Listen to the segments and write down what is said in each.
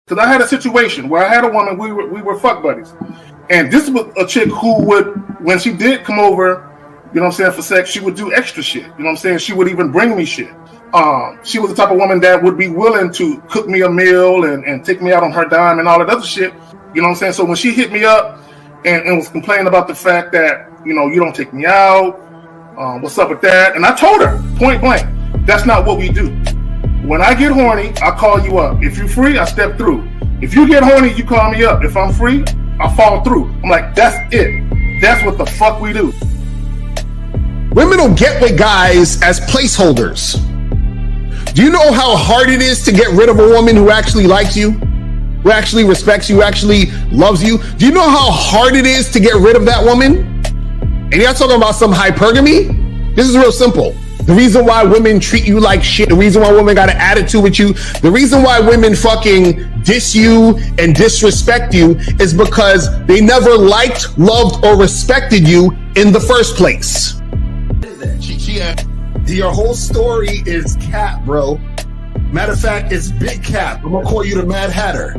Because I had a situation where I had a woman, we were fuck buddies. And this was a chick who would, when she did come over, you know what I'm saying, for sex, she would do extra shit. You know what I'm saying? She would even bring me shit. She was the type of woman that would be willing to cook me a meal and take me out on her dime and all that other shit. You know what I'm saying? So when she hit me up and was complaining about the fact that, you know, you don't take me out, what's up with that? And I told her, point blank, that's not what we do. When I get horny, I call you up. If you're free, I step through. If you get horny, you call me up. If I'm free, I fall through. I'm like, that's it. That's what the fuck we do. Women don't get with guys as placeholders. Do you know how hard it is to get rid of a woman who actually likes you, who actually respects you, who actually loves you? Do you know how hard it is to get rid of that woman? And you're not talking about some hypergamy? This is real simple. The reason why women treat you like shit, the reason why women got an attitude with you, the reason why women fucking diss you and disrespect you is because they never liked, loved, or respected you in the first place. Your whole story is cap, bro. Matter of fact, it's big cap. I'm gonna call you the Mad Hatter.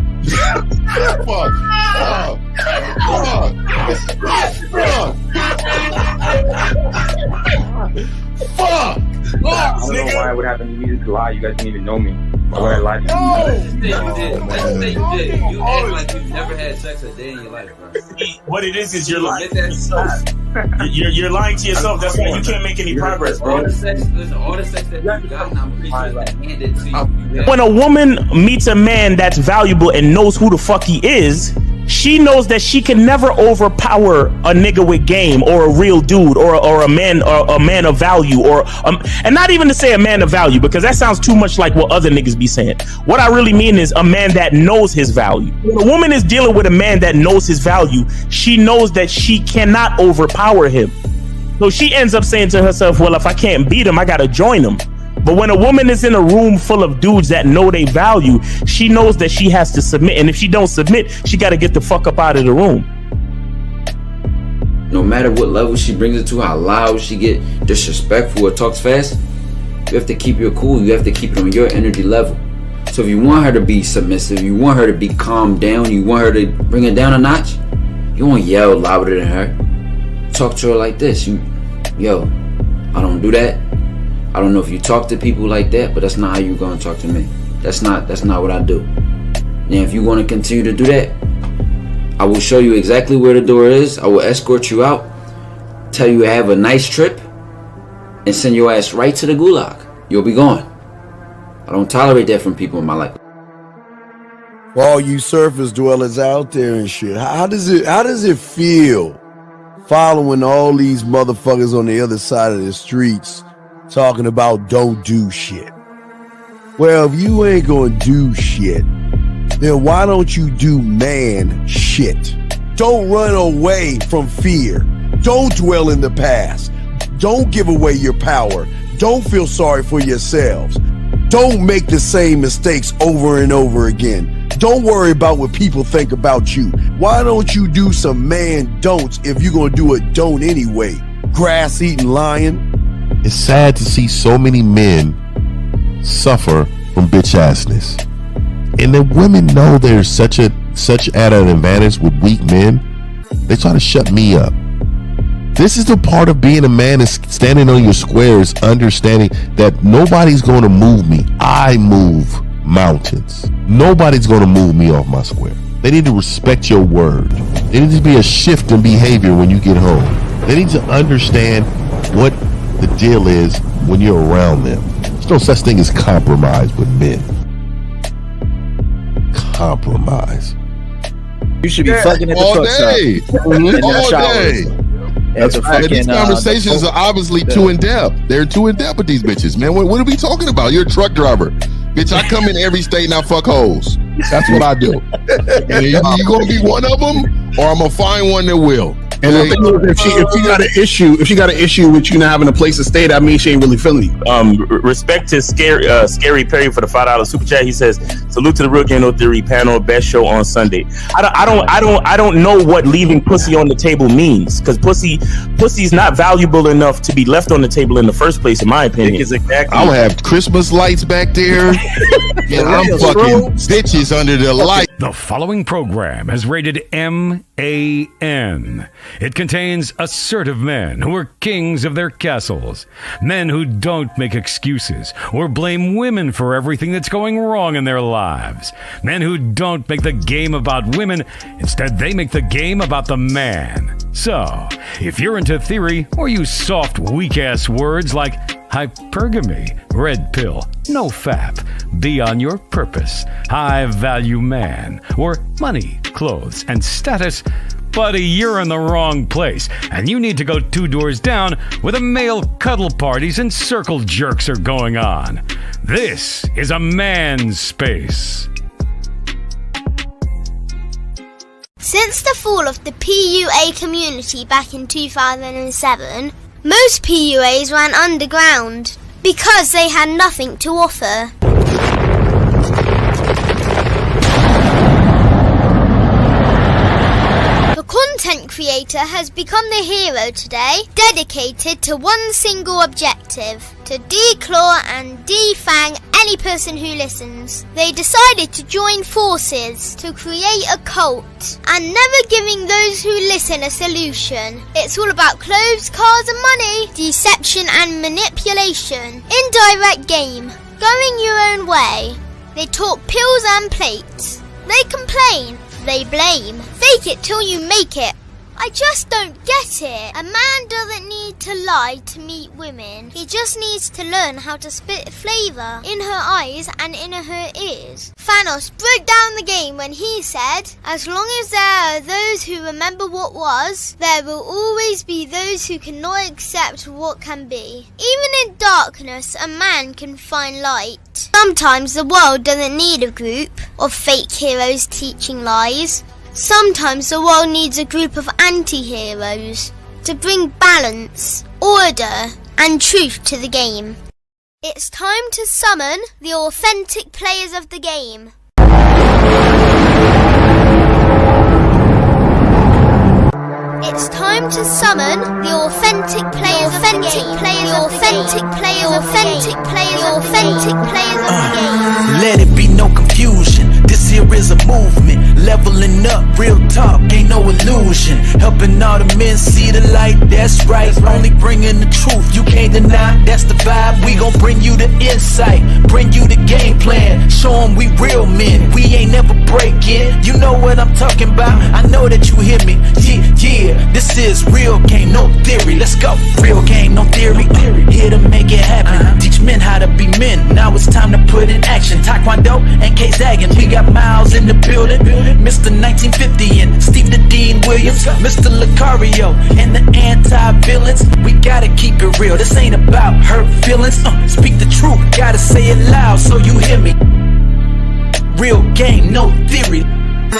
Fuck! I don't know why it would happen to me to lie. You guys didn't even know me. Why would I lie to you? Let's just say you did. Let's just say you did. You act like you've never had sex a day in your life, bro. What it is you're lying to yourself. You're lying to yourself. That's why you can't make any progress, bro. All the sex that you got, I'm pretty sure it's been handed to you. When a woman meets a man that's valuable and knows who the fuck he is, she knows that she can never overpower a nigga with game or a real dude or a man of value and not even to say a man of value, because that sounds too much like what other niggas be saying. What I really mean is a man that knows his value. When a woman is dealing with a man that knows his value, she knows that she cannot overpower him. So she ends up saying to herself, well, if I can't beat him, I gotta join him. But when a woman is in a room full of dudes that know they value, she knows that she has to submit. And if she don't submit, she got to get the fuck up out of the room. No matter what level she brings it to, how loud she get disrespectful or talks fast, you have to keep your cool. You have to keep it on your energy level. So if you want her to be submissive, you want her to be calmed down, you want her to bring it down a notch, you won't yell louder than her. Talk to her like this. Yo, I don't do that. I don't know if you talk to people like that, but that's not how you're gonna talk to me. That's not what I do. Now, if you want to continue to do that, I will show you exactly where the door is. I will escort you out, tell you have a nice trip, and send your ass right to the gulag. You'll be gone. I don't tolerate that from people in my life. For all you surface dwellers out there and shit, how does it feel following all these motherfuckers on the other side of the streets talking about don't do shit? Well, if you ain't gonna do shit, then why don't you do man shit? Don't run away from fear. Don't dwell in the past. Don't give away your power. Don't feel sorry for yourselves. Don't make the same mistakes over and over again. Don't worry about what people think about you. Why don't you do some man don'ts if you're gonna do a don't anyway? Grass eating lion. It's sad to see so many men suffer from bitch assness, and the women know there's such at an advantage with weak men. They try to shut me up. This is the part of being a man, is standing on your squares, understanding that nobody's going to move me. I move mountains. Nobody's going to move me off my square. They need to respect your word. There needs to be a shift in behavior when you get home. They need to understand what the deal is when you're around them. There's no such thing as compromise with men. Compromise. You should be fucking at the truck stop. All day. That's right. These conversations are obviously too in depth. They're too in depth with these bitches, man. What are we talking about? You're a truck driver, bitch. I come in every state and I fuck hoes. That's what I do. And you gonna be one of them, or I'm gonna find one that will. And the thing is, if she got an issue with you not having a place to stay, that means she ain't really feeling you. Respect to Scary Perry for the $5 super chat. He says, "Salute to the Real Game No Theory panel, best show on Sunday." I don't know what leaving pussy on the table means, because pussy's not valuable enough to be left on the table in the first place, in my opinion. Exactly. I'll have Christmas lights back there, and I'm fucking bitches under the light. The following program is rated MAN. It contains assertive men who are kings of their castles, men who don't make excuses or blame women for everything that's going wrong in their lives, men who don't make the game about women, instead they make the game about the man. So, if you're into theory or use soft, weak-ass words like hypergamy, red pill, no fap, be on your purpose, high value man, or money, clothes, and status, buddy, you're in the wrong place, and you need to go 2 doors down where the male cuddle parties and circle jerks are going on. This is a man's space. Since the fall of the PUA community back in 2007, most PUAs ran underground because they had nothing to offer. The content creator has become the hero today, dedicated to one single objective: to declaw and defang any person who listens. They decided to join forces to create a cult, and never giving those who listen a solution. It's all about clothes, cars and money, deception and manipulation, indirect game, going your own way. They talk pills and plates. They complain. They blame. Fake it till you make it. I just don't get it. A man doesn't need to lie to meet women. He just needs to learn how to spit flavour in her eyes and in her ears. Thanos broke down the game when he said, "As long as there are those who remember what was, there will always be those who cannot accept what can be." Even in darkness, a man can find light. Sometimes the world doesn't need a group of fake heroes teaching lies. Sometimes the world needs a group of anti-heroes to bring balance, order, and truth to the game. It's time to summon the authentic players of the game. It's time to summon the authentic players of the game. Let it be no confusion. This here is a movement, leveling up, real talk, ain't no illusion. Helping all the men see the light, that's right. Only bringing the truth, you can't deny, that's the vibe. We gon' bring you the insight, bring you the game plan. Show them we real men, we ain't never breaking. You know what I'm talking about, I know that you hear me. Yeah, this is Real Game No Theory. Let's go, Real Game No Theory. Here to make it happen, teach men how to be men. Now it's time to put in action. Taekwondo and K-Zagging, we got Miles in the building, Mr. 1950 and Steve the Dean Williams, Mr. Lucario and the anti-villains. We gotta keep it real, this ain't about hurt feelings. Speak the truth, gotta say it loud so you hear me. Real Game No Theory.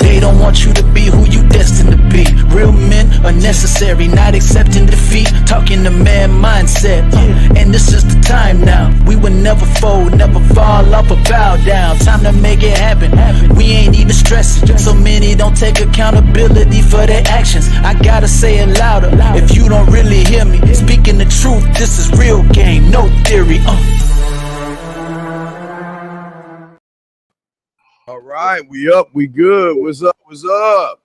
They don't want you to be who you destined to be. Real men are necessary, not accepting defeat. Talking the man mindset, and this is the time now. We will never fold, never fall off or bow down. Time to make it happen. We ain't even stressing. So many don't take accountability for their actions. I gotta say it louder if you don't really hear me. Speaking the truth, this is Real Game No Theory. All right, we up, we good. What's up? What's up?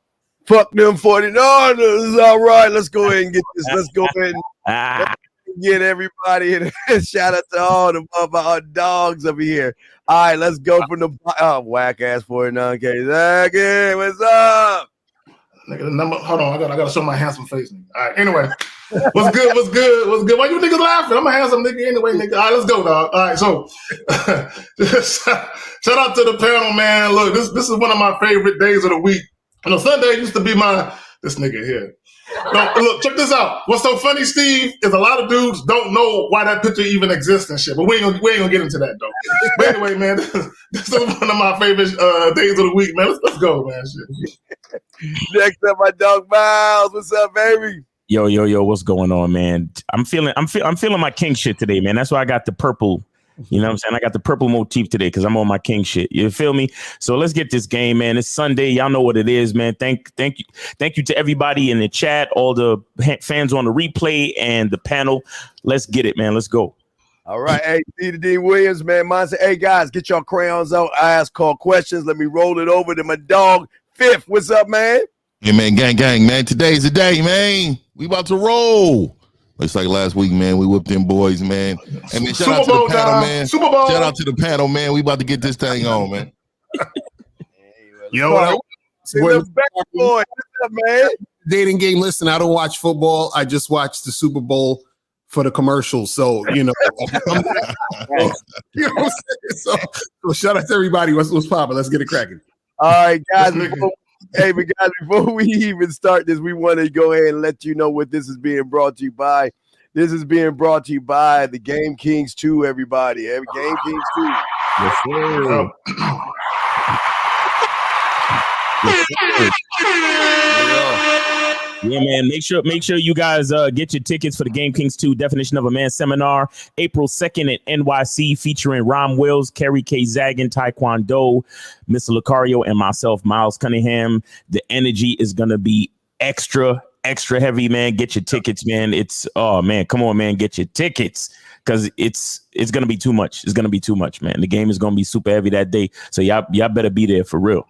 Fuck them 49ers. All right, let's go ahead and get this. Let's go ahead and get everybody in. Shout out to all the dogs over here. All right, let's go from the whack ass 49K. Zach, what's up? Nigga, the number. Hold on, I gotta show my handsome face. Nigga. All right, anyway, what's good? What's good? What's good? Why you niggas laughing? I'm a handsome nigga anyway, nigga. All right, let's go, dog. All right, so shout out to the panel, man. Look, this is one of my favorite days of the week. You know, Sunday used to be this nigga here. No, look, check this out. What's so funny, Steve, is a lot of dudes don't know why that picture even exists and shit. But we ain't gonna get into that though. But anyway, man, this is one of my favorite days of the week, man. Let's go, man. Shit. Next up, my dog Miles. What's up, baby? Yo, what's going on, man? I'm feeling my king shit today, man. That's why I got the purple. You know what I'm saying? I got the purple motif today because I'm on my king shit. You feel me? So let's get this game, man. It's Sunday. Y'all know what it is, man. Thank you to everybody in the chat, all the fans on the replay and the panel. Let's get it, man. Let's go. All right. Hey, D Williams, man. Mine said, hey, guys, get your crayons out. I ask call questions. Let me roll it over to my dog, Fifth. What's up, man? Hey, man, gang, man. Today's the day, man. We about to roll. It's like last week, man. We whipped them boys, man. And man, shout out to the panel, man. Super Bowl. Shout out to the panel, man. We about to get this thing on, man. Yo, What's up, man? Dating game. Listen, I don't watch football. I just watch the Super Bowl for the commercials. So, you know, you know what I'm saying? So shout out to everybody. What's popping? Let's get it cracking. All right, guys. Before we even start this, we want to go ahead and let you know what this is being brought to you by. This is being brought to you by the Game Kings 2, everybody. Game Kings 2. Yes, sir. Yeah, man. Make sure you guys get your tickets for the Game Kings 2 Definition of a Man seminar, April 2nd at NYC, featuring Ron Wills, Kerry K. Zagan, Taekwondo, Mr. Lucario, and myself, Miles Cunningham. The energy is gonna be extra heavy, man. Get your tickets, man. Come on, man. Get your tickets because it's gonna be too much. It's gonna be too much, man. The game is gonna be super heavy that day, so y'all better be there for real.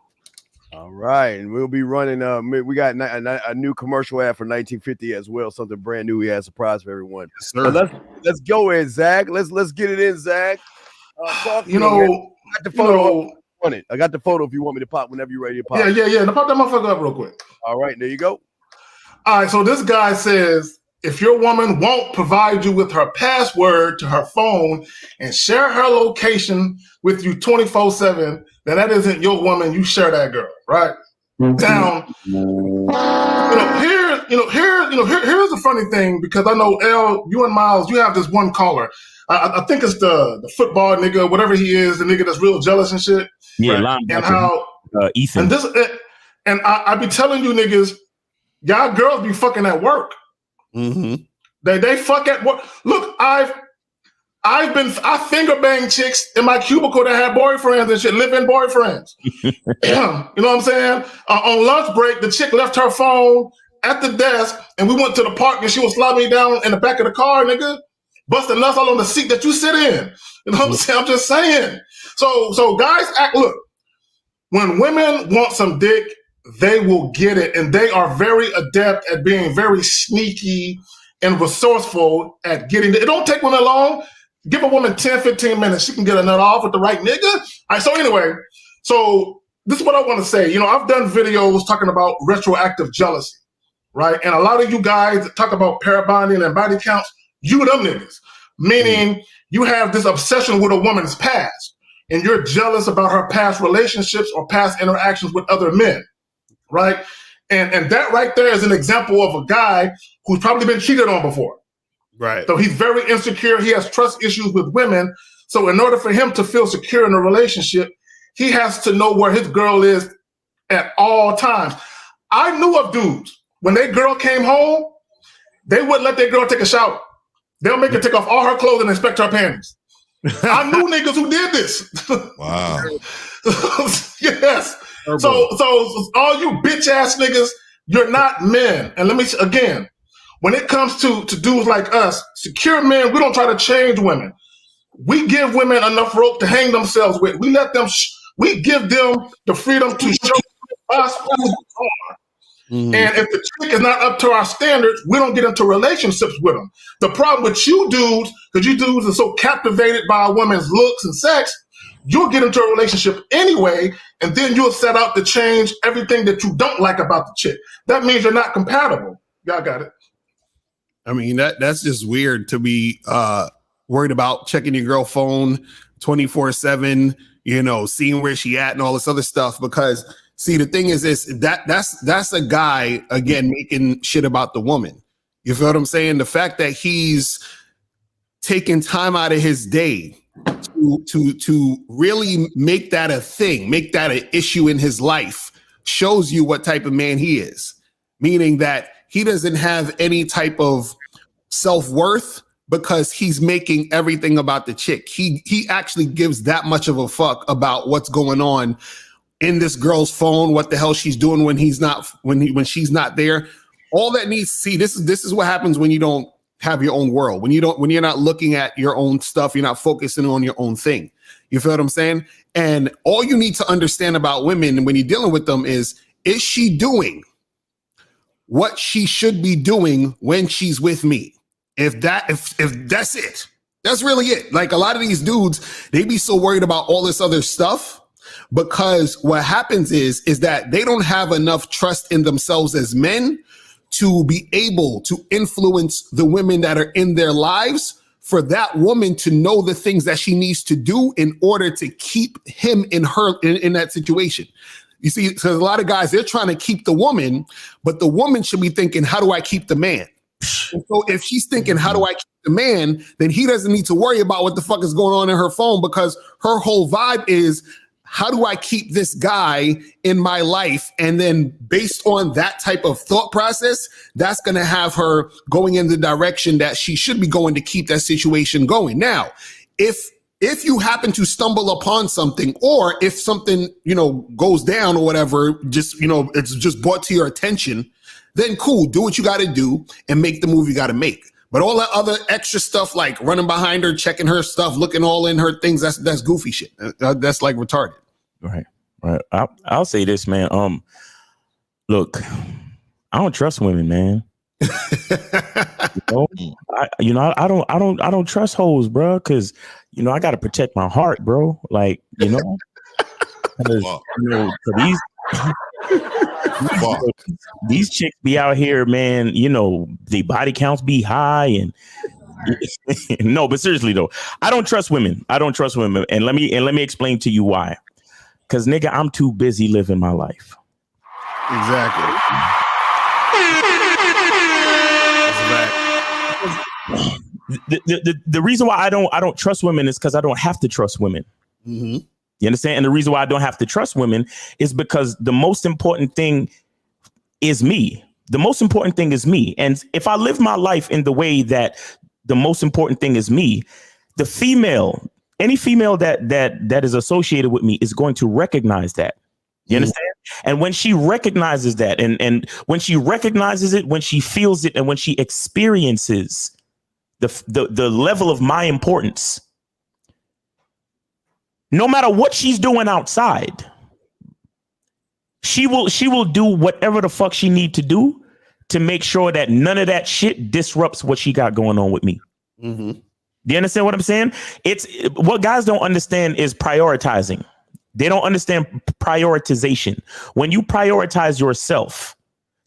All right, and we'll be running. We got a new commercial ad for 1950 as well. Something brand new. We had a surprise for everyone. Yes, sir. Let's go in, Zach. Let's get it in, Zach. I got the photo. If you want me to pop, whenever you're ready to pop. Yeah. Now pop that motherfucker up real quick. All right, there you go. All right, so this guy says, if your woman won't provide you with her password to her phone and share her location with you 24/7, then that isn't your woman. You share that girl, right? Down. Here's the funny thing, because I know L, you and Miles, you have this one caller. I think it's the football nigga, whatever he is, the nigga that's real jealous and shit. Yeah, right? And how Ethan. And I be telling you niggas, y'all girls be fucking at work. Mm-hmm. They fuck at work. Look, I finger bang chicks in my cubicle that had boyfriends and shit, live-in boyfriends. You know what I'm saying? On lunch break, the chick left her phone at the desk, and we went to the park, and she was sliding me down in the back of the car, nigga, busting nuts all on the seat that you sit in. You know what I'm saying? I'm just saying. So guys act. Look, when women want some dick, they will get it, and they are very adept at being very sneaky and resourceful at getting it. It don't take women long. Give a woman 10, 15 minutes. She can get a nut off with the right nigga. All right, so anyway, this is what I want to say. You know, I've done videos talking about retroactive jealousy, right? And a lot of you guys that talk about pair bonding and body counts, you them niggas. Meaning you have this obsession with a woman's past, and you're jealous about her past relationships or past interactions with other men, right? And that right there is an example of a guy who's probably been cheated on before. Right. So he's very insecure. He has trust issues with women. So in order for him to feel secure in a relationship, he has to know where his girl is at all times. I knew of dudes, when their girl came home, they wouldn't let their girl take a shower. They'll make her take off all her clothes and inspect her panties. I knew niggas who did this. Wow. Yes. So all you bitch ass niggas, you're not men. And let me again, when it comes to dudes like us, secure men, we don't try to change women. We give women enough rope to hang themselves with. We let them. We give them the freedom to show us who they are. Mm-hmm. And if the chick is not up to our standards, we don't get into relationships with them. The problem with you dudes, because you dudes are so captivated by a woman's looks and sex, you'll get into a relationship anyway, and then you'll set out to change everything that you don't like about the chick. That means you're not compatible. Y'all got it. I mean, that's just weird to be worried about checking your girl phone 24/7, you know, seeing where she at and all this other stuff, because See, the thing is that's a guy, again, making shit about the woman. You feel what I'm saying? The fact that he's taking time out of his day to really make that a thing, make that an issue in his life, shows you what type of man he is. Meaning that he doesn't have any type of self-worth because he's making everything about the chick. He actually gives that much of a fuck about what's going on in this girl's phone, what the hell she's doing when she's not there. All that needs, see, this is what happens when you don't have your own world. When you're not looking at your own stuff, you're not focusing on your own thing. You feel what I'm saying? And all you need to understand about women when you're dealing with them is she doing what she should be doing when she's with me? If that's it, that's really it. Like, a lot of these dudes, they be so worried about all this other stuff because what happens is that they don't have enough trust in themselves as men to be able to influence the women that are in their lives, for that woman to know the things that she needs to do in order to keep him in that situation. You see, because a lot of guys, they're trying to keep the woman, but the woman should be thinking, how do I keep the man? And so if she's thinking, how do I keep the man, then he doesn't need to worry about what the fuck is going on in her phone, because her whole vibe is, how do I keep this guy in my life? And then based on that type of thought process, that's going to have her going in the direction that she should be going to keep that situation going. Now, if you happen to stumble upon something, or if something, goes down or whatever, just, it's just brought to your attention, then cool, do what you got to do and make the move you got to make. But all that other extra stuff, like running behind her, checking her stuff, looking all in her things, that's goofy shit. That's like retarded. Right. I'll say this, man. Look, I don't trust women, man. I don't trust hoes, bro, because I got to protect my heart, bro. Like, these chicks be out here, man. The body counts be high, and no, but seriously though, I don't trust women. And let me explain to you why. Because, nigga, I'm too busy living my life. Exactly. The reason why I don't trust women is because I don't have to trust women. Mm-hmm. You understand? And the reason why I don't have to trust women is because the most important thing is me. The most important thing is me. And if I live my life in the way that the most important thing is me, any female that is associated with me is going to recognize that. You understand? And when she recognizes that, and when she recognizes it, when she feels it, and when she experiences the level of my importance, no matter what she's doing outside, she will do whatever the fuck she need to do to make sure that none of that shit disrupts what she got going on with me. Mm-hmm. Do you understand what I'm saying? It's what guys don't understand is prioritizing. They don't understand prioritization. When you prioritize yourself,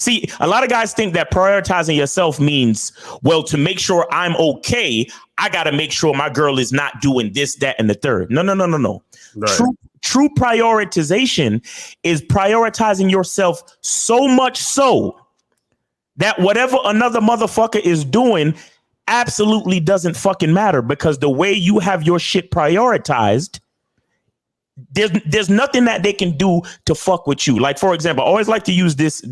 see, a lot of guys think that prioritizing yourself means, well, to make sure I'm okay, I got to make sure my girl is not doing this, that, and the third. No. Right. True prioritization is prioritizing yourself so much so that whatever another motherfucker is doing absolutely doesn't fucking matter, because the way you have your shit prioritized, there's nothing that they can do to fuck with you. Like, for example, I always like to use this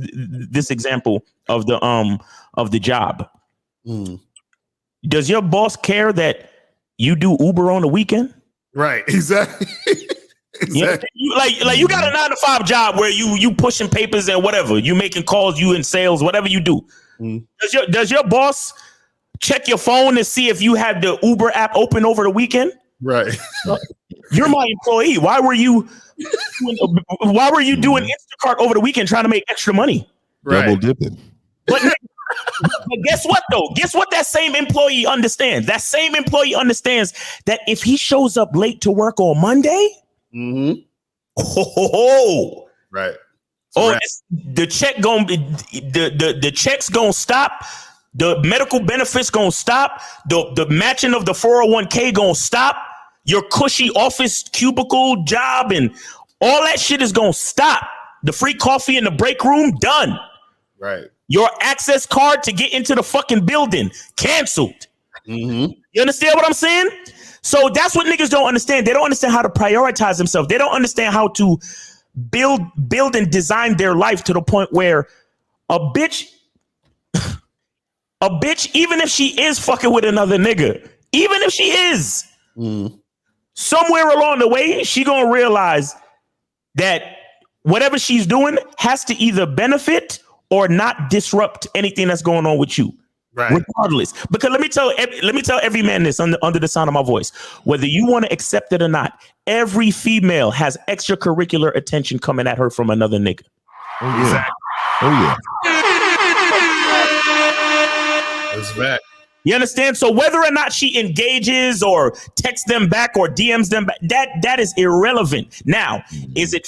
example of the job. Does your boss care that you do Uber on the weekend? Right. Exactly. Exactly. You got a 9-to-5 job where you pushing papers and whatever, you making calls, you in sales, whatever you do. Does your boss check your phone to see if you had the Uber app open over the weekend? Right. You're my employee. Why were you doing Instacart over the weekend trying to make extra money? Right. Double dipping. But guess what though? Guess what that same employee understands? That same employee understands that if he shows up late to work on Monday, right. The check's gonna stop. The medical benefits gonna stop. The matching of the 401k gonna stop. Your cushy office cubicle job and all that shit is gonna stop The free coffee in the break room, done. Right. Your access card to get into the fucking building, canceled. Mm-hmm. You understand what I'm saying? So that's what niggas don't understand. They don't understand how to prioritize themselves. They don't understand how to build and design their life to the point where a bitch, even if she is fucking with another nigga, even if she is, somewhere along the way, she gonna realize that whatever she's doing has to either benefit or not disrupt anything that's going on with you. Right. Regardless, because let me tell every man this under the sound of my voice, whether you want to accept it or not, every female has extracurricular attention coming at her from another nigga. Oh yeah. Exactly. Oh yeah. That's fact. You understand? So whether or not she engages or texts them back or DMs them back, that is irrelevant. Now, is it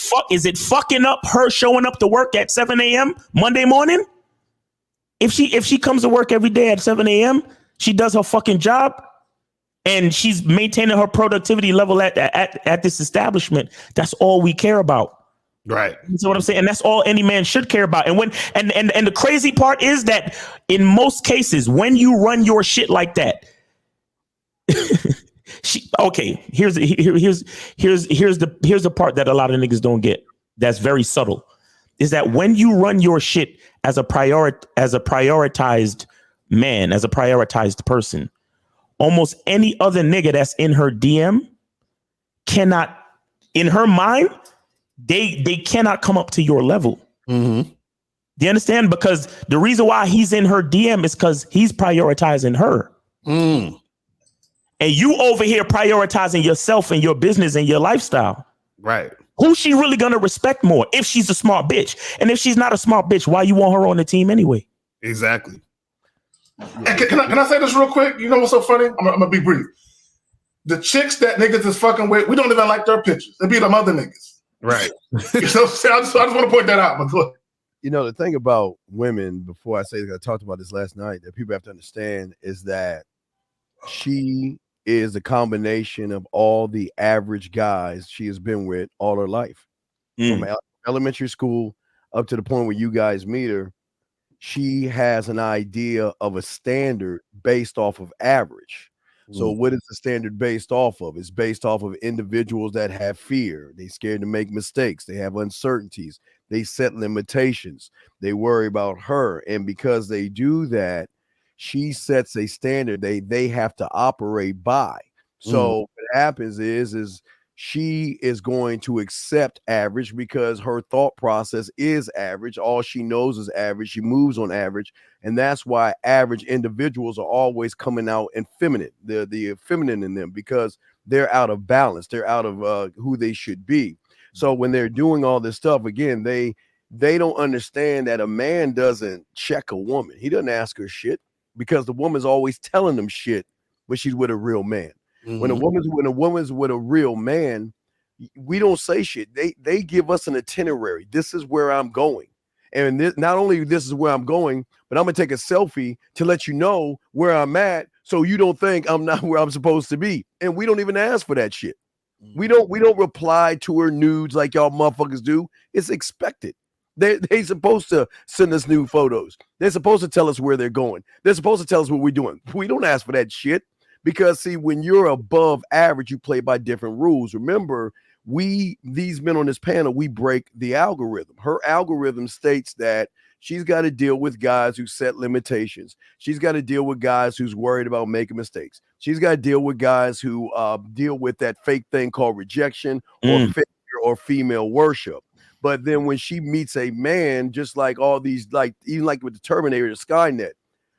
fucking up her showing up to work at 7 a.m. Monday morning? If she comes to work every day at 7 a.m., she does her fucking job, and she's maintaining her productivity level at this establishment, that's all we care about. Right. You know what I'm saying? And that's all any man should care about. And the crazy part is that in most cases, when you run your shit like that, here's the part that a lot of niggas don't get. That's very subtle. Is that when you run your shit as a prioritized man, as a prioritized person, almost any other nigga that's in her DM cannot, in her mind, they cannot come up to your level. Mm-hmm. Do you understand? Because the reason why he's in her DM is because he's prioritizing her. Mm. And you over here prioritizing yourself and your business and your lifestyle. Right. Who's she really gonna respect more if she's a smart bitch? And if she's not a smart bitch, why you want her on the team anyway? Exactly. And can I say this real quick? You know what's so funny? I'm gonna be brief. The chicks that niggas is fucking with, we don't even like their pictures. They be them other niggas. Right. You know what I'm saying? I just want to point that out. But go ahead. You know, the thing about women, before I say that, I talked about this last night, that people have to understand is that she is a combination of all the average guys she has been with all her life. From elementary school up to the point where you guys meet her, she has an idea of a standard based off of average. So what is the standard based off of? It's based off of individuals that have fear. They're scared to make mistakes. They have uncertainties. They set limitations. They worry about her. And because they do that, she sets a standard they have to operate by. So what happens is she is going to accept average because her thought process is average. All she knows is average. She moves on average. And that's why average individuals are always coming out effeminate, the feminine in them, because they're out of balance. They're out of who they should be. So when they're doing all this stuff, again, they don't understand that a man doesn't check a woman. He doesn't ask her shit because the woman's always telling them shit when she's with a real man. Mm-hmm. When a woman's with a real man, we don't say shit. They give us an itinerary. This is where I'm going. And not only this is where I'm going, but I'm gonna take a selfie to let you know where I'm at, so you don't think I'm not where I'm supposed to be. And we don't even ask for that shit. We don't reply to her nudes like y'all motherfuckers do. It's expected. They supposed to send us new photos. They're supposed to tell us where they're going. They're supposed to tell us what we're doing. We don't ask for that shit because, see, when you're above average, you play by different rules. Remember, these men on this panel, we break the algorithm. Her algorithm states that she's got to deal with guys who set limitations. She's got to deal with guys who's worried about making mistakes. She's got to deal with guys who deal with that fake thing called rejection or failure or female worship. But then when she meets a man, just like all these, like even like with the Terminator, the Skynet,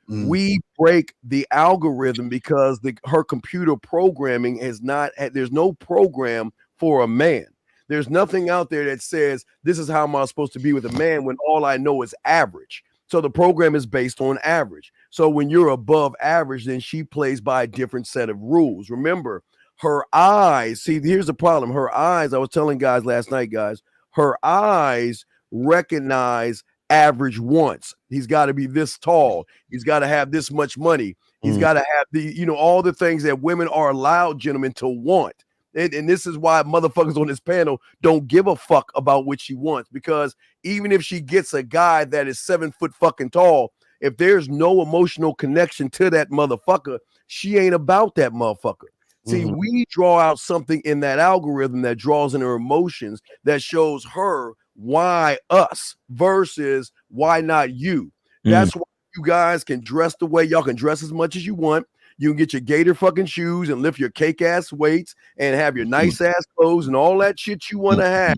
we break the algorithm because her computer programming there's no program for a man. There's nothing out there that says this is how am I supposed to be with a man when all I know is average. So the program is based on average. So when you're above average, then she plays by a different set of rules. Remember, her eyes, see, here's the problem. Her eyes, I was telling guys last night, guys, her eyes recognize average once. He's got to be this tall. He's got to have this much money. He's got to have all the things that women are allowed, gentlemen, to want. And this is why motherfuckers on this panel don't give a fuck about what she wants, because even if she gets a guy that is 7 foot fucking tall, if there's no emotional connection to that motherfucker, she ain't about that motherfucker. See, we draw out something in that algorithm that draws in her emotions that shows her why us versus why not you. That's why you guys can dress the way y'all can dress as much as you want. You can get your gator fucking shoes and lift your cake ass weights and have your nice ass clothes and all that shit you want to have.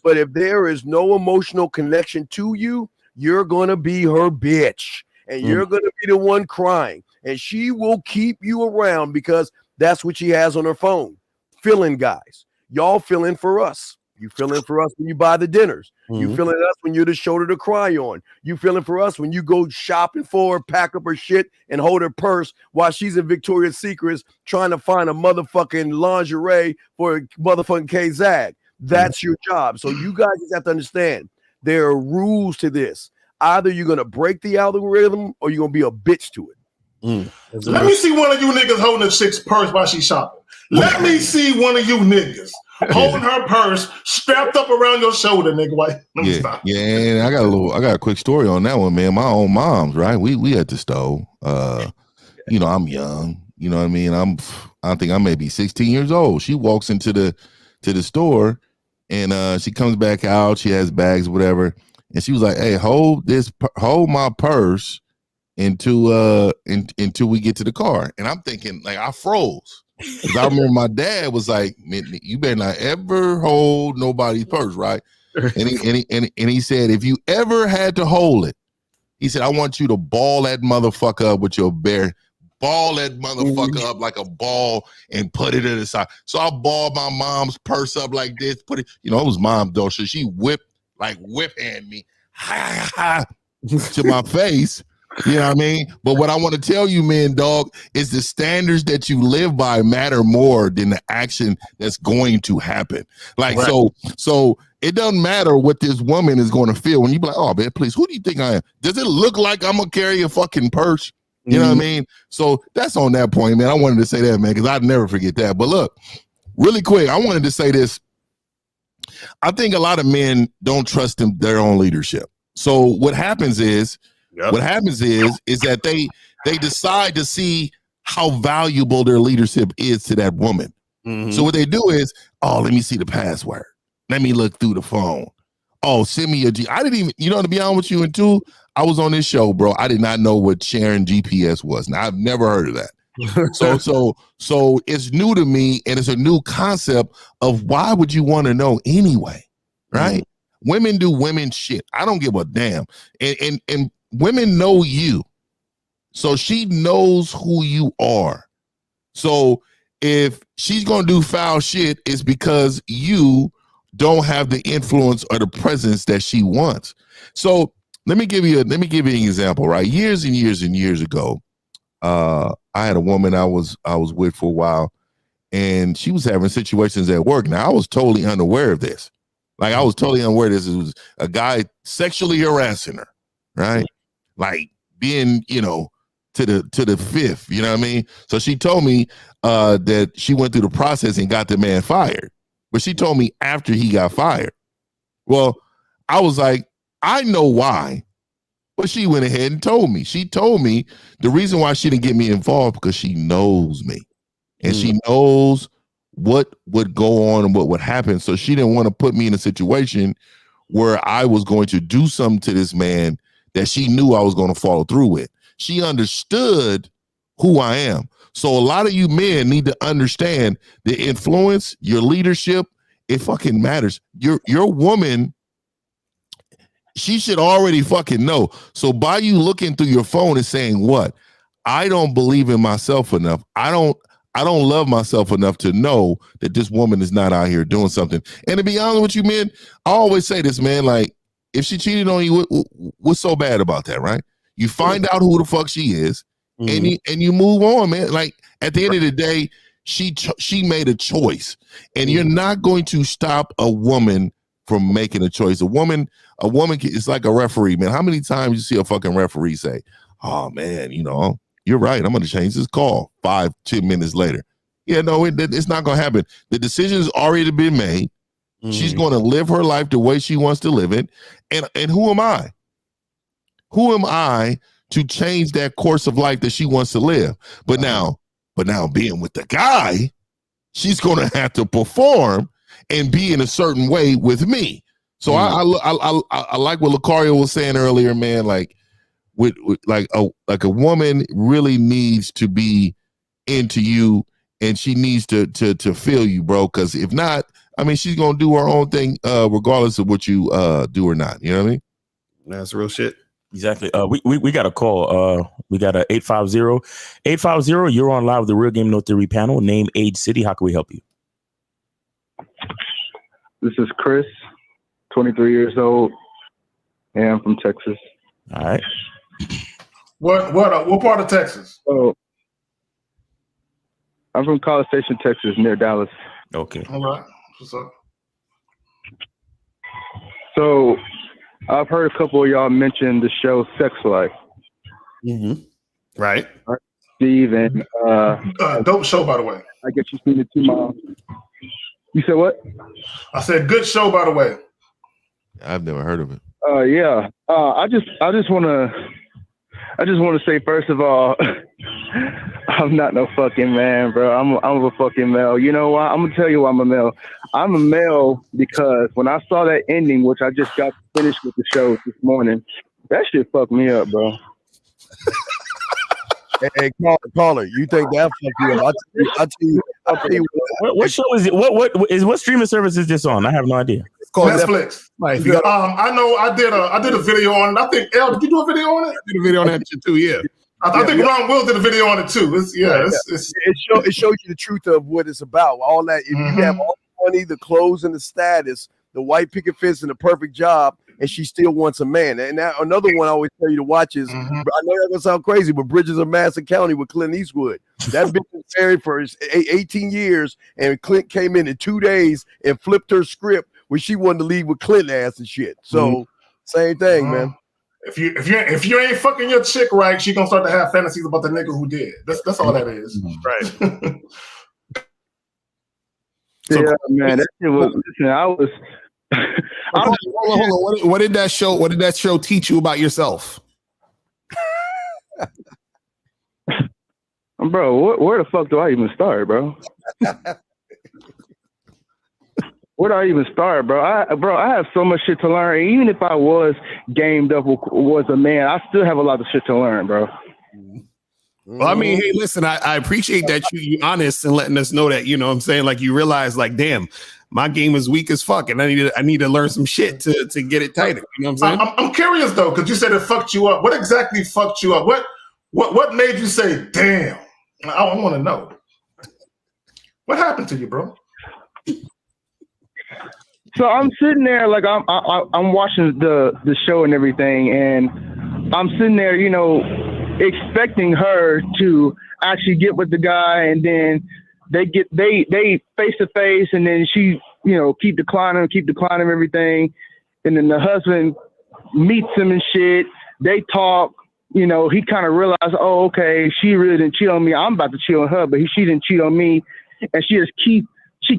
But if there is no emotional connection to you, you're going to be her bitch and you're going to be the one crying, and she will keep you around because that's what she has on her phone. Fill-in guys. Y'all fill in for us. You fill in for us when you buy the dinners. You fill in us when you're the shoulder to cry on. You fill in for us when you go shopping for her, pack up her shit, and hold her purse while she's in Victoria's Secrets trying to find a motherfucking lingerie for motherfucking K-Zag. That's your job. So you guys just have to understand there are rules to this. Either you're going to break the algorithm or you're going to be a bitch to it. Let me see one of you niggas holding a chick's purse while she's shopping. Let me see one of you niggas holding her purse strapped up around your shoulder, nigga. Let me stop. Yeah, and I got a quick story on that one, man. My own mom's, right? We at the stove. You know, I'm young. You know what I mean? I think I may be 16 years old. She walks into the store, and she comes back out. She has bags, whatever, and she was like, "Hey, hold my purse until we get to the car." And I'm thinking, like, I froze. Because I remember my dad was like, "You better not ever hold nobody's purse, right?" And he said, "If you ever had to hold it," he said, "I want you to ball that motherfucker up with your bare, ball that motherfucker up like a ball and put it to the side." So I balled my mom's purse up like this, put it, you know, it was mom though, so she whip hand me to my face. You know what I mean? But what I want to tell you, man, dog, is the standards that you live by matter more than the action that's going to happen. Like, right. So it doesn't matter what this woman is going to feel when you be like, "Oh, man, please, who do you think I am? Does it look like I'm going to carry a fucking purse?" You know what I mean? So that's on that point, man. I wanted to say that, man, because I'd never forget that. But look, really quick, I wanted to say this. I think a lot of men don't trust their own leadership. So what happens is, that they decide to see how valuable their leadership is to that woman. So what they do is, "Oh, let me see the password. Let me look through the phone. Oh, send me a G." I didn't even, you know, to be honest with you, and two, I was on this show, bro. I did not know what sharing GPS was. Now, I've never heard of that. So it's new to me, and it's a new concept of why would you want to know anyway, right? Women do women shit. I don't give a damn. And women know you. So she knows who you are. So if she's going to do foul shit, it's because you don't have the influence or the presence that she wants. So let me give you an example, right? Years and years and years ago, I had a woman I was with for a while, and she was having situations at work. Now, I was totally unaware of this. Like, I was totally unaware of this. It was a guy sexually harassing her, right? Like, being, you know, to the fifth, you know what I mean? So she told me that she went through the process and got the man fired. But she told me after he got fired. Well, I was like, I know why. But she went ahead and told me. She told me the reason why she didn't get me involved because she knows me. And she knows what would go on and what would happen. So she didn't want to put me in a situation where I was going to do something to this man that she knew I was going to follow through with. She understood who I am. So a lot of you men need to understand the influence, your leadership, it fucking matters. Your woman, she should already fucking know. So by you looking through your phone and saying, "What? I don't believe in myself enough. I don't love myself enough to know that this woman is not out here doing something." And to be honest with you, man, I always say this, man, like, if she cheated on you, what's so bad about that, right? You find out who the fuck she is, and you move on, man. Like, at the end of the day, she made a choice, and you're not going to stop a woman from making a choice. A woman is like a referee, man. How many times you see a fucking referee say, "Oh man, you know, you're right, I'm going to change this call," 5-10 minutes later. Yeah, no, it's not going to happen. The decision's already been made. She's going to live her life the way she wants to live it. And who am I? Who am I to change that course of life that she wants to live? But now being with the guy, she's going to have to perform and be in a certain way with me. So I like what Lucario was saying earlier, man. Like with like a woman really needs to be into you, and she needs to feel you, bro. Because if not, I mean, she's gonna do her own thing, regardless of what you do or not. You know what I mean? That's real shit. Exactly. We got a call. We got a 850. You're on live with the Real Game No Theory panel. Name, age, city. How can we help you? This is Chris, 23 years old, and I'm from Texas. All right. What part of Texas? Oh, I'm from College Station, Texas, near Dallas. Okay. All right. What's up? So, I've heard a couple of y'all mention the show Sex Life. Right. Steve and dope show, by the way. I guess you've seen it too, Mom. You said what? I said good show, by the way. I've never heard of it. Yeah. I just want to say, first of all, I'm not no fucking man, bro. I'm a fucking male. You know why? I'm gonna tell you why I'm a male. I'm a male because when I saw that ending, which I just got finished with the show this morning, that shit fucked me up, bro. Hey, caller, you think that fucked you up? I'll tell you what show is it? What streaming service is this on? I have no idea. It's called Netflix. I know. I did a video on it. I think did you do a video on it? I did a video on that too. Yeah. I think Ron Will did a video on it too. It shows you the truth of what it's about. All that, if you have all the money, the clothes, and the status, the white picket fence, and the perfect job, and she still wants a man. And that, another one I always tell you to watch is, I know that's gonna sound crazy, but Bridges of Madison County with Clint Eastwood. That bitch was married for 18 years, and Clint came in 2 days and flipped her script where she wanted to leave with Clint ass and shit. So same thing, man. If you ain't fucking your chick right, she gonna start to have fantasies about the nigga who did. That's all that is. Right. Yeah, man. That shit was. Listen, I was. Hold on. What did that show teach you about yourself? Bro, where the fuck do I even start, bro? Where do I even start, bro? I have so much shit to learn. Even if I was gamed up, was a man, I still have a lot of shit to learn, bro. Well, I mean, hey, listen, I appreciate that you're honest and letting us know that, you know what I'm saying? Like, you realize, like, damn, my game is weak as fuck, and I need to learn some shit to get it tighter. You know what I'm saying? I'm curious though, because you said it fucked you up. What exactly fucked you up? What made you say, damn? I want to know. What happened to you, bro? So I'm sitting there, like I'm watching the show and everything, and I'm sitting there, you know, expecting her to actually get with the guy, and then they face to face, and then she, you know, keep declining everything, and then the husband meets him and shit. They talk, you know, he kind of realized, oh, okay, she really didn't cheat on me. I'm about to cheat on her, but she didn't cheat on me, and she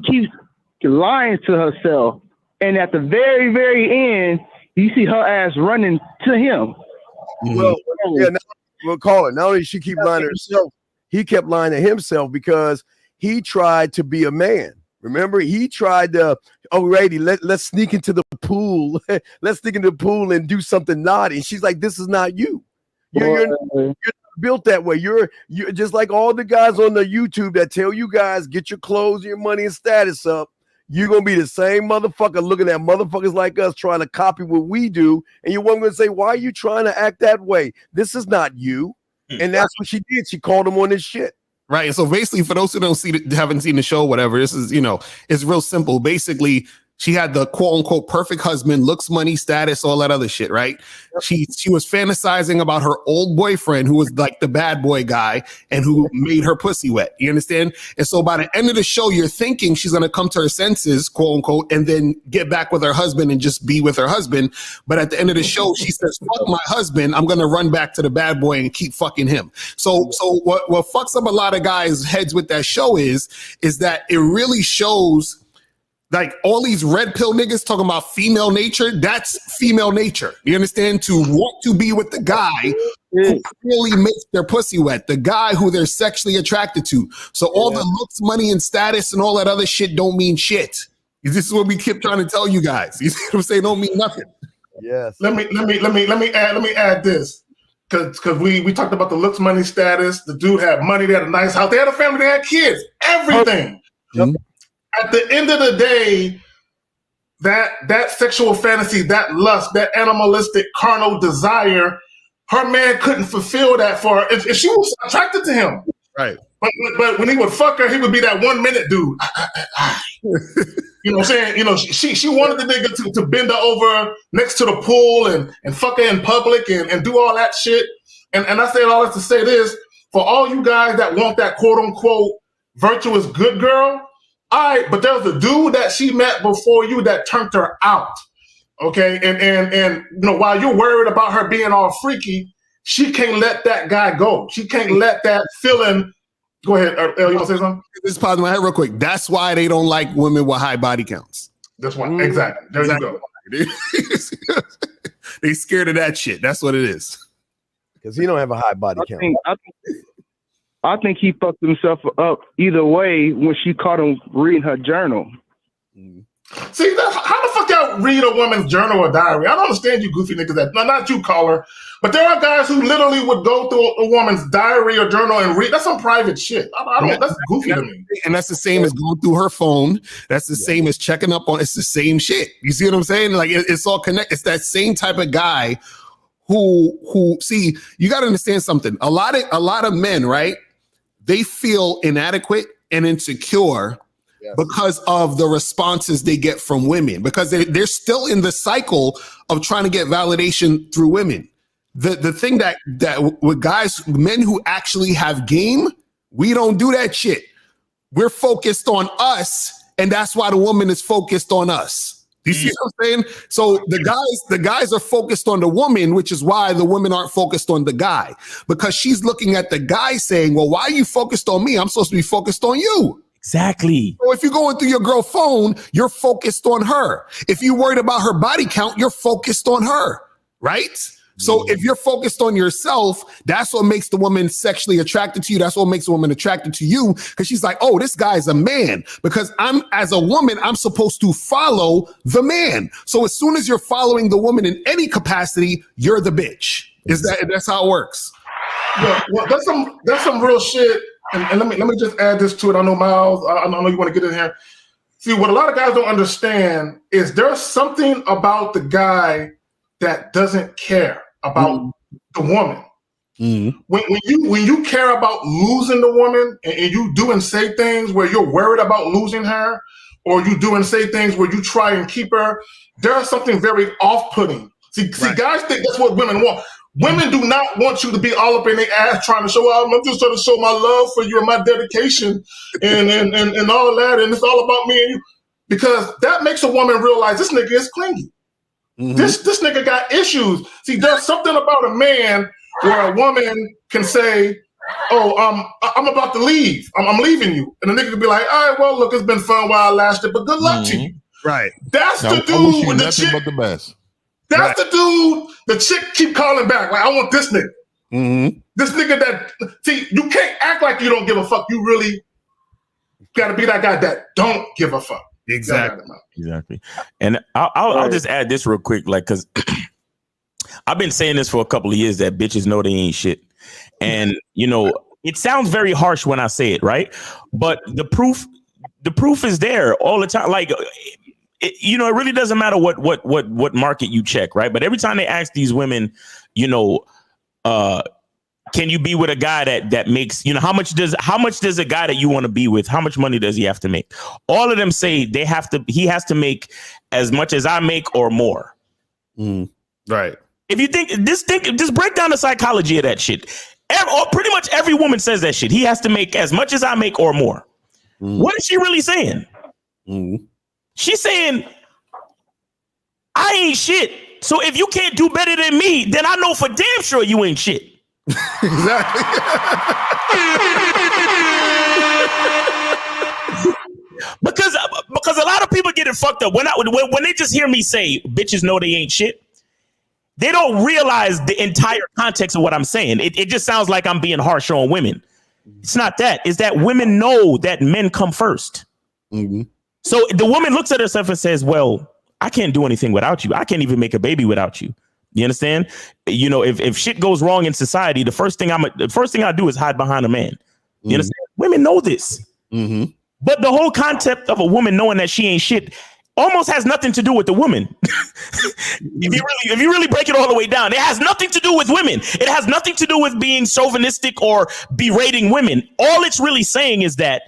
keeps lying to herself. And at the very, very end, you see her ass running to him. Well, yeah, we'll call it. Not only did she keep lying to herself, he kept lying to himself because he tried to be a man. Remember, he tried to, let's sneak into the pool. Let's sneak into the pool and do something naughty. And she's like, this is not you. You're built that way. You're just like all the guys on the YouTube that tell you guys, get your clothes, your money, and status up. You're going to be the same motherfucker looking at motherfuckers like us trying to copy what we do. And you're going to say, why are you trying to act that way? This is not you. And that's what she did. She called him on this shit. Right. So basically, for those who haven't seen the show, whatever, this is, you know, it's real simple. Basically, She had the quote unquote perfect husband, looks, money, status, all that other shit, right? She was fantasizing about her old boyfriend who was like the bad boy guy and who made her pussy wet. You understand? And so by the end of the show, you're thinking she's going to come to her senses, quote unquote, and then get back with her husband and just be with her husband. But at the end of the show, she says, fuck my husband. I'm going to run back to the bad boy and keep fucking him. So what fucks up a lot of guys' heads with that show is that it really shows like all these red pill niggas talking about female nature. That's female nature. You understand? To want to be with the guy who really makes their pussy wet, the guy who they're sexually attracted to. So all the looks, money, and status and all that other shit don't mean shit. This is what we keep trying to tell you guys. You see what I'm saying? Don't mean nothing. Yes. Let me add this. Because we talked about the looks, money, status. The dude had money, they had a nice house, they had a family, they had kids, everything. Yep. At the end of the day, that sexual fantasy, that lust, that animalistic carnal desire, her man couldn't fulfill that for her if she was attracted to him. Right. But when he would fuck her, he would be that 1 minute dude. You know what I'm saying? You know, she wanted the nigga to bend her over next to the pool and fuck her in public and do all that shit. And I say all this to say this, for all you guys that want that quote unquote virtuous good girl, all right, but there was a dude that she met before you that turned her out. Okay, and you know, while you're worried about her being all freaky, she can't let that guy go. She can't let that feeling. Go ahead, El, you want to say something? This pause my head real quick. That's why they don't like women with high body counts. That's why. Exactly. There you go. They scared of that shit. That's what it is. Because he don't have a high body count. I think he fucked himself up either way when she caught him reading her journal. See, how the fuck y'all read a woman's journal or diary? I don't understand you goofy niggas. Not you, caller. But there are guys who literally would go through a woman's diary or journal and read. That's some private shit. That's goofy to me. And that's the same as going through her phone. That's the same as checking up on. It's the same shit. You see what I'm saying? Like it's all connected. It's that same type of guy who see. You got to understand something. A lot of men, right? They feel inadequate and insecure because of the responses they get from women, because they're still in the cycle of trying to get validation through women. The thing that with guys, men who actually have game, we don't do that shit. We're focused on us, and that's why the woman is focused on us. Do you see what I'm saying? So the guys are focused on the woman, which is why the women aren't focused on the guy, because she's looking at the guy saying, well, why are you focused on me? I'm supposed to be focused on you. Exactly. So if you're going through your girl phone, you're focused on her. If you're worried about her body count, you're focused on her, right? So if you're focused on yourself, that's what makes the woman sexually attracted to you. That's what makes a woman attracted to you, because she's like, oh, this guy's a man, because as a woman, I'm supposed to follow the man. So as soon as you're following the woman in any capacity, you're the bitch. That's how it works. Yeah, well, that's some real shit. And let me just add this to it. I know Miles, I know you want to get in here. See, what a lot of guys don't understand is there's something about the guy that doesn't care about the woman. When you care about losing the woman and you do and say things where you're worried about losing her, or you do and say things where you try and keep her, there's something very off-putting. See, guys think that's what women want. Women do not want you to be all up in their ass trying to show out. I'm just trying to show my love for you and my dedication and all of that, and it's all about me and you. Because that makes a woman realize this nigga is clingy. This nigga got issues. See, there's something about a man where a woman can say, oh, I'm about to leave. I'm leaving you. And the nigga can be like, all right, well, look, it's been fun while I lasted, but good luck to you. Right. That's the dude with the chick. But the best. That's the dude the chick keep calling back. Like, I want this nigga. This nigga that, see, you can't act like you don't give a fuck. You really got to be that guy that don't give a fuck. Exactly. And I'll just add this real quick, like, because I've been saying this for a couple of years that bitches know they ain't shit. And, you know, it sounds very harsh when I say it, right? But the proof is there all the time. Like, you know, it really doesn't matter what market you check, right? But every time they ask these women, you know, can you be with a guy that makes, you know, how much does a guy that you want to be with, how much money does he have to make? All of them say he has to make as much as I make or more. Right. If you just break down the psychology of that shit. Pretty much every woman says that shit. He has to make as much as I make or more. What is she really saying? She's saying, I ain't shit. So if you can't do better than me, then I know for damn sure you ain't shit. Exactly. because a lot of people get it fucked up when they just hear me say bitches know they ain't shit. They don't realize the entire context of what I'm saying. It just sounds like I'm being harsh on women. It's not that. It's that women know that men come first. So the woman looks at herself and says, well, I can't do anything without you. I can't even make a baby without you. You understand? You know, if shit goes wrong in society, the first thing I do is hide behind a man. You understand? Women know this. But the whole concept of a woman knowing that she ain't shit almost has nothing to do with the woman. If you really break it all the way down, it has nothing to do with women. It has nothing to do with being chauvinistic or berating women. All it's really saying is that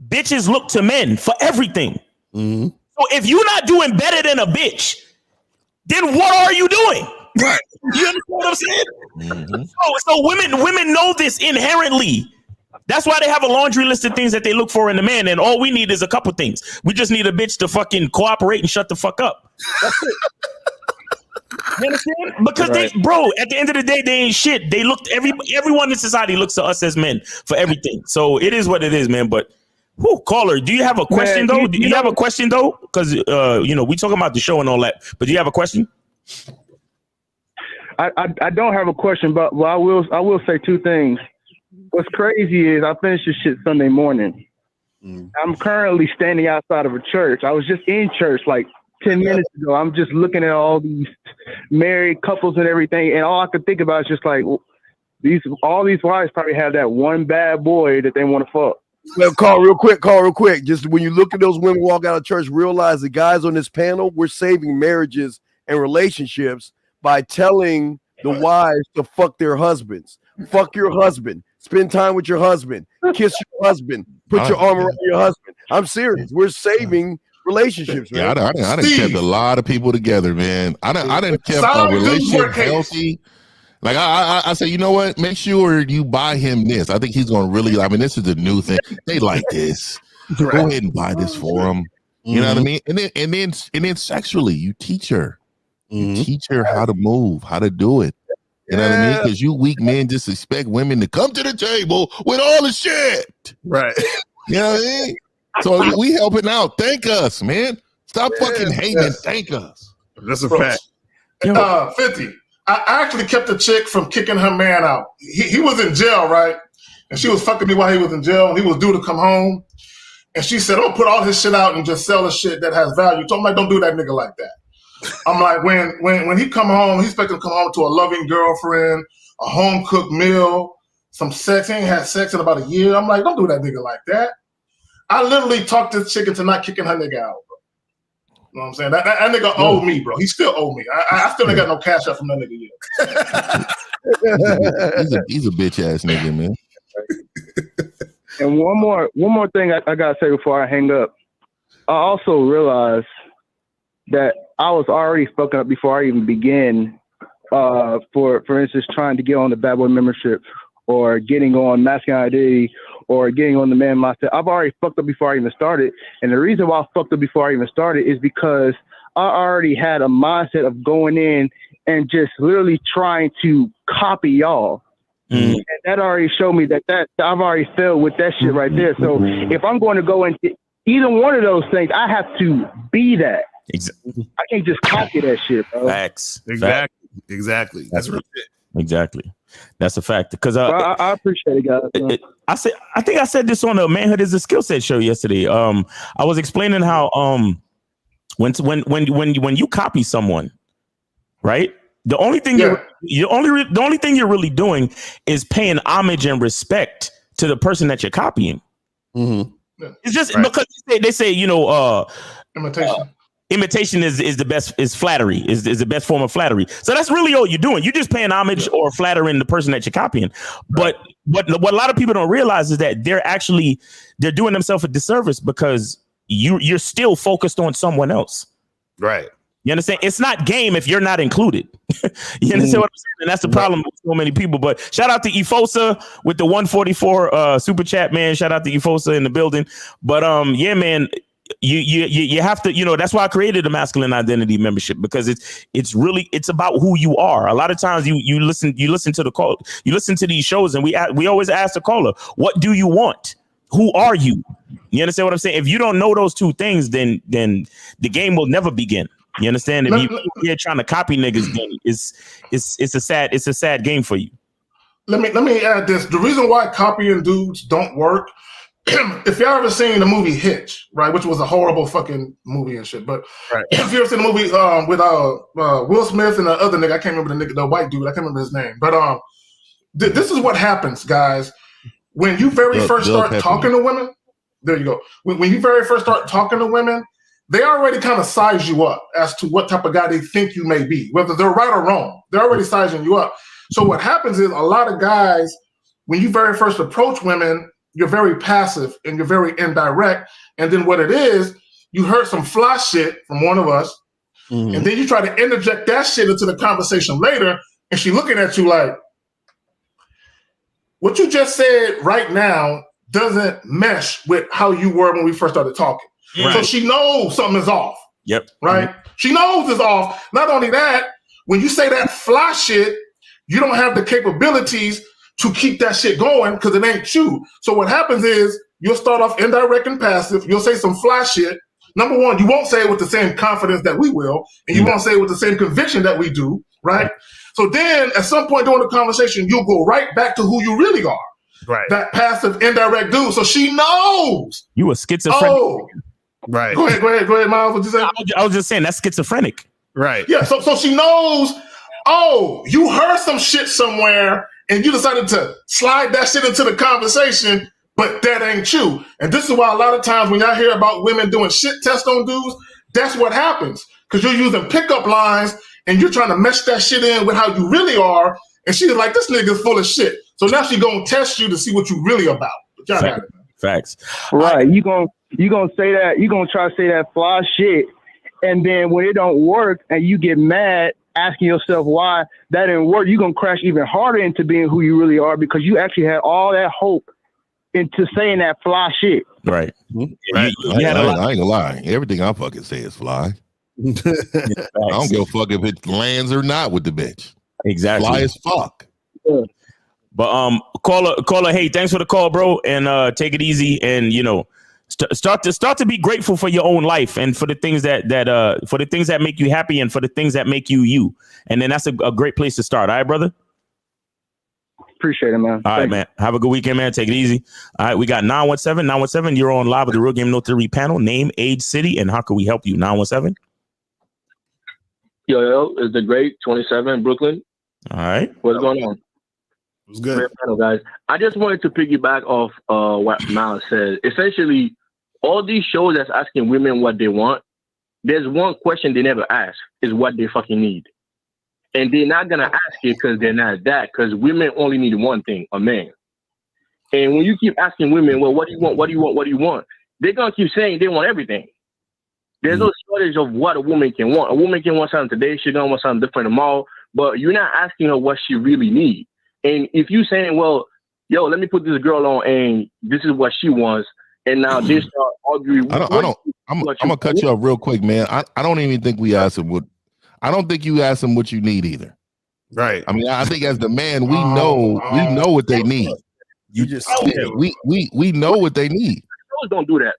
bitches look to men for everything. So if you're not doing better than a bitch, then what are you doing? Right. You understand what I'm saying? So women know this inherently. That's why they have a laundry list of things that they look for in a man, and all we need is a couple things. We just need a bitch to fucking cooperate and shut the fuck up. That's it. You understand? Because at the end of the day, they ain't shit. They looked everyone in society looks to us as men for everything. So it is what it is, man. But caller, do you have a question though? Do you have a question though? Because you know, we talking about the show and all that. But do you have a question? I don't have a question, but I will say two things. What's crazy is I finished this shit Sunday morning. I'm currently standing outside of a church. I was just in church like 10 minutes ago. I'm just looking at all these married couples and everything, and all I could think about is just like all these wives probably have that one bad boy that they want to fuck. Well, call real quick. Just when you look at those women walk out of church, realize the guys on this panel, we're saving marriages and relationships by telling the wives to fuck their husbands. Fuck your husband. Spend time with your husband. Kiss your husband. Put your arm around your husband. I'm serious. We're saving relationships, man. Yeah, I done kept a lot of people together, man. I done kept a relationship healthy. Like I say, you know what? Make sure you buy him this. I think he's gonna really. I mean, this is the new thing. They like this. Go ahead and buy this for him. You know what I mean? And then sexually, you teach her. You teach her how to move, how to do it. You know what I mean? Because you weak men just expect women to come to the table with all the shit. Right. You know what I mean? So we helping out. Thank us, man. Stop fucking hating and thank us. That's a fact. 50. I actually kept the chick from kicking her man out. He was in jail, right? And she was fucking me while he was in jail, and he was due to come home. And she said, "Oh, put all his shit out and just sell the shit that has value." So I'm like, "Don't do that nigga like that." I'm like, when he come home, he's expecting to come home to a loving girlfriend, a home cooked meal, some sex. He ain't had sex in about a year. I'm like, don't do that nigga like that. I literally talked this chick into not kicking her nigga out, bro. You know what I'm saying? That nigga owed me, bro. He still owe me. I still ain't got no cash out from that nigga yet. he's a bitch ass nigga, man. And one more thing I gotta say before I hang up. I also realized that I was already fucking up before I even began. For instance, trying to get on the Bad Boy membership, or getting on Masculine ID, or getting on the Man Mindset. I've already fucked up before I even started. And the reason why I fucked up before I even started is because I already had a mindset of going in and just literally trying to copy y'all. And that already showed me that I've already failed with that shit right there. So if I'm going to go into either one of those things, I have to be that. Exactly. I can't just copy that shit, bro. Facts. Exactly. That's right. Exactly. That's a fact. Because I appreciate it, guys. I think I said this on the Manhood is a Skill Set show yesterday. I was explaining how when you copy someone, right? The only thing the only thing you're really doing is paying homage and respect to the person that you're copying. It's just because they say, you know, imitation. imitation is the best, is flattery, is the best form of flattery. So that's really all you're doing. You're just paying homage or flattering the person that you're copying. But what a lot of people don't realize is that they're doing themselves a disservice because you're still focused on someone else. Right. You understand? It's not game if you're not included. You understand what I'm saying? And that's the problem with so many people. But shout out to Efosa with the 144 super chat, man. Shout out to Efosa in the building. But yeah, man. You have to, that's why I created a masculine identity membership, because it's about who you are. A lot of times you listen to the call, you listen to these shows, and we always ask the caller, what do you want? Who are you? You understand what I'm saying? If you don't know those two things, then the game will never begin. You understand? If you're trying to copy niggas, then it's a sad game for you. Let me add this. The reason why copying dudes don't work, if y'all ever seen the movie Hitch, right, which was a horrible fucking movie and shit, but if you ever seen the movie with Will Smith and the other nigga, I can't remember the white dude, I can't remember his name, but this is what happens, guys, when you first start talking to women. There you go. When you very first start talking to women, they already kind of size you up as to what type of guy they think you may be, whether they're right or wrong. They're already sizing you up. So what happens is a lot of guys, when you very first approach women, you're very passive and you're very indirect. And then what it is, you heard some fly shit from one of us, and then you try to interject that shit into the conversation later, and she looking at you like, what you just said right now doesn't mesh with how you were when we first started talking. Right. So she knows something is off. Yep. Right? She knows it's off. Not only that, when you say that fly shit, you don't have the capabilities to keep that shit going because it ain't you. So what happens is you'll start off indirect and passive. You'll say some fly shit. Number one, you won't say it with the same confidence that we will, and you won't say it with the same conviction that we do, right? So then at some point during the conversation, you'll go right back to who you really are. Right. That passive, indirect dude. So she knows. You a schizophrenic. Oh. Right. Go ahead, Miles. What you say? I was just saying that's schizophrenic. Right. Yeah. So she knows, oh, you heard some shit somewhere and you decided to slide that shit into the conversation, but that ain't you. And this is why a lot of times when y'all hear about women doing shit tests on dudes, that's what happens. Because you're using pickup lines and you're trying to mesh that shit in with how you really are. And she's like, this nigga's full of shit. So now she's going to test you to see what you really about. Facts. Right. You gonna say that, you're going to try to say that fly shit. And then when it don't work and you get mad, asking yourself why that didn't work, you're going to crash even harder into being who you really are because you actually had all that hope into saying that fly shit. Right. Right. I ain't gonna lie. Everything I fucking say is fly. I don't give a fuck if it lands or not with the bitch. Exactly. Fly as fuck. Yeah. But caller, hey, thanks for the call, bro, and take it easy, and start to be grateful for your own life and for the things that make you happy and for the things that make you, and then that's a great place to start. All right, brother. Appreciate it, man. All right, man. Have a good weekend, man. Take it easy. All right, we got 917. You're on live with the Real Game No Theory panel. Name, age, city, and how can we help you? 917. Yo, it's the great 27 Brooklyn. All right. What's going on? It was good. Panel, guys. I just wanted to piggyback off what Miles said. Essentially, all these shows that's asking women what they want, there's one question they never ask, is what they fucking need. And they're not going to ask it because they're not that, because women only need one thing, a man. And when you keep asking women, well, what do you want? What do you want? What do you want? They're going to keep saying they want everything. There's no shortage of what a woman can want. A woman can want something today. She's going to want something different tomorrow. But you're not asking her what she really needs. And if you saying, well, yo, let me put this girl on and this is what she wants, and now they start arguing. I'm gonna cut you off real quick, man. I don't even think we asked him what. I don't think you asked them what you need either. Right. I mean, I think as the man, we know what they need. You just we know what they need. Shows don't do that.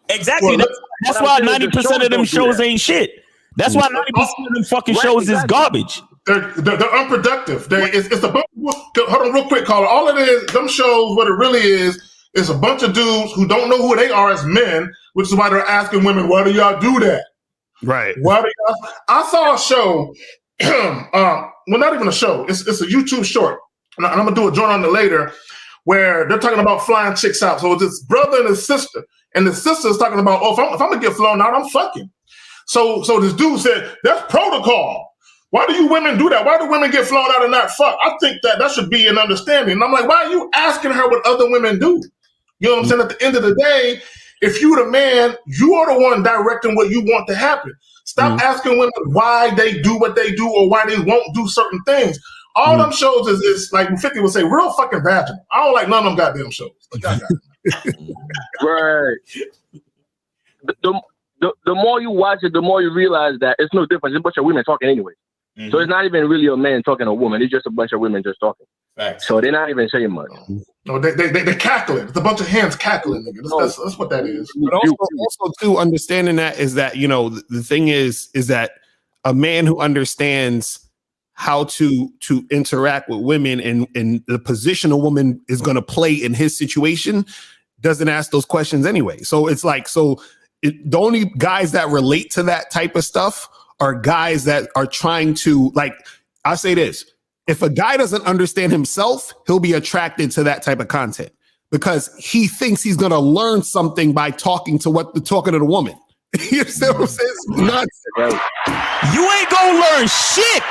Exactly. That's why 90% of them shows ain't shit. That's why 90% of them fucking shows is garbage. They're unproductive. It's a bunch of, hold on real quick, caller. All it is, them shows, what it really is a bunch of dudes who don't know who they are as men, which is why they're asking women, why do y'all do that? Right. Why do y'all? I saw a show, well, not even a show. It's a YouTube short, and I'm gonna do a joint on it later, where they're talking about flying chicks out. So it's this brother and his sister, And the sister's talking about, oh, if I'm gonna get flown out, I'm fucking. So this dude said, that's protocol. Why do you women do that? Why do women get flown out and not fuck? I think that should be an understanding. And I'm like, why are you asking her what other women do? You know what I'm saying? At the end of the day, if you the man, you are the one directing what you want to happen. Stop asking women why they do what they do or why they won't do certain things. All them shows is like 50 would say, real fucking vaginal. I don't like none of them goddamn shows. Like, right. The more you watch it, the more you realize that it's no different. It's a bunch of women talking anyway. So it's not even really a man talking to a woman. It's just a bunch of women just talking. Facts. So they're not even saying much. No, they cackling. It's a bunch of hands cackling, nigga. That's what that is. But also too, understanding that is that, you know, the thing is that a man who understands how to interact with women and the position a woman is going to play in his situation doesn't ask those questions anyway. So it's like, the only guys that relate to that type of stuff are guys that are trying to, like, I say this, if a guy doesn't understand himself, he'll be attracted to that type of content because he thinks he's going to learn something by talking to the woman. You see what I'm saying? It's nuts. You ain't gonna learn shit.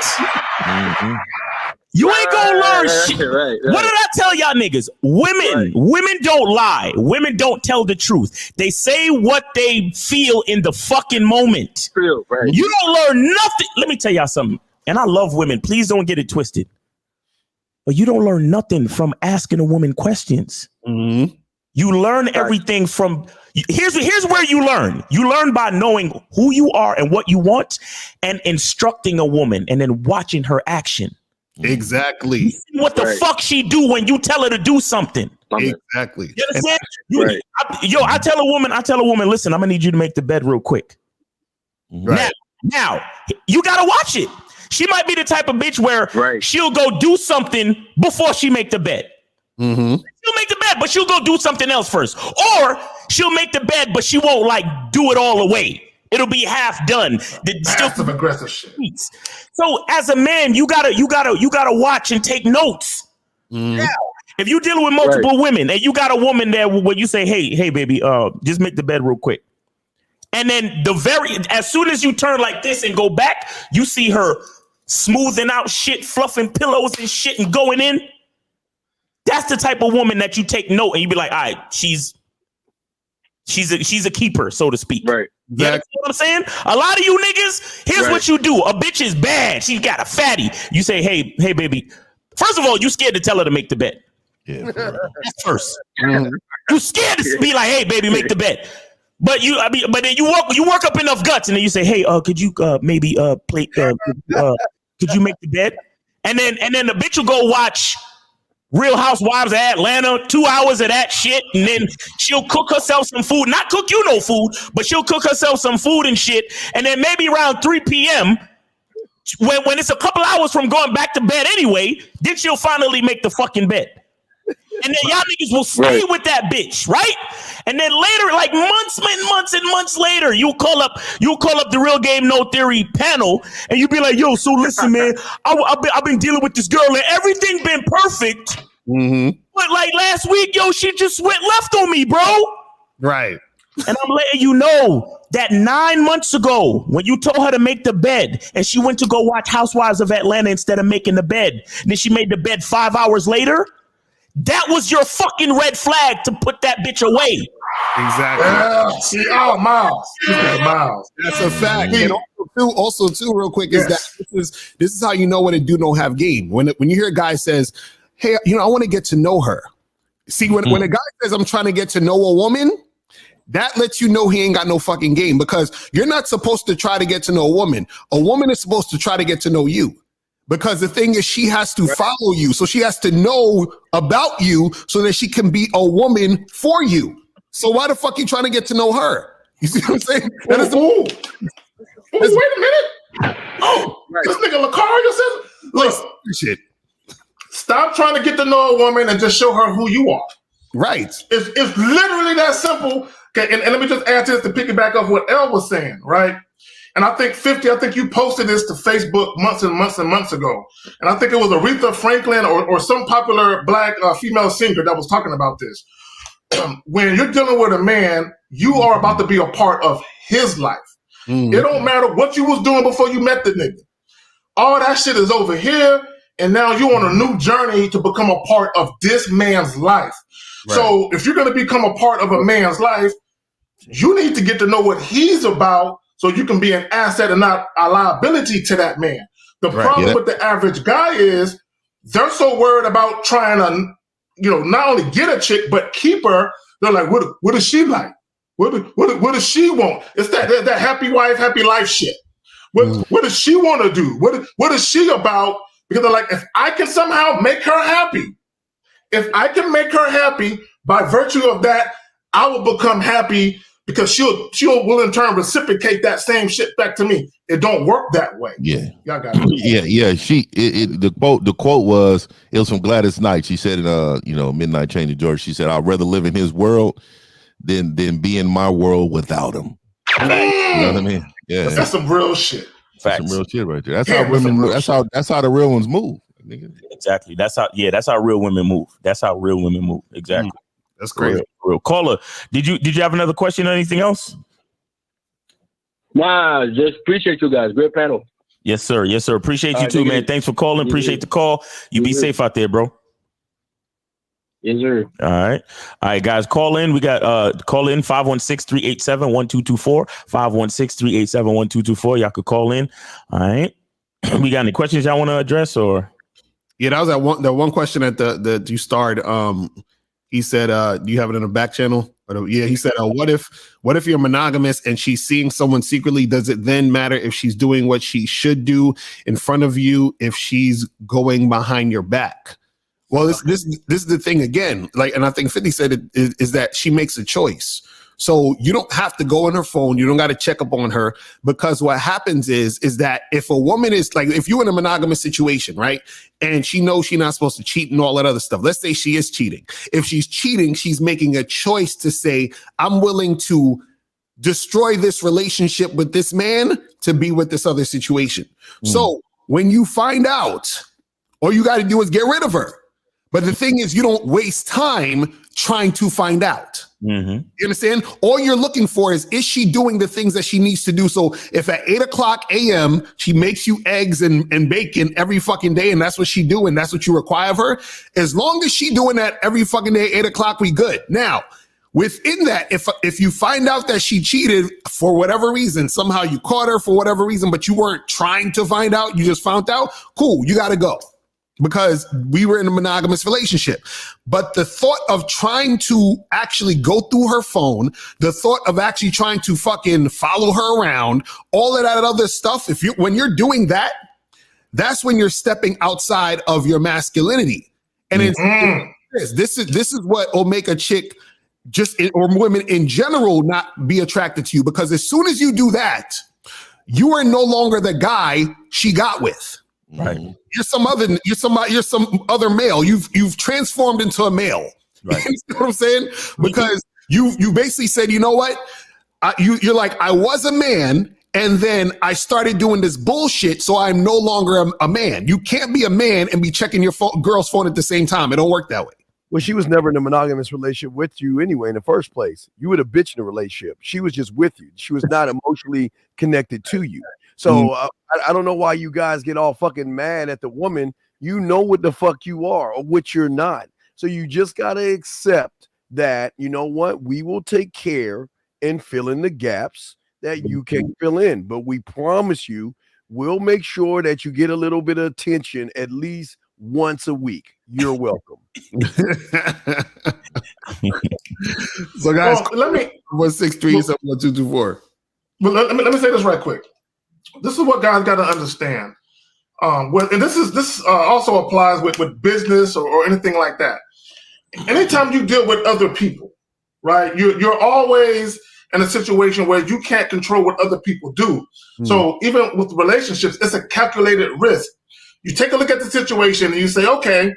You ain't gonna learn shit. Right. What did I tell y'all niggas? Women don't lie. Women don't tell the truth. They say what they feel in the fucking moment. True, right. You don't learn nothing. Let me tell y'all something. And I love women. Please don't get it twisted. But you don't learn nothing from asking a woman questions. You learn everything from. Here's where you learn. You learn by knowing who you are and what you want, and instructing a woman, and then watching her action. Exactly. What the fuck she do when you tell her to do something? Exactly. You understand? I tell a woman, listen, I'm gonna need you to make the bed real quick. Right. Now you gotta watch it. She might be the type of bitch where she'll go do something before she make the bed. She'll make the bed, but she'll go do something else first. Or she'll make the bed, but she won't like do it all the way. It'll be half done. Passive aggressive shit. So as a man, you gotta watch and take notes. Now, if you're dealing with multiple women and you got a woman there where you say, hey, baby, just make the bed real quick. And then as soon as you turn like this and go back, you see her smoothing out shit, fluffing pillows and shit and going in. That's the type of woman that you take note and you be like, all right, she's a keeper, so to speak. Right. You know what I'm saying? A lot of you niggas, here's what you do. A bitch is bad. She's got a fatty. You say, hey, baby. First of all, you scared to tell her to make the bed. Yeah. That's first. You scared to be like, hey, baby, make the bed. But then you work up enough guts, and then you say, hey, could you maybe could you make the bed? And then the bitch will go watch Real Housewives of Atlanta, 2 hours of that shit, and then she'll cook herself some food. Not cook you no food, but she'll cook herself some food and shit. And then maybe around 3 p.m., when it's a couple hours from going back to bed anyway, then she'll finally make the fucking bed. And then y'all niggas will stay with that bitch, right? And then later, like months and months later, you'll call up the Real Game No Theory panel, and you'll be like, "Yo, so listen, man, I've been dealing with this girl, and everything been perfect, but like last week, yo, she just went left on me, bro." Right. And I'm letting you know that 9 months ago, when you told her to make the bed, and she went to go watch Housewives of Atlanta instead of making the bed, and then she made the bed 5 hours later. That was your fucking red flag to put that bitch away. Exactly. Miles. That's a fact. And also too, real quick, is that this is how you know when a dude don't have game. When you hear a guy says, "Hey, I want to get to know her." See, when a guy says, "I'm trying to get to know a woman," that lets you know he ain't got no fucking game, because you're not supposed to try to get to know a woman. A woman is supposed to try to get to know you. Because the thing is, she has to follow you. So she has to know about you so that she can be a woman for you. So why the fuck you trying to get to know her? You see what I'm saying? Wait a minute. This nigga Lucario says, look, shit. Stop trying to get to know a woman and just show her who you are. Right. It's literally that simple. Okay, and let me just add to this to piggyback off what Elle was saying, right? And I think 50, you posted this to Facebook months and months ago. And I think it was Aretha Franklin or some popular black female singer that was talking about this. When you're dealing with a man you are about to be a part of his life. It don't matter what you was doing before you met the nigga. All that shit is over here, and now you're on a new journey to become a part of this man's life. Right. So if you're going to become a part of a man's life, you need to get to know what he's about so you can be an asset and not a liability to that man. The problem with the average guy is they're so worried about trying to, not only get a chick, but keep her. They're like, what does she like? What does she want? It's that happy wife, happy life shit. What does she want to do? What is she about? Because they're like, if I can somehow make her happy, if I can make her happy by virtue of that, I will become happy because she'll will in turn reciprocate that same shit back to me. It don't work that way. Yeah, y'all got it. Yeah. The quote was from Gladys Knight. She said in Midnight Train to Georgia. She said, "I'd rather live in his world than be in my world without him." You know what I mean? Yeah, that's some real shit. That's some real shit right there. That's how women. That's how the real ones move. Exactly. That's how real women move. That's how real women move. Exactly. That's crazy. Real. Caller, did you have another question or anything else? Nah, just appreciate you guys. Great panel. Yes, sir. Appreciate you too, man. Thanks for calling. Appreciate the call. You be safe out there, bro. Yes, sir. All right, guys, call in. We got call in 516-387-1224. 516-387-1224. Y'all could call in. All right. We got any questions y'all want to address or? Yeah, that was that one question that you started. He said, do you have it in a back channel? He said, what if you're monogamous and she's seeing someone secretly? Does it then matter if she's doing what she should do in front of you if she's going behind your back? Well, this is the thing again, and I think 50 said it, is that she makes a choice. So you don't have to go on her phone. You don't got to check up on her, because what happens is that if a woman is if you're in a monogamous situation, right? And she knows she's not supposed to cheat and all that other stuff. Let's say she is cheating. If she's cheating, she's making a choice to say, I'm willing to destroy this relationship with this man to be with this other situation. So when you find out, all you got to do is get rid of her. But the thing is, you don't waste time trying to find out. You understand? All you're looking for is she doing the things that she needs to do? So if at 8:00 a.m. she makes you eggs and bacon every fucking day, and that's what she do, and that's what you require of her, as long as she doing that every fucking day, 8:00, we good. Now, within that, if you find out that she cheated for whatever reason, somehow you caught her for whatever reason, but you weren't trying to find out, you just found out, cool, you got to go. Because we were in a monogamous relationship. But the thought of trying to actually go through her phone, the thought of actually trying to fucking follow her around, all of that other stuff, when you're doing that, that's when you're stepping outside of your masculinity. And this is what will make a chick or women in general not be attracted to you, because as soon as you do that, you are no longer the guy she got with. Right. You're some other male. You've transformed into a male. Right. You know what I'm saying? Because you basically said, you know what? You're like, I was a man, and then I started doing this bullshit, so I'm no longer a man. You can't be a man and be checking your girl's phone at the same time. It don't work that way. Well, she was never in a monogamous relationship with you anyway in the first place. You were the bitch in a relationship. She was just with you. She was not emotionally connected to you. So I don't know why you guys get all fucking mad at the woman. You know what the fuck you are or what you're not. So you just got to accept that, you know what, we will take care and fill in the gaps that you can fill in. But we promise you, we'll make sure that you get a little bit of attention at least once a week. You're welcome. So guys, let me 163-71224. But let me say this right quick. This is what guys got to understand. And this also applies with business or anything like that. Anytime you deal with other people, right? You're always in a situation where you can't control what other people do. So even with relationships, it's a calculated risk. You take a look at the situation and you say, okay,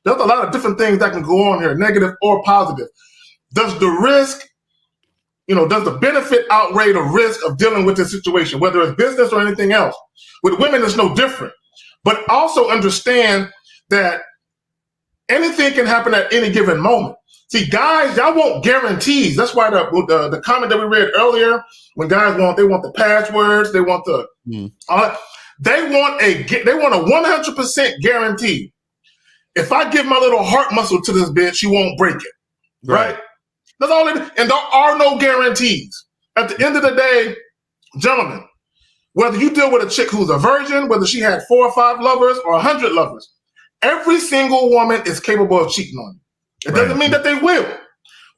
there's a lot of different things that can go on here, negative or positive. Does the risk, does the benefit outweigh the risk of dealing with this situation, whether it's business or anything else? With women, it's no different. But also understand that anything can happen at any given moment. See, guys, y'all want guarantees. That's why the comment that we read earlier, when guys want the passwords, they want the they want a 100% guarantee. If I give my little heart muscle to this bitch, she won't break it. Right? That's all it is. And there are no guarantees. At the end of the day, gentlemen, whether you deal with a chick who's a virgin, whether she had 4 or 5 lovers or 100 lovers, every single woman is capable of cheating on you. It doesn't mean that they will,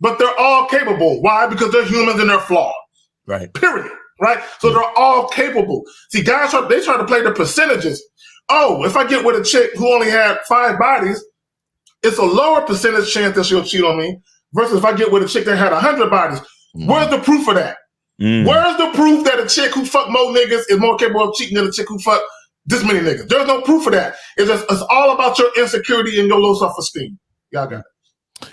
but they're all capable. Why? Because they're humans and they're flawed. Right. Period. Right? So they're all capable. See, guys, they try to play the percentages. Oh, if I get with a chick who only had 5 bodies, it's a lower percentage chance that she'll cheat on me versus if I get with a chick that had 100 bodies. Where's the proof of that? Where's the proof that a chick who fuck more niggas is more capable of cheating than a chick who fuck this many niggas? There's no proof of that. It's all about your insecurity and your low self-esteem. Y'all got it.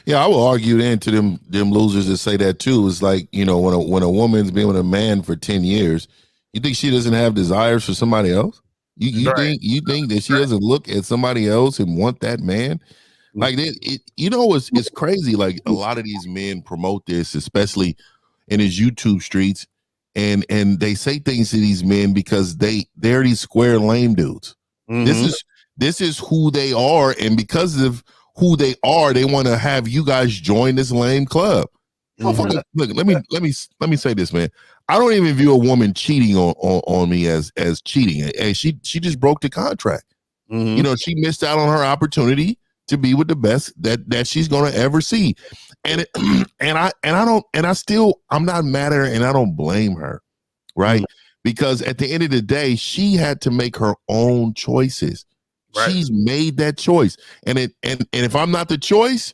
Yeah, I will argue then to them losers that say that too. It's like, you know, when a woman's been with a man for 10 years, you think she doesn't have desires for somebody else? You think that she doesn't look at somebody else and want that man? Like it's crazy. Like a lot of these men promote this, especially in his YouTube streets, and they say things to these men because they're these square lame dudes. This is who they are, and because of who they are, they want to have you guys join this lame club. Look, let me say this, man. I don't even view a woman cheating on me as cheating. And she just broke the contract. You know, she missed out on her opportunity to be with the best that she's gonna ever see. And I'm not mad at her, and I don't blame her, right? Because at the end of the day, she had to make her own choices. She's made that choice, and if I'm not the choice,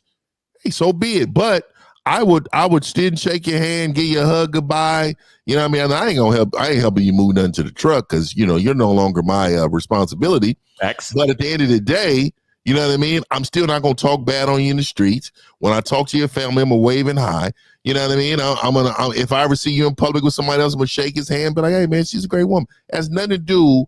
hey, so be it. But I would still shake your hand, give you a hug goodbye. You know what I mean? I ain't helping you move nothing to the truck because you know you're no longer my responsibility. But at the end of the day, you know what I mean? I'm still not gonna talk bad on you in the streets. When I talk to your family, I'm gonna wave and hi. You know what I mean? If I ever see you in public with somebody else, I'm gonna shake his hand. But like, hey man, she's a great woman. It has nothing to do.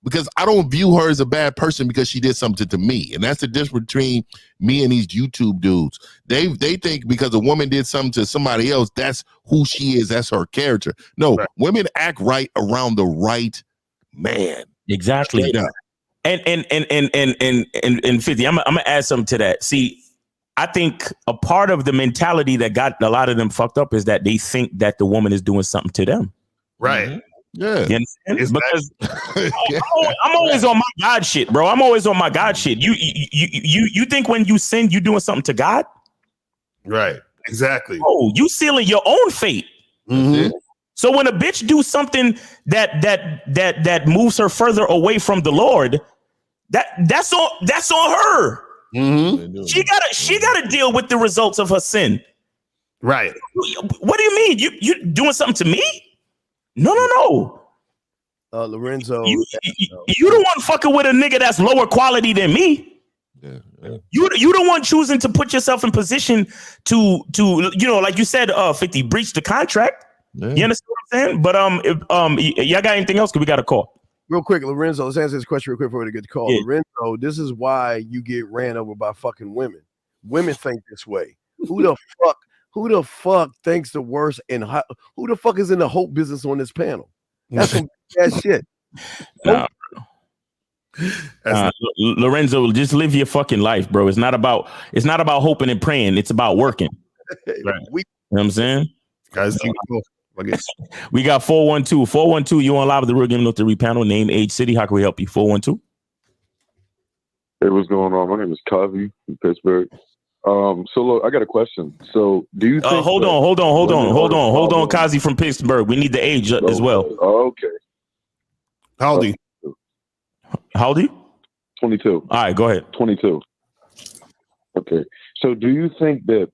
Because I don't view her as a bad person because she did something to me. And that's the difference between me and these YouTube dudes. They think because a woman did something to somebody else, that's who she is. That's her character. No, women act right around the right man. Exactly. And 50, I'm gonna add something to that. See, I think a part of the mentality that got a lot of them fucked up is that they think that the woman is doing something to them. Right. Yeah. You understand? Because I'm always on my God shit, bro. I'm always on my God shit. You think when you sin, you doing something to God? Right. Exactly. Oh, you sealing your own fate. So when a bitch do something that moves her further away from the Lord, that's on her. She gotta deal with the results of her sin. Right. What do you mean? You doing something to me? No. Lorenzo, you the one fucking with a nigga that's lower quality than me. You the one choosing to put yourself in position to you know, like you said, 50 breach the contract. You understand what I'm saying? But y'all got anything else? Cause we got a call. Real quick, Lorenzo, let's answer this question real quick before we get the call. Lorenzo, this is why you get ran over by fucking women. Women think this way. Who the fuck thinks the worst and who the fuck is in the hope business on this panel? That's some bad shit. Lorenzo, just live your fucking life, bro. It's not about hoping and praying. It's about working. Right. You know what I'm saying? Guys, we got 412. 412, you on live with the Real Game No 3 panel. Name, age, city. How can we help you? 412. Hey, what's going on? My name is Kazi from Pittsburgh. So look, I got a question. So do you think hold on, Kazi from Pittsburgh. We need the age as well. Okay. How old are you? How old are you? 22. All right, go ahead. 22. Okay. So do you think that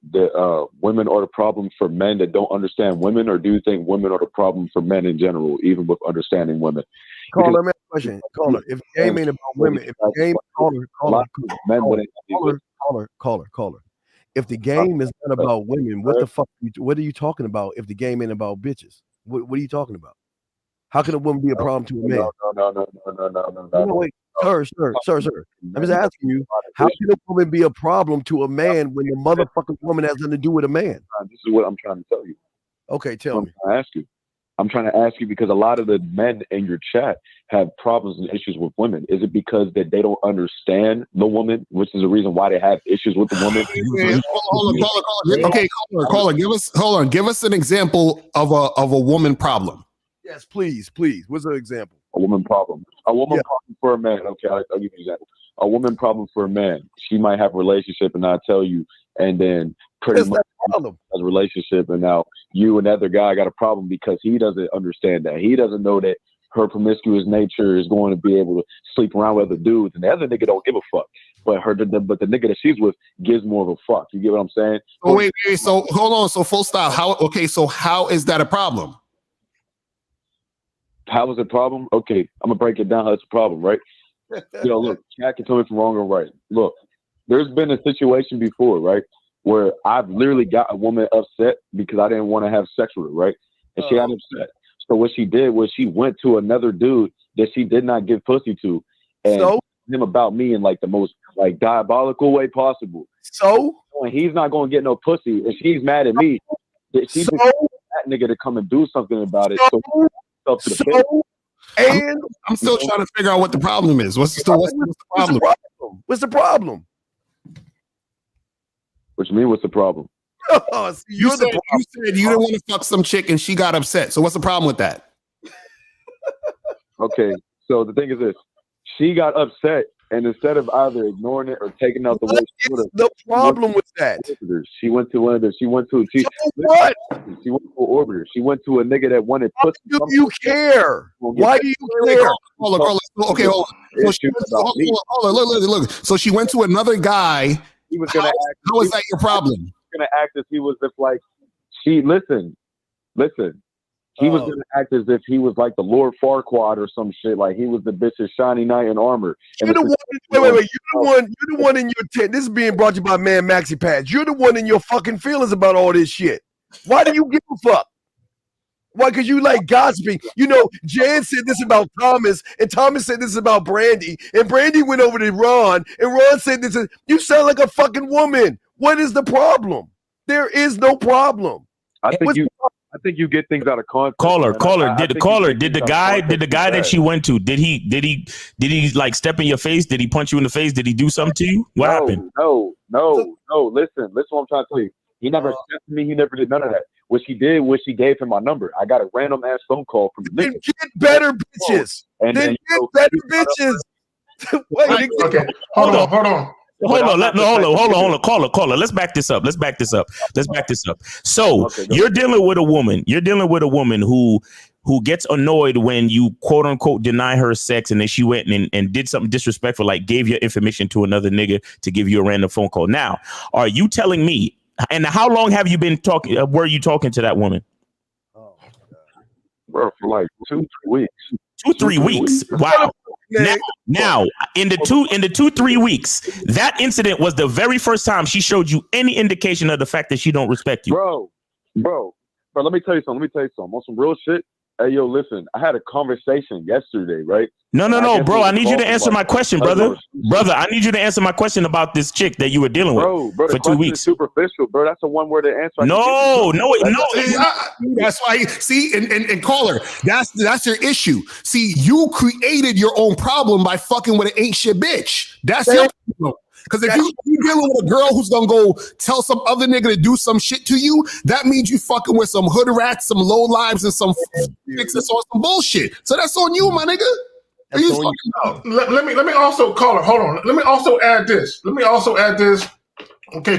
women are the problem for men that don't understand women, or do you think women are the problem for men in general, even with understanding women? Caller, let me ask a question. Caller, if the game ain't about women, if the game, caller. If the game is not about women, what the fuck? What are you talking about? If the game ain't about bitches, what are you talking about? How can a woman be a problem to a man? No. Wait, sir. I'm just asking you, how can a woman be a problem to a man when the motherfucking woman has nothing to do with a man? This is what I'm trying to tell you. Okay, tell me. I'm trying to ask you because a lot of the men in your chat have problems and issues with women. Is it because that they don't understand the woman, which is the reason why they have issues with the woman? Caller, give us an example of a woman problem. Yes, please. What's an example? A woman problem. Problem for a man. Okay, I'll give you an example. A woman problem for a man. She might have a relationship and not tell you, and then pretty much has a relationship, and now you and the other guy got a problem because he doesn't understand that. He doesn't know that her promiscuous nature is going to be able to sleep around with other dudes, and the other nigga don't give a fuck. But the nigga that she's with gives more of a fuck. You get what I'm saying? Oh, wait. So hold on. So full stop. How is that a problem? How is it a problem? Okay, I'm gonna break it down how it's a problem, right? Look, Jack can tell me if I'm wrong or right. Look, there's been a situation before, right, where I've literally got a woman upset because I didn't want to have sex with her, right? And she got upset. So what she did was she went to another dude that she did not give pussy to, and told him about me in like the most like diabolical way possible. So and he's not gonna get no pussy, and she's mad at me. That she just that nigga to come and do something about it. And I'm still trying to figure out what the problem is. What's the problem? What's the problem? What you mean? What's the problem? Oh, so you said you didn't want to fuck some chick and she got upset. So what's the problem with that? Okay, so the thing is this: she got upset, and instead of either ignoring it or taking out the way she would have, the problem with that. She went to what? She went to an orbiter. She went to a nigga that wanted pussy. Why do you care? Why do you care? Hold on. Okay, hold on. Look. So she went to another guy. He was gonna act. How is that your problem? He was gonna act as he was just like listen. He was gonna act as if he was like the Lord Farquaad or some shit. Like he was the bitch's shiny knight in armor. You're the one. Wait. You're the one in your tent. This is being brought to you by Man Maxi Pads. You're the one in your fucking feelings about all this shit. Why do you give a fuck? Why? Because you like gossiping. Jan said this about Thomas, and Thomas said this about Brandy, and Brandy went over to Ron, and Ron said this. You sound like a fucking woman. What is the problem? There is no problem. I think you get things out of context. Caller. Did the guy that she went to, did he like step in your face? Did he punch you in the face? Did he do something to you? What happened? No. Listen what I'm trying to tell you. He never accepted me. He never did none of that. What she did was she gave him my number. I got a random ass phone call from the nigga. Then get better bitches. Wait, okay. Hold on. Hold on, caller. Let's back this up. So you're dealing with a woman who gets annoyed when you quote unquote deny her sex, and then she went and did something disrespectful, like gave your information to another nigga to give you a random phone call. Now, are you telling me? And how long have you been talking? Were you talking to that woman? Bro, for like 2-3 weeks. 2-3 weeks. Wow. Now, in the 2-3 weeks, that incident was the very first time she showed you any indication of the fact that she don't respect you. Bro, let me tell you something. On some real shit. Hey, yo, listen, I had a conversation yesterday, right? No, bro. I need you to answer my question, brother. I need you to answer my question about this chick that you were dealing with for 2 weeks. Superficial, bro. That's a one-word answer. No. That's why. See, and caller, that's your issue. See, you created your own problem by fucking with an ain't shit bitch. That's your problem. Because if you're dealing with a girl who's gonna go tell some other nigga to do some shit to you, that means you fucking with some hood rats, some low lives, and some fixes on some bullshit. So that's on you, my nigga. Let me also call her. Hold on. Let me also add this. Okay,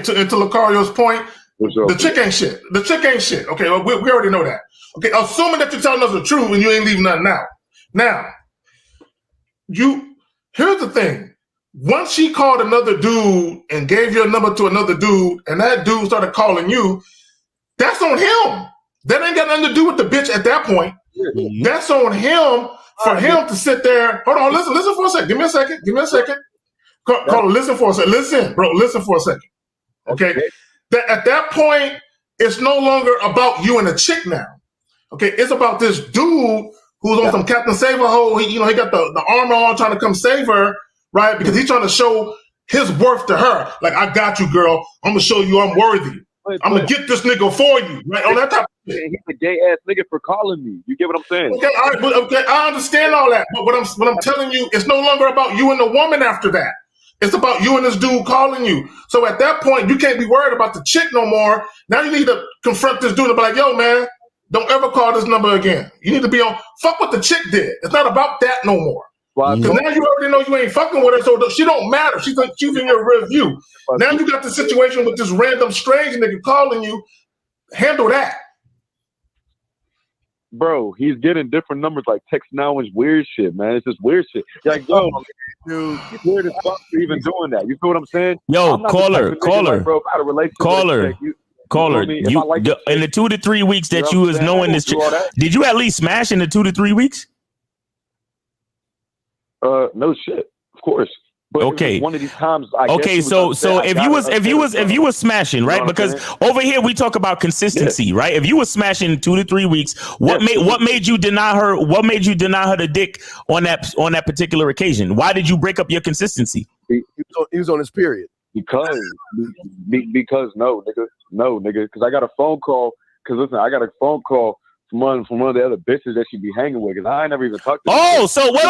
to Lucario's point, the chick ain't shit. Okay, well, we already know that. Okay, assuming that you're telling us the truth and you ain't leaving nothing out. Now, here's the thing. Once she called another dude and gave your number to another dude, and that dude started calling you, that's on him. That ain't got nothing to do with the bitch at that point. Mm-hmm. That's on him for him to sit there. Hold on, listen for a second. Give me a second. Call, listen for a second. Listen for a second. Okay? At that point, it's no longer about you and the chick now. Okay? It's about this dude who's on some Captain Save a Hole. He got the armor on trying to come save her, right? Because he's trying to show his worth to her. Like, I got you, girl. I'm going to show you I'm worthy. I'm going to get this nigga for you, right? On that type of shit. He's a gay-ass nigga for calling me. You get what I'm saying? Okay, all right, okay, I understand all that. But what I'm telling you, it's no longer about you and the woman after that. It's about you and this dude calling you. So at that point, you can't be worried about the chick no more. Now you need to confront this dude and be like, yo, man, don't ever call this number again. You need to be on, fuck what the chick did. It's not about that no more. Because now you already know you ain't fucking with her, so she don't matter. She's in your rear view. Now you got the situation with this random strange nigga calling you. Handle that. Bro, he's getting different numbers like text now is weird shit, man. It's just weird shit. You're like, yo, dude, it's weird as fuck for even doing that. You feel what I'm saying? Yo, caller. Like, bro, I had a relationship with Caller, in the 2 to 3 weeks that you was knowing this chick, did you at least smash in the 2 to 3 weeks? No shit, of course. But okay. One of these times, so if you was smashing, right? Because over here we talk about consistency, right? If you was smashing 2 to 3 weeks, what made you deny her? What made you deny her the dick on that particular occasion? Why did you break up your consistency? He was on his period. Because no, nigga. Because I got a phone call. Because listen, I got a phone call from one of the other bitches that she be hanging with. Because I ain't never even talked to. Oh, so wait.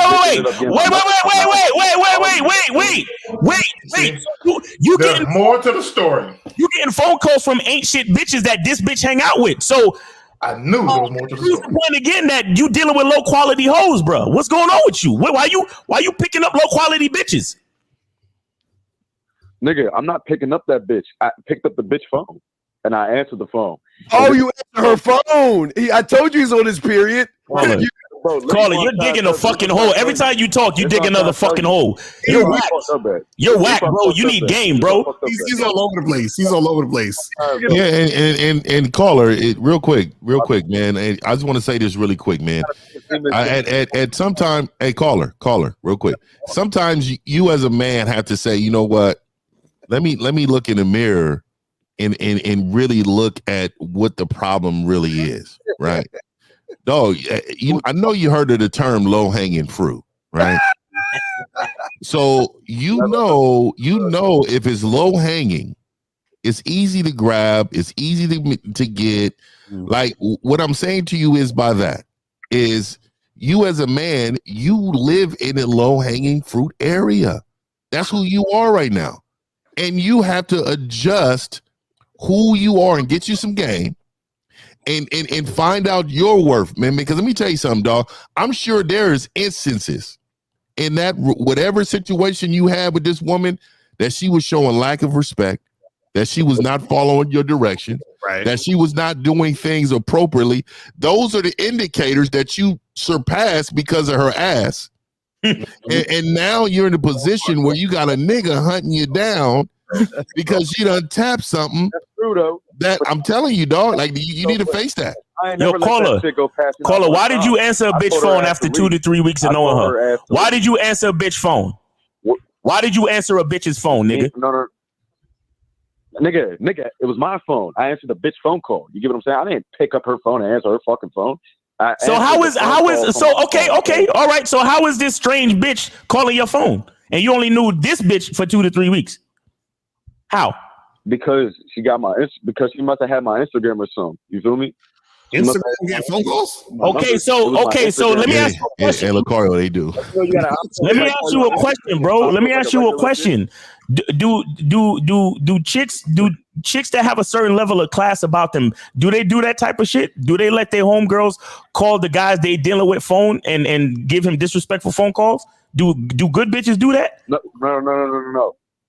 You There's getting more to the story. You getting phone calls from ain't shit bitches that this bitch hang out with. So I knew there was more to the story. Point again that you dealing with low quality hoes, bro. What's going on with you? Why you picking up low quality bitches? Nigga, I'm not picking up that bitch. I picked up the bitch phone and I answered the phone. Oh, you answered her phone. I told you he's on his period. Caller, you're digging a fucking hole. Every time you talk, you dig another fucking hole. You're whack. You're whack, bro. You need game, bro. He's all over the place. Yeah, and caller, real quick, man. And I just want to say this really quick, man. At some time, hey, caller, real quick. Sometimes you as a man have to say, you know what? Let me look in the mirror and really look at what the problem really is, right? Dog, I know you heard of the term low hanging fruit, right? So you know if it's low hanging, it's easy to grab, it's easy to get. Like what I'm saying to you is by that is you as a man, you live in a low hanging fruit area. That's who you are right now. And you have to adjust who you are and get you some game and find out your worth, man. Because let me tell you something, dog. I'm sure there's instances in that whatever situation you had with this woman that she was showing lack of respect, that she was not following your direction, right, that she was not doing things appropriately. Those are the indicators that you surpassed because of her ass. and now you're in a position where you got a nigga hunting you down because you done tapped something. That's true, though. That I'm telling you, dog. Like you need to face that. Yo, caller, why did you answer a bitch phone after 2 to 3 weeks of knowing her? Why did you answer a bitch phone? Why did you answer a bitch's phone, nigga? No. Nigga, it was my phone. I answered the bitch phone call. You get what I'm saying? I didn't pick up her phone and answer her fucking phone. So how is okay, all right. So how is this strange bitch calling your phone and you only knew this bitch for 2 to 3 weeks? How? Because she must have had my Instagram or something. You feel me? Instagram get phone calls? Okay, so let me ask you a question. And Lucario, they do. Let me ask you a question, bro. Let me ask you a question. Do chicks that have a certain level of class about them, do they do that type of shit? Do they let their homegirls call the guys they dealing with phone and give him disrespectful phone calls? Do good bitches do that?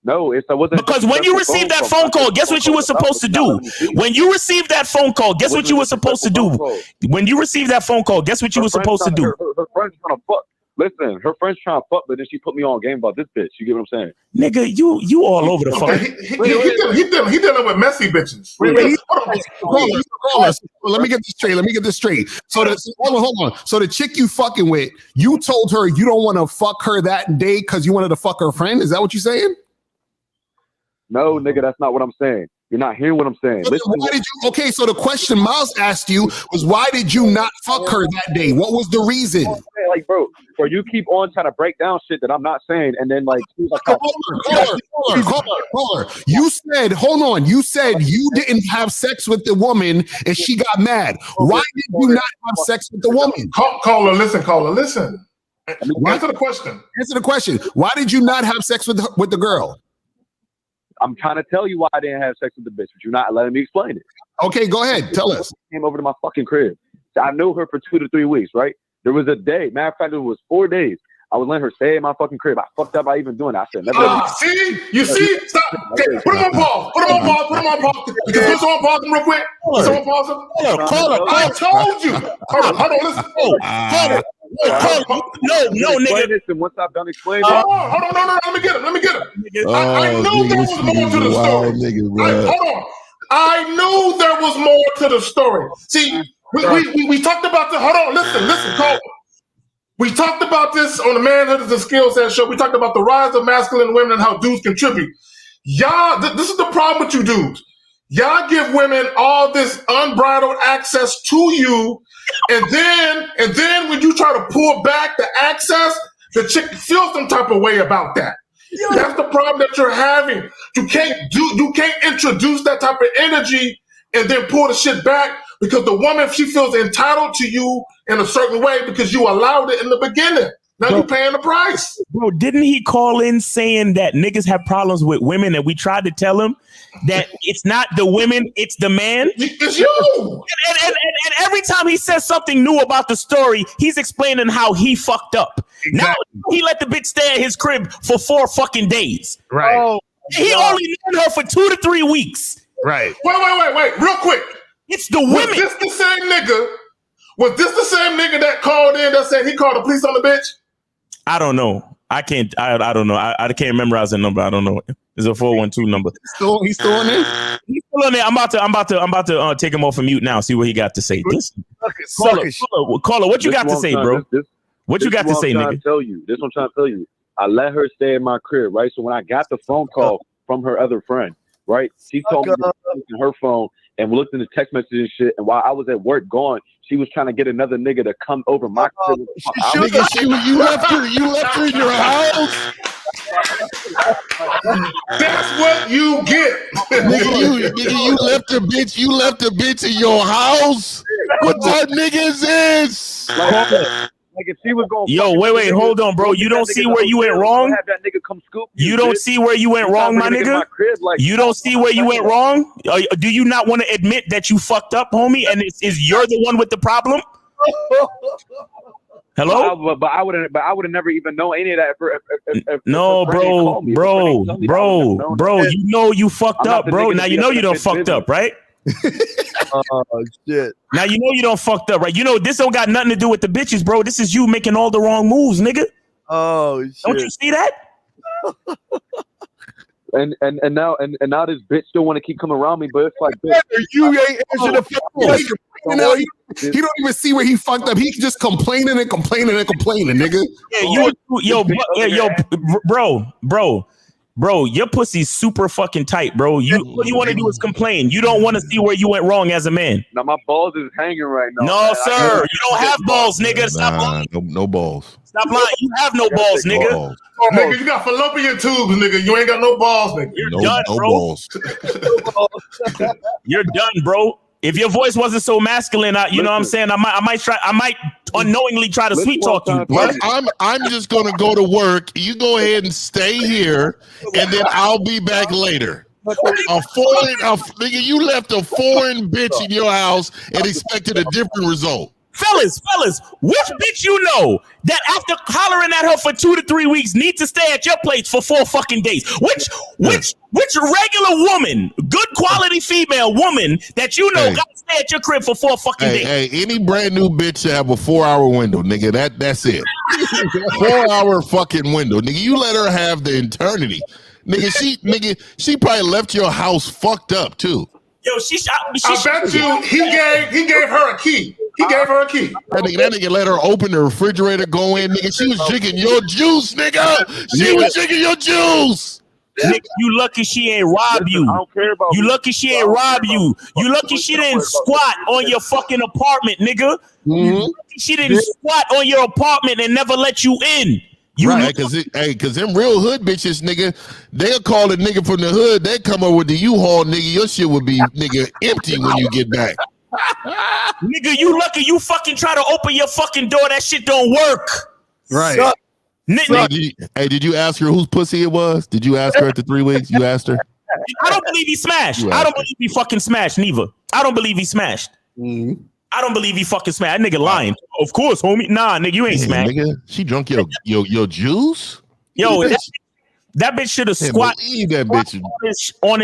No, it wasn't. Because when you received that phone call, guess what you were supposed to do? When you received that phone call, guess what you were supposed to do? When you received that phone call, guess what you were supposed to do? Her friend's trying to fuck. Listen, her friend's trying to fuck, but then she put me on game about this bitch. You get what I'm saying? Nigga, you all over the fuck. He dealing with messy bitches. Let me get this straight. So hold on. So the chick you fucking with, you told her you don't want to fuck her that day because you wanted to fuck her friend. Is that what you're saying? No, nigga, that's not what I'm saying. You're not hearing what I'm saying. Why did you? Okay, so the question Miles asked you was, why did you not fuck her that day? What was the reason? Like, bro, you keep on trying to break down shit that I'm not saying, and then like, Caller. You said, hold on. You said you didn't have sex with the woman, and she got mad. Why did you not have sex with the woman? Caller, listen. Answer the question. Answer the question. Why did you not have sex with the girl? I'm trying to tell you why I didn't have sex with the bitch, but you're not letting me explain it. Okay, go ahead. Tell us. Came over to my fucking crib. I knew her for 2 to 3 weeks, right? There was a day. Matter of fact, it was 4 days. I was letting her stay in my fucking crib. I fucked up by even doing that. I said, never. See? You see? Stop. Okay, put him on pause. Put him on pause. Can you put someone pause him real quick? Someone pause him? Caller. I told you. Hold on, listen. No, nigga. Once I've done explaining, hold on, no, let me get him. I knew there was more to the story. Hold on. I knew there was more to the story. See, we talked about the. Hold on, listen, Cole. We talked about this on the Manhood is a Skill Set show. We talked about the rise of masculine women and how dudes contribute. Y'all, this is the problem with you dudes. Y'all give women all this unbridled access to you, and then when you try to pull back the access, the chick feels some type of way about that. That's the problem that you're having. You can't introduce that type of energy and then pull the shit back, because the woman, she feels entitled to you in a certain way because you allowed it in the beginning. Now you're paying the price. Bro, didn't he call in saying that niggas have problems with women, and we tried to tell him that it's not the women, it's the man? It's you. And every time he says something new about the story, he's explaining how he fucked up. Exactly. Now he let the bitch stay at his crib for 4 fucking days. Right. Oh, he only known her for 2 to 3 weeks. Right. Wait, real quick. It's the women. Was this the same nigga that called in that said he called the police on the bitch? I don't know. I don't know. I can't memorize the number. I don't know. It's a 412 number. He's still on there? He's still on there. I'm about to take him off of mute now. See what he got to say. Caller, what you got to say, bro? What you got to say, nigga? This one I'm trying to tell you. I let her stay in my crib, right? So when I got the phone call from her other friend, right? She told me to look in her phone and we looked in the text messages and shit. And while I was at work gone, she was trying to get another nigga to come over my crib. You left her in your house. That's what you get. nigga, you left the bitch. You left the bitch in your house. What type nigga is this? Like if she was going, wait, hold on, bro. You don't see where you went wrong. Have that nigga come scoop you don't see where you went wrong, my nigga. You don't see where you went wrong. Do you not want to admit that you fucked up, homie? And is you're the one with the problem? Hello? But I would have never even known any of that. No, bro. You know you fucked up, bro. Now you know you done fucked up, right? Oh shit! Now you know you don't fucked up, right? You know this don't got nothing to do with the bitches, bro. This is you making all the wrong moves, nigga. Oh shit! Don't you see that? and now this bitch still want to keep coming around me, but it's like, bitch, you ain't answered the question. He don't even see where he fucked up. He just complaining, nigga. Bro, your pussy's super fucking tight, bro. What you want to do is complain. You don't want to see where you went wrong as a man. Now my balls is hanging right now. No, sir. You don't have balls, nigga. Stop lying. No balls. Stop lying. You have no balls, nigga. Nigga, you got fallopian tubes, nigga. You ain't got no balls, nigga. You're done, bro. You're done, bro. If your voice wasn't so masculine, you know what I'm saying? I might unknowingly try to sweet talk you. But I'm just gonna go to work. You go ahead and stay here, and then I'll be back later. Nigga, you left a foreign bitch in your house and expected a different result. Fellas, which bitch you know that after hollering at her for 2 to 3 weeks need to stay at your place for 4 fucking days? Which regular woman, good quality female woman that you know got to stay at your crib for 4 fucking days? Hey, any brand new bitch should have a 4-hour window, nigga. That's it. 4-hour fucking window, nigga. You let her have the eternity, nigga. She probably left your house fucked up too. Yo, I bet you he gave her a key. He gave her a key. That nigga let her open the refrigerator, go in, nigga. She was drinking your juice, nigga. She was drinking your juice. Nigga, you lucky she ain't rob you. I don't care about you lucky she ain't rob you. You lucky she didn't squat on your fucking apartment, nigga. You lucky she didn't squat on your apartment and never let you in. Right, because them real hood bitches, nigga, they'll call a nigga from the hood. They come over with the U-Haul, nigga. Your shit would be, nigga, empty when you get back. Nigga, you lucky you fucking try to open your fucking door. That shit don't work. Right. Did you ask her whose pussy it was? Did you ask her after 3 weeks? You asked her? I don't believe he smashed. I don't believe he fucking smashed neither. I don't believe he smashed. I don't believe he fucking smashed. That nigga lying. Of course, homie. Nah, nigga, you ain't smashed. Nigga, she drunk your juice? Yo, that bitch should have squatted that bitch on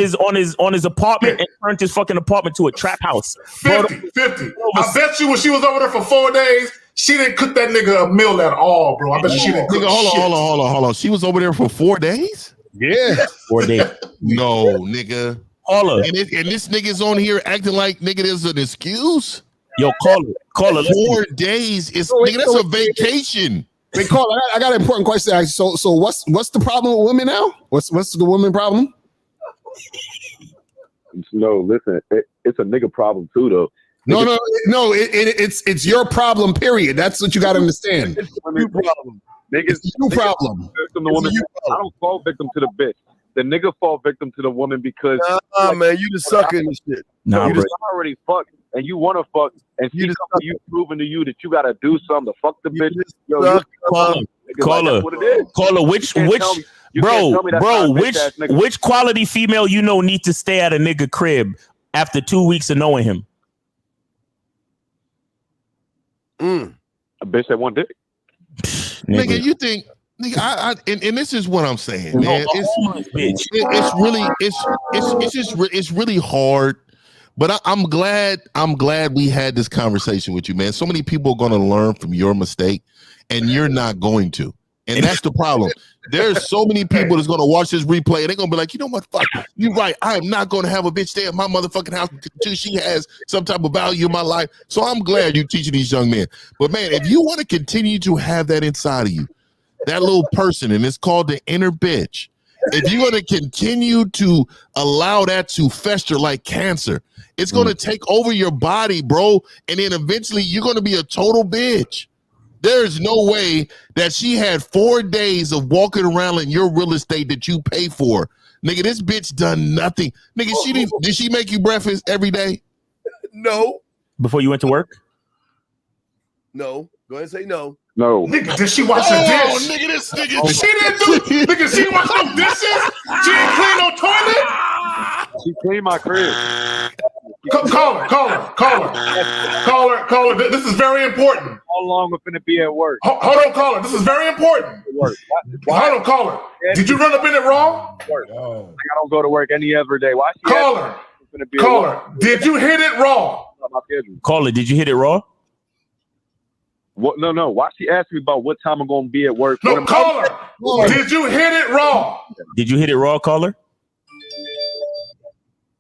his apartment and turned his fucking apartment to a trap house. 50. I bet you when she was over there for 4 days, she didn't cook that nigga a meal at all, bro. I bet she didn't cook shit. Hold on. She was over there for 4 days? Yeah. 4 days. No, nigga. Call her. And this nigga's on here acting like, nigga, there's an excuse? Yo, call her. 4 days is nigga, that's a vacation. Wait, call. I got an important question to ask you. So what's the problem with women now? What's the woman problem? No, listen, it's a nigga problem too, though. No, it's your problem. Period. That's what you got to understand. It's your problem. It's your problem. Victim to woman. I don't fall victim to the bitch. The nigga fall victim to the woman because man, you the sucker in this shit. Nah, you already fucked and you want to fuck, and you proving to you that you got to do something to fuck the bitch. Yo, Call her. Which quality female you know need to stay at a nigga crib after 2 weeks of knowing him? A bitch that want dick. Nigga, you think? Nigga, and this is what I'm saying, man. It's really hard. But I'm glad we had this conversation with you, man. So many people are going to learn from your mistake, and you're not going to. And that's the problem. There's so many people that's going to watch this replay, and they're going to be like, you know what? Fuck, you're right. I am not going to have a bitch stay at my motherfucking house until she has some type of value in my life. So I'm glad you're teaching these young men. But, man, if you want to continue to have that inside of you, that little person, and it's called the inner bitch, if you're going to continue to allow that to fester like cancer, it's going to take over your body, bro. And then eventually you're going to be a total bitch. There's no way that she had 4 days of walking around in your real estate that you pay for. Nigga, this bitch done nothing. Nigga, did she make you breakfast every day? No. Before you went to work? No. Go ahead and say no. No. Nigga, did she wash the dish? Nigga, this nigga. She didn't do. Nigga, she washed no dishes. She didn't clean no toilet. She cleaned my crib. Call her. This is very important. How long we're finna be at work? Hold on, call her. This is very important. Hold on, call her. Did you run up in it wrong? Like I don't go to work any other day. Why? Call her. Did you hit it raw? Call her. Did you hit it raw? What? No. Why she asked me about what time I'm gonna be at work? No, call her. Did you hit it raw? Did you hit it raw, caller?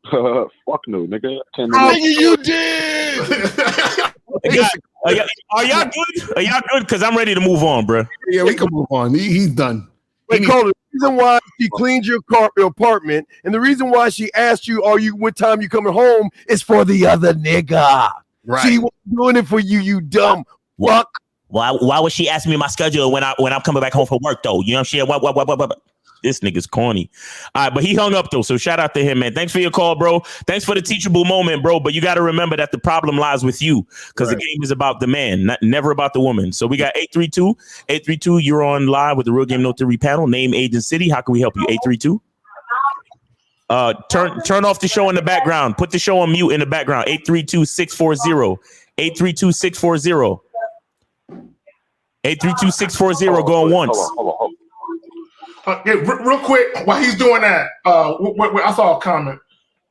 Fuck no, nigga. Nigga, you did. Are y'all good? Are y'all good? Because I'm ready to move on, bro. Yeah, we can move on. He's done. Wait, Cole, the reason why she cleaned your apartment and the reason why she asked you, what time you coming home, is for the other nigga. Right. She wasn't doing it for you, you dumb fuck. Why would she ask me my schedule when I'm coming back home from work, though? You know what I'm saying? What? This nigga's corny. All right, but he hung up, though, so shout out to him, man. Thanks for your call, bro. Thanks for the teachable moment, bro. But you got to remember that the problem lies with you because the game is about the man, never about the woman. So we got 832. You're on live with the Real Game No Theory panel. Name, age, and city. How can we help you? 832. Turn off the show in the background. Put the show on mute in the background. 832-640. 832-640. 832-640. Going once. Hold on. Real quick, while he's doing that, I saw a comment.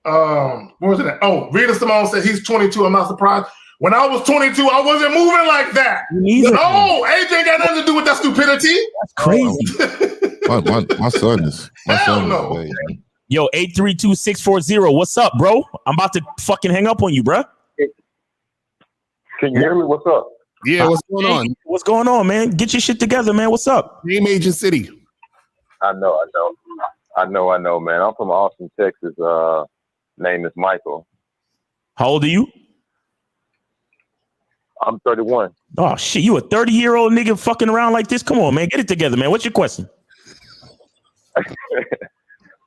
What was it? Oh, Rita Simone said he's 22. I'm not surprised. When I was 22, I wasn't moving like that. No, AJ got nothing to do with that stupidity. That's crazy. My son is. No. Yo, 832-640. What's up, bro? I'm about to fucking hang up on you, bro. Can you hear me? What's up? Yeah, what's going on? What's going on, man? Get your shit together, man. What's up? Name, age, and city. I know. I know, man. I'm from Austin, Texas. Name is Michael. How old are you? I'm 31. Oh shit, you a 30-year-old nigga fucking around like this? Come on, man, get it together, man. What's your question?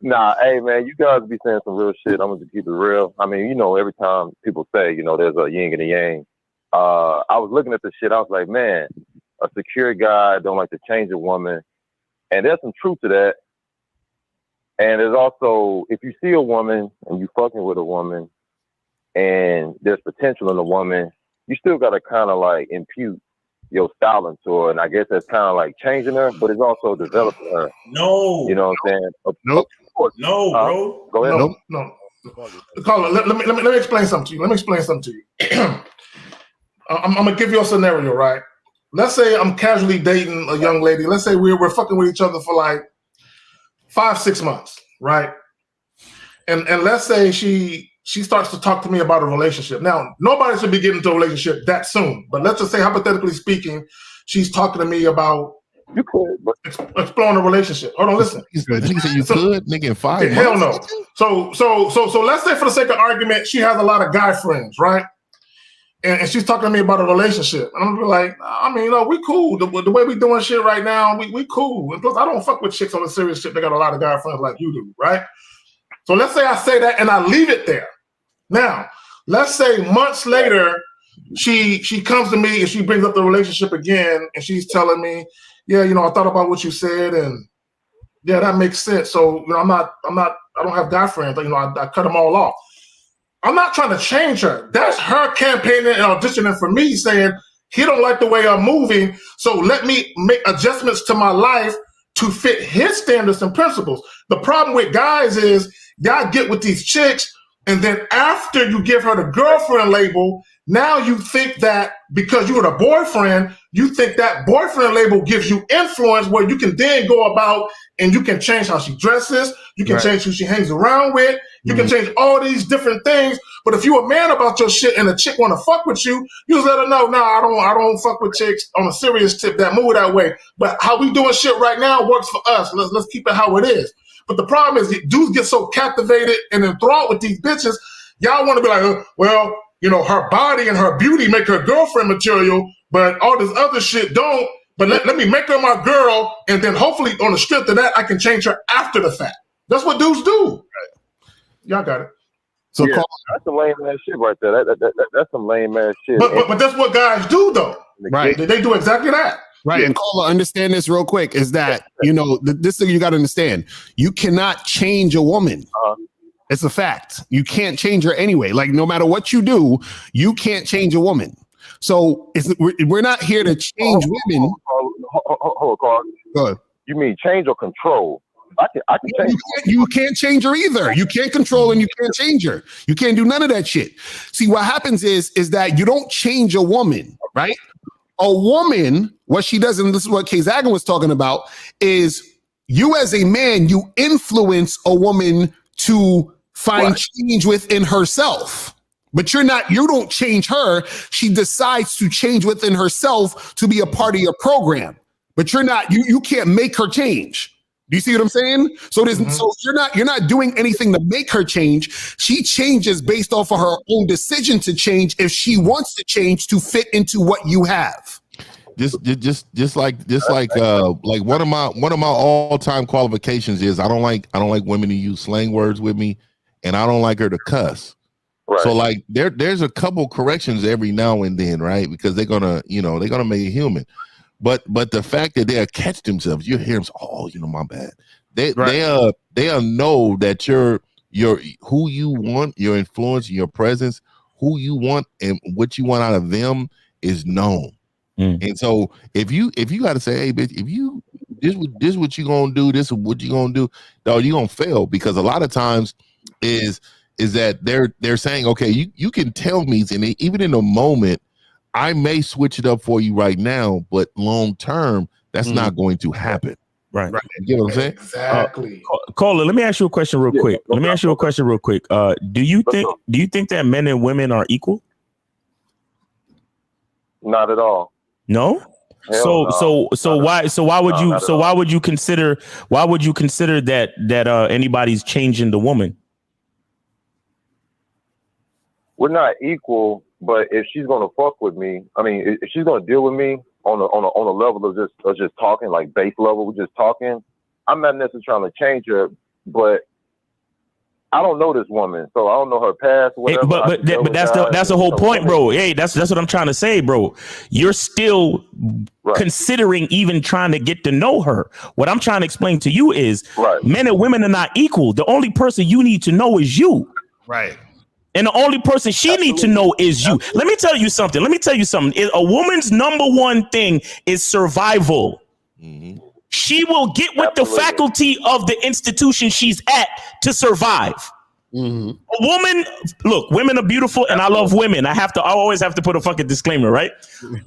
Nah, hey man, you guys be saying some real shit. I'm gonna keep it real. I mean, you know, every time people say, you know, there's a yin and a yang. I was looking at this shit. I was like, man, a secure guy don't like to change a woman, and there's some truth to that. And there's also, if you see a woman and you fucking with a woman, and there's potential in a woman, you still gotta kind of like impute your style into her, and I guess that's kind of like changing her, but it's also developing her. No, you know what I'm saying? Nope. No, bro. Go ahead. No. Caller, let me explain something to you. I'm gonna give you a scenario, right? Let's say I'm casually dating a young lady. Let's say we're fucking with each other for like 5-6 months, right? And let's say she starts to talk to me about a relationship. Now, nobody should be getting into a relationship that soon, but let's just say, hypothetically speaking, she's talking to me about exploring a relationship. Hold on, listen. Nigga said you could, nigga, in 5 months. Hell no. So let's say, for the sake of argument, she has a lot of guy friends, right? And she's talking to me about a relationship. And I'm like, I mean, you know, we cool. The way we doing shit right now, we cool. And plus, I don't fuck with chicks on the serious shit. They got a lot of guy friends like you do, right? So let's say I say that and I leave it there. Now, let's say months later, she comes to me and she brings up the relationship again, and she's telling me, yeah, you know, I thought about what you said, and yeah, that makes sense. So, you know, I don't have guy friends. You know, I cut them all off. I'm not trying to change her. That's her campaigning and auditioning for me, saying he don't like the way I'm moving, so let me make adjustments to my life to fit his standards and principles. The problem with guys is y'all get with these chicks, and then after you give her the girlfriend label, now you think that because you were the boyfriend, you think that boyfriend label gives you influence where you can then go about and you can change how she dresses, you can change who she hangs around with, you can change all these different things. But if you a man about your shit and a chick want to fuck with you, you just let her know, nah, I don't fuck with chicks on a serious tip that move that way. But how we doing shit right now works for us. Let's keep it how it is. But the problem is dudes get so captivated and enthralled with these bitches, y'all want to be like, well, you know, her body and her beauty make her girlfriend material, but all this other shit don't. But let me make her my girl, and then hopefully on the strength of that, I can change her after the fact. That's what dudes do. Y'all got it. So yeah, that's some lame ass shit right there. That's some lame ass shit. But that's what guys do, though. Right. They do exactly that. Right. And Carla, understand this real quick, is that, you know, this thing you got to understand. You cannot change a woman. It's a fact. You can't change her anyway. Like, no matter what you do, you can't change a woman. So we're not here to change women. Hold on, Carl. Go ahead. You mean change or control? I can change. You can't change her either. You can't control and you can't change her. You can't do none of that shit. See, what happens is that you don't change a woman, right? A woman, what she does, and this is what Kay Zagan was talking about, is you as a man, you influence a woman to find change within herself. But you don't change her. She decides to change within herself to be a part of your program. But you can't make her change. Do you see what I'm saying? So so you're not doing anything to make her change. She changes based off of her own decision to change if she wants to change to fit into what you have. Just like one of my all-time qualifications is I don't like women to use slang words with me, and I don't like her to cuss. Right. So like there's a couple corrections every now and then, right? Because they're gonna make it human. But the fact that they'll catch themselves, you hear them say, oh, you know, my bad. They'll know that you're who you want, your influence, your presence, who you want, and what you want out of them is known. And so if you got to say, hey, bitch, if you this what you gonna do, this is what you gonna do, dog, you gonna fail, because a lot of times is that they're saying, okay, you can tell me, and even in a moment, I may switch it up for you right now, but long term, that's not going to happen. Right. You know what I'm saying? Exactly. Caller, let me ask you a question real quick. Do you think that men and women are equal? Not at all. No? why would you consider that anybody's changing the woman? We're not equal, but if she's gonna fuck with me, I mean, if she's gonna deal with me on a level of just talking, like base level, we're just talking, I'm not necessarily trying to change her, but I don't know this woman, so I don't know her past. Whatever. But that's the whole point, bro. Hey, that's what I'm trying to say, bro. You're still considering even trying to get to know her. What I'm trying to explain to you is, men and women are not equal. The only person you need to know is you. Right. And the only person she needs to know is you. Let me tell you something. A woman's number one thing is survival. Mm-hmm. She will get with the faculty of the institution she's at to survive. Mm-hmm. A woman, look, women are beautiful and I love women. I always have to put a fucking disclaimer, right?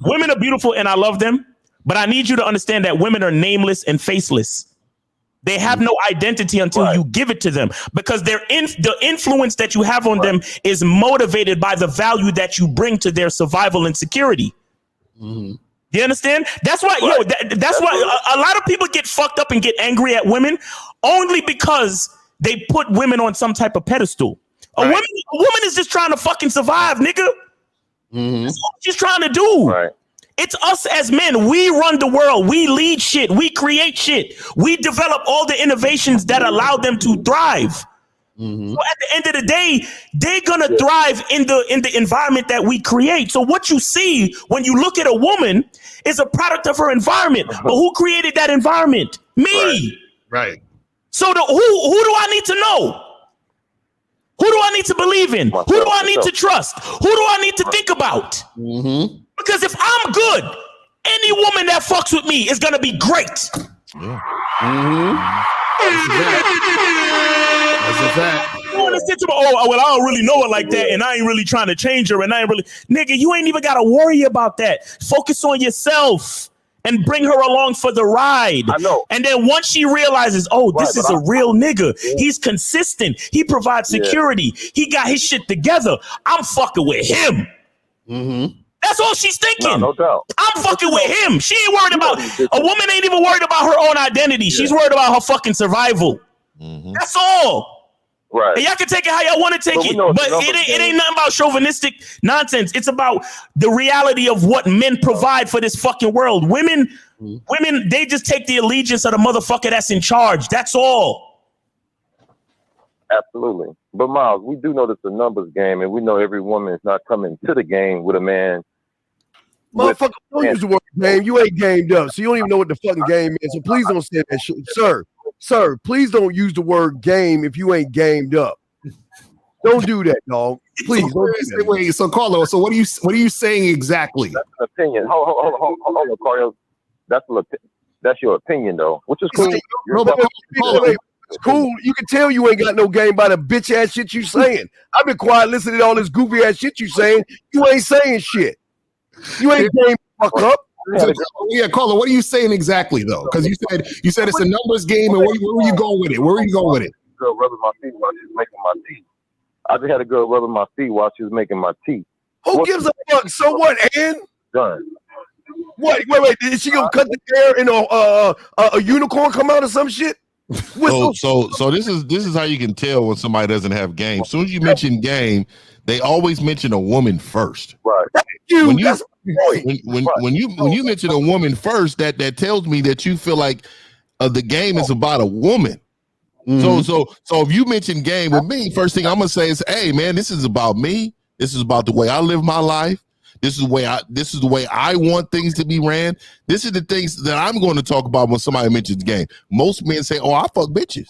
Women are beautiful and I love them, but I need you to understand that women are nameless and faceless. They have no identity until you give it to them, because the influence that you have on them is motivated by the value that you bring to their survival and security. Mm-hmm. You understand? That's why, that's why a lot of people get fucked up and get angry at women only because they put women on some type of pedestal. A woman is just trying to fucking survive, nigga. Mm-hmm. That's what she's trying to do. Right. It's us as men. We run the world. We lead shit. We create shit. We develop all the innovations that allow them to thrive. Mm-hmm. So at the end of the day, they're gonna thrive in the environment that we create. So what you see when you look at a woman is a product of her environment. But who created that environment? Me. Right. So who do I need to know? Who do I need to believe in? Who do I need to trust? Who do I need to think about? Mm-hmm. Because if I'm good, any woman that fucks with me is gonna be great. Yeah. Mm-hmm. That's a fact. Oh, well, I don't really know her like that, and I ain't really trying to change her, and I ain't really, nigga, you ain't even gotta worry about that. Focus on yourself and bring her along for the ride. I know. And then once she realizes, this is a real nigga. Yeah. He's consistent. He provides security. Yeah. He got his shit together. I'm fucking with him. Mm-hmm. That's all she's thinking. No doubt. I'm fucking with him. She ain't worried about, a woman ain't even worried about her own identity. Yeah. She's worried about her fucking survival. Mm-hmm. That's all. Right. And y'all can take it how y'all want to take it, but it ain't nothing about chauvinistic nonsense. It's about the reality of what men provide for this fucking world. Women, they just take the allegiance of the motherfucker that's in charge. That's all. Absolutely. But Miles, we do know that it's a numbers game, and we know every woman is not coming to the game with a man. Motherfucker, don't use the word game. You ain't gamed up, so you don't even know what the fucking game is. So please don't say that shit, sir. Sir, please don't use the word game if you ain't gamed up. Don't do that, dog. Please. Wait, so Carlo, so what are you saying exactly? That's an opinion. Hold on, Carlo. That's your opinion, though, which is cool. It's cool. You can tell you ain't got no game by the bitch ass shit you saying. I've been quiet listening to all this goofy ass shit you saying. You ain't saying shit. You ain't game fuck up. Yeah, Carlo, what are you saying exactly though? Because you said it's a numbers game, and where were you going with it? Where were you going with it? Girl rubbing my feet while she was making my tea. I just had a girl rubbing my feet while she was making my tea. Who gives a fuck? So what, Ann? Done. What? Wait. Is she gonna cut the hair and a unicorn come out or some shit? So this is how you can tell when somebody doesn't have game. As soon as you mention game, they always mention a woman first. Right. When you mention a woman first, that tells me that you feel like the game is about a woman. Mm-hmm. So if you mention game with me, first thing I'm gonna say is, hey man, this is about me. This is about the way I live my life. This is the way I want things to be ran. This is the things that I'm going to talk about when somebody mentions game. Most men say, "Oh, I fuck bitches.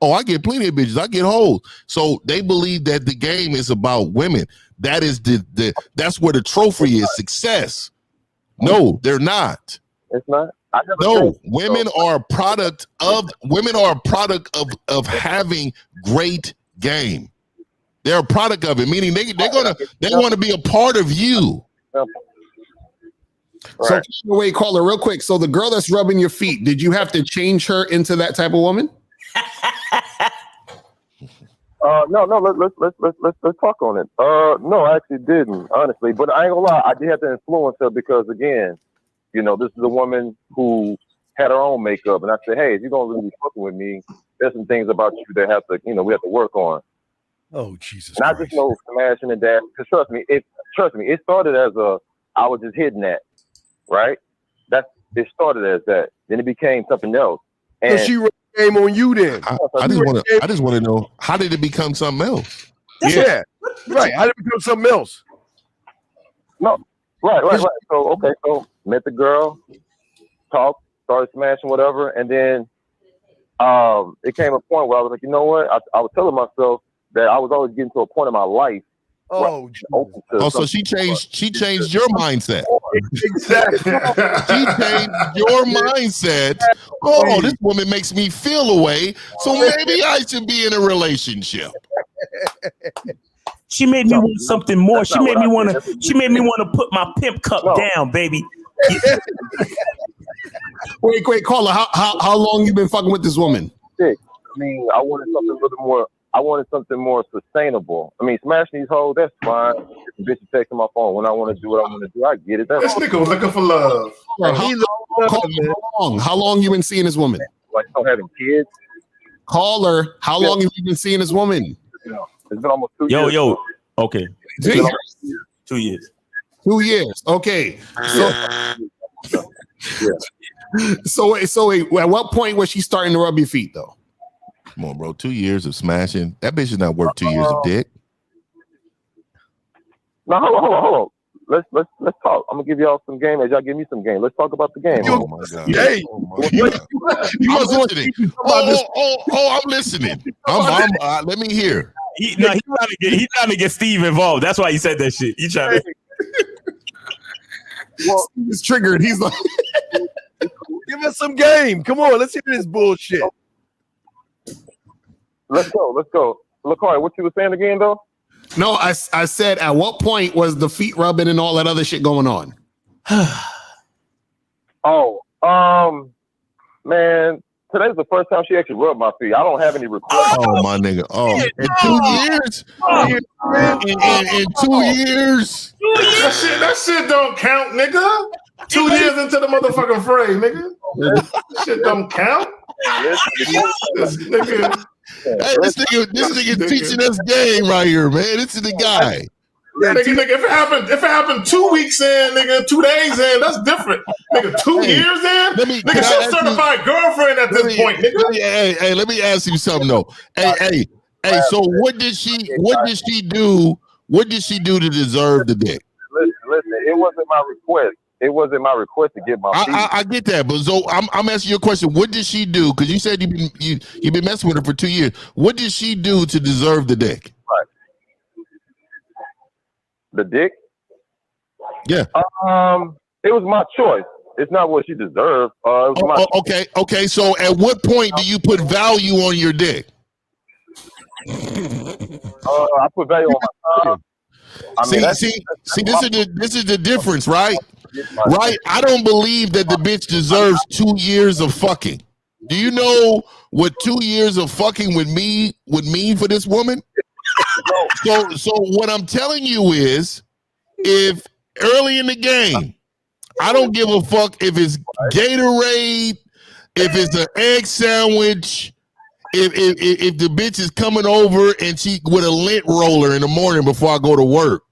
Oh, I get plenty of bitches. I get hoes." So they believe that the game is about women. That is that's where the trophy is, success. No, they're not. It's not. No, women are a product of having great game. They're a product of it, meaning they want to be a part of you. So wait, caller, real quick. So the girl that's rubbing your feet, did you have to change her into that type of woman? No. Let's talk on it. No, I actually didn't, honestly. But I ain't gonna lie, I did have to influence her because, again, You know, this is a woman who had her own makeup, and I said, hey, if you're gonna really be fucking with me, there's some things about you that have to, you know, we have to work on. Oh Jesus! Not just no smashing and dash. Because trust me, it started as I was just hitting that, right? It started as that. Then it became something else. And so she came on you then. I just want to know, how did it become something else? Yeah, right. How did it become something else? No, right. So met the girl, talked, started smashing, whatever, and then it came a point where I was like, you know what? I was telling myself that I was always getting to a point in my life. Oh, so she changed your mindset. Exactly. She changed your mindset. Oh, this woman makes me feel away, so maybe I should be in a relationship. She made me want something more. She made me want to put my pimp cup down, baby. Wait, caller. How long you been fucking with this woman? 6. I mean, I wanted something a little more. I wanted something more sustainable. I mean, smashing these hoes, that's fine. If the bitch is texting my phone when I want to do what I want to do, I get it. This nigga was looking for love. How long you been seeing this woman? Like, still having kids. Caller, how long have you been seeing this woman? It's been almost 2 years. Yo, okay. 2 years. 2 years. 2 years. Okay. So wait, at what point was she starting to rub your feet though? Come on, bro. 2 years of smashing. That bitch is not worth 2 years of dick. No, hold on. Let's talk. I'm gonna give y'all some game as y'all give me some game. Let's talk about the game. Oh my god. Hey, I'm listening. I'm listening. Let me hear. He's trying to get Steve involved. That's why he said that shit. He trying to. Well, he's triggered. He's like, give us some game. Come on, let's hear this bullshit. Let's go. LaCoy, what you were saying again, though? No, I said, at what point was the feet rubbing and all that other shit going on? Man, today's the first time she actually rubbed my feet. I don't have any requests. Oh, my nigga. Oh, in 2 years? In 2 years? That shit don't count, nigga. 2 years into the motherfucking fray, nigga. That shit don't count. This nigga. Hey, this nigga teaching us game right here, man. This is the guy. Yeah, nigga, if it happened 2 weeks in, nigga, 2 days in, that's different. Nigga, 2 years in, nigga, she's a certified girlfriend at this point, nigga. Let me ask you something though. Hey. So what did she do? What did she do to deserve the dick? Listen. It wasn't my request. It wasn't my request to get my feet. I get that, but so I'm asking you a question. What did she do? Because you said you've been messing with her for 2 years. What did she do to deserve the dick? Right. The dick? Yeah. It was my choice. It's not what she deserved. Okay. So at what point do you put value on your dick? I put value on my time. This is the difference, right? Right? I don't believe that the bitch deserves 2 years of fucking. Do you know what 2 years of fucking would mean for this woman? So what I'm telling you is, if early in the game, I don't give a fuck if it's Gatorade, if it's an egg sandwich, if the bitch is coming over and she with a lint roller in the morning before I go to work.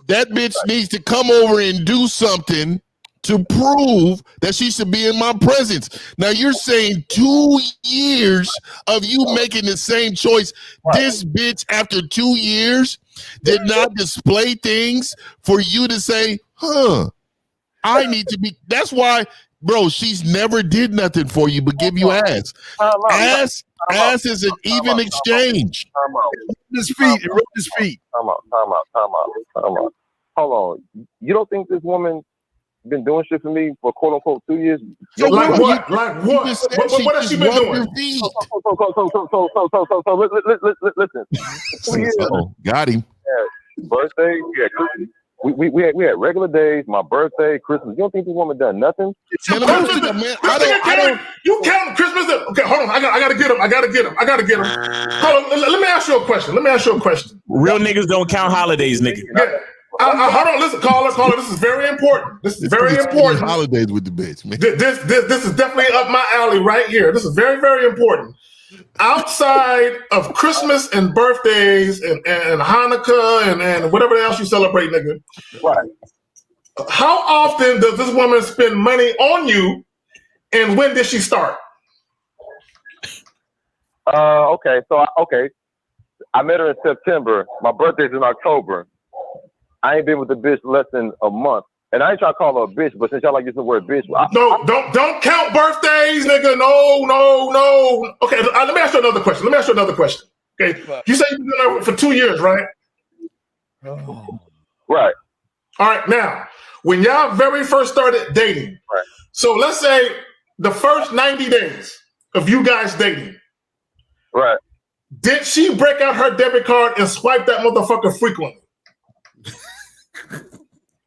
That bitch needs to come over and do something to prove that she should be in my presence. Now you're saying 2 years of you making the same choice. This bitch, after 2 years, did not display things for you to say, I need to be. That's why, bro, she's never did nothing for you but give you ass. Ass is an even exchange. His feet. Time out. Hold on. You don't think this woman been doing shit for me for quote unquote 2 years? So like what? What has she been doing? So listen. 2 years. Got him. Birthday, we had regular days, my birthday, Christmas. You don't think this woman done nothing? You count Christmas? Okay, hold on. I gotta get him. Hold on. Let me ask you a question. Real niggas don't count holidays, nigga. Yeah. Hold on, listen, caller. This is very important. This is very important. Holidays with the bitch, man. This is definitely up my alley right here. This is very, very important. Outside of Christmas and birthdays and Hanukkah and whatever else you celebrate, nigga. Right. How often does this woman spend money on you, and when did she start? Okay. I met her in September. My birthday's in October. I ain't been with the bitch less than a month. And I ain't trying to call her a bitch, but since y'all like using the word bitch. Don't count birthdays, nigga. No. Okay, let me ask you another question. Okay. You say you've been there for 2 years, right? Right. All right, now, when y'all very first started dating, right. So let's say the first 90 days of you guys dating, right? Did she break out her debit card and swipe that motherfucker frequently?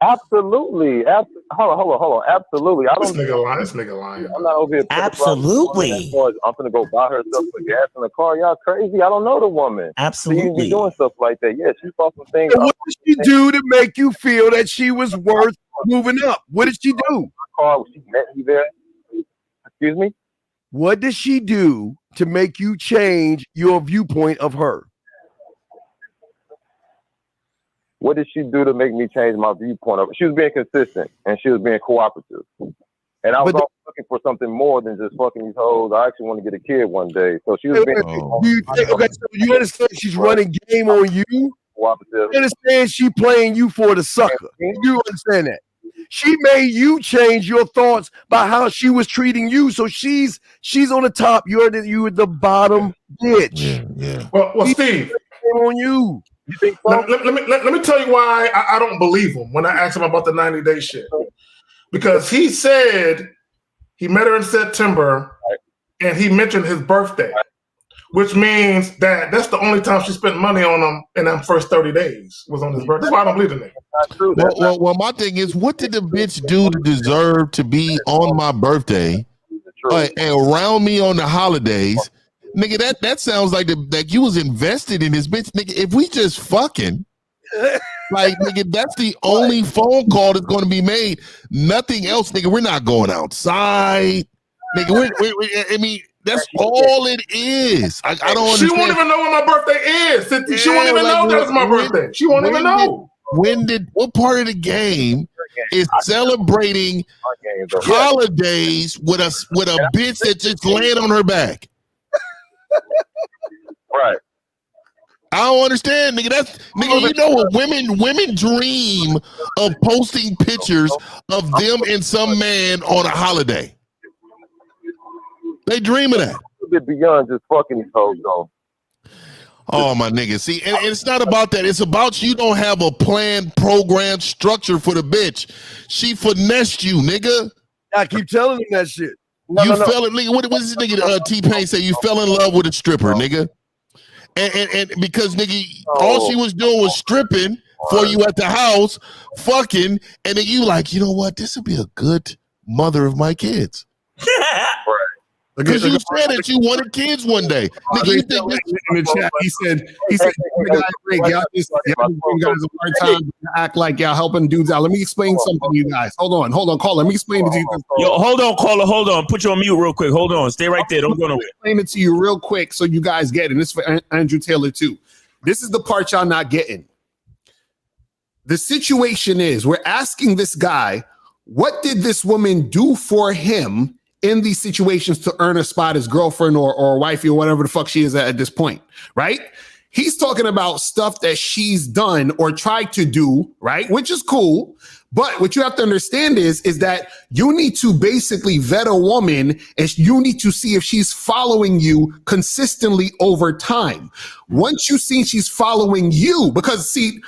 Absolutely. Hold on. Absolutely. This nigga lying. I'm not over here. Absolutely. I'm gonna go buy her stuff for gas in the car. Y'all crazy. I don't know the woman. Absolutely. So you be doing stuff like that. Yeah, she saw some things. And what did she do to make you feel that she was worth moving up? What did she do? She met me there. Excuse me? What did she do to make you change your viewpoint of her? What did she do to make me change my viewpoint of her? She was being consistent and she was being cooperative. And I was also looking for something more than just fucking these hoes. I actually want to get a kid one day. So she was being so you understand she's running game on you? Cooperative. You understand she playing you for the sucker? You understand that? She made you change your thoughts by how she was treating you. So she's on the top. You're the bottom bitch. Yeah. Well, Steve, on you. You think so? Let me tell you why I don't believe him when I asked him about the 90-day shit. Because he said he met her in September and he mentioned his birthday, which means that that's the only time she spent money on him in them first 30 days was on his birthday. That's why I don't believe in it. Well, my thing is, what did the bitch do to deserve to be on my birthday and around me on the holidays? Nigga, that sounds like you was invested in this bitch. Nigga, if we just fucking, like, nigga, that's the only phone call that's going to be made. Nothing else, nigga. We're not going outside. Nigga, I mean, that's all it is. I don't understand. She won't even know when my birthday is. She won't even know that's my birthday. She won't even know. What part of the game is celebrating holidays with a bitch that just landed on her back? Right. I don't understand, nigga. You know what women dream of posting pictures of them and some man on a holiday. They dream of that. A bit beyond just fucking these hoes, though. Oh, my nigga. See, and it's not about that. It's about you don't have a planned program structure for the bitch. She finessed you, nigga. I keep telling him that shit. Fell in, nigga. What does this nigga T-Pain say? You fell in love with a stripper, nigga. And because, nigga, all she was doing was stripping for you at the house, fucking, and then you like, you know what? This would be a good mother of my kids. Because you said that you wanted kids one day. Nigga, you think this in the chat, he said, y'all guys a hard time to act like y'all helping dudes out. Let me explain something to you guys. Hold on, caller. Let me explain it to you. Yo, hold on, caller. Hold on. Put you on mute real quick. Hold on. Stay right there. Don't go nowhere. Explain it to you real quick so you guys get it. And this is for Andrew Taylor too. This is the part y'all not getting. The situation is we're asking this guy, what did this woman do for him in these situations to earn a spot as girlfriend or wifey or whatever the fuck she is at this point, right? He's talking about stuff that she's done or tried to do, right? Which is cool. But what you have to understand is that you need to basically vet a woman and you need to see if she's following you consistently over time. Once you see she's following you, because see,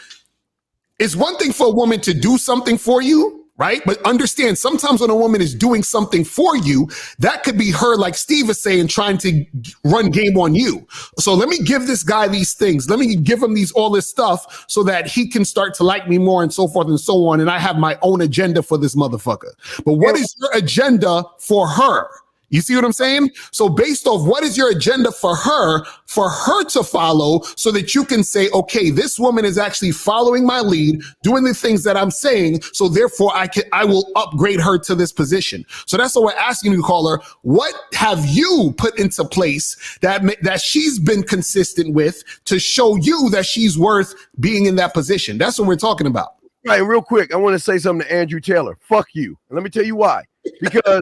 it's one thing for a woman to do something for you, right? But understand, sometimes when a woman is doing something for you, that could be her, like Steve is saying, trying to run game on you. So let me give this guy these things. Let me give him all this stuff so that he can start to like me more and so forth and so on. And I have my own agenda for this motherfucker. But what is your agenda for her? You see what I'm saying? So based off what is your agenda for her to follow so that you can say, okay, this woman is actually following my lead, doing the things that I'm saying. So therefore I will upgrade her to this position. So that's what we're asking you, caller. What have you put into place that she's been consistent with to show you that she's worth being in that position? That's what we're talking about. Right. And real quick, I want to say something to Andrew Taylor. Fuck you. And let me tell you why. Because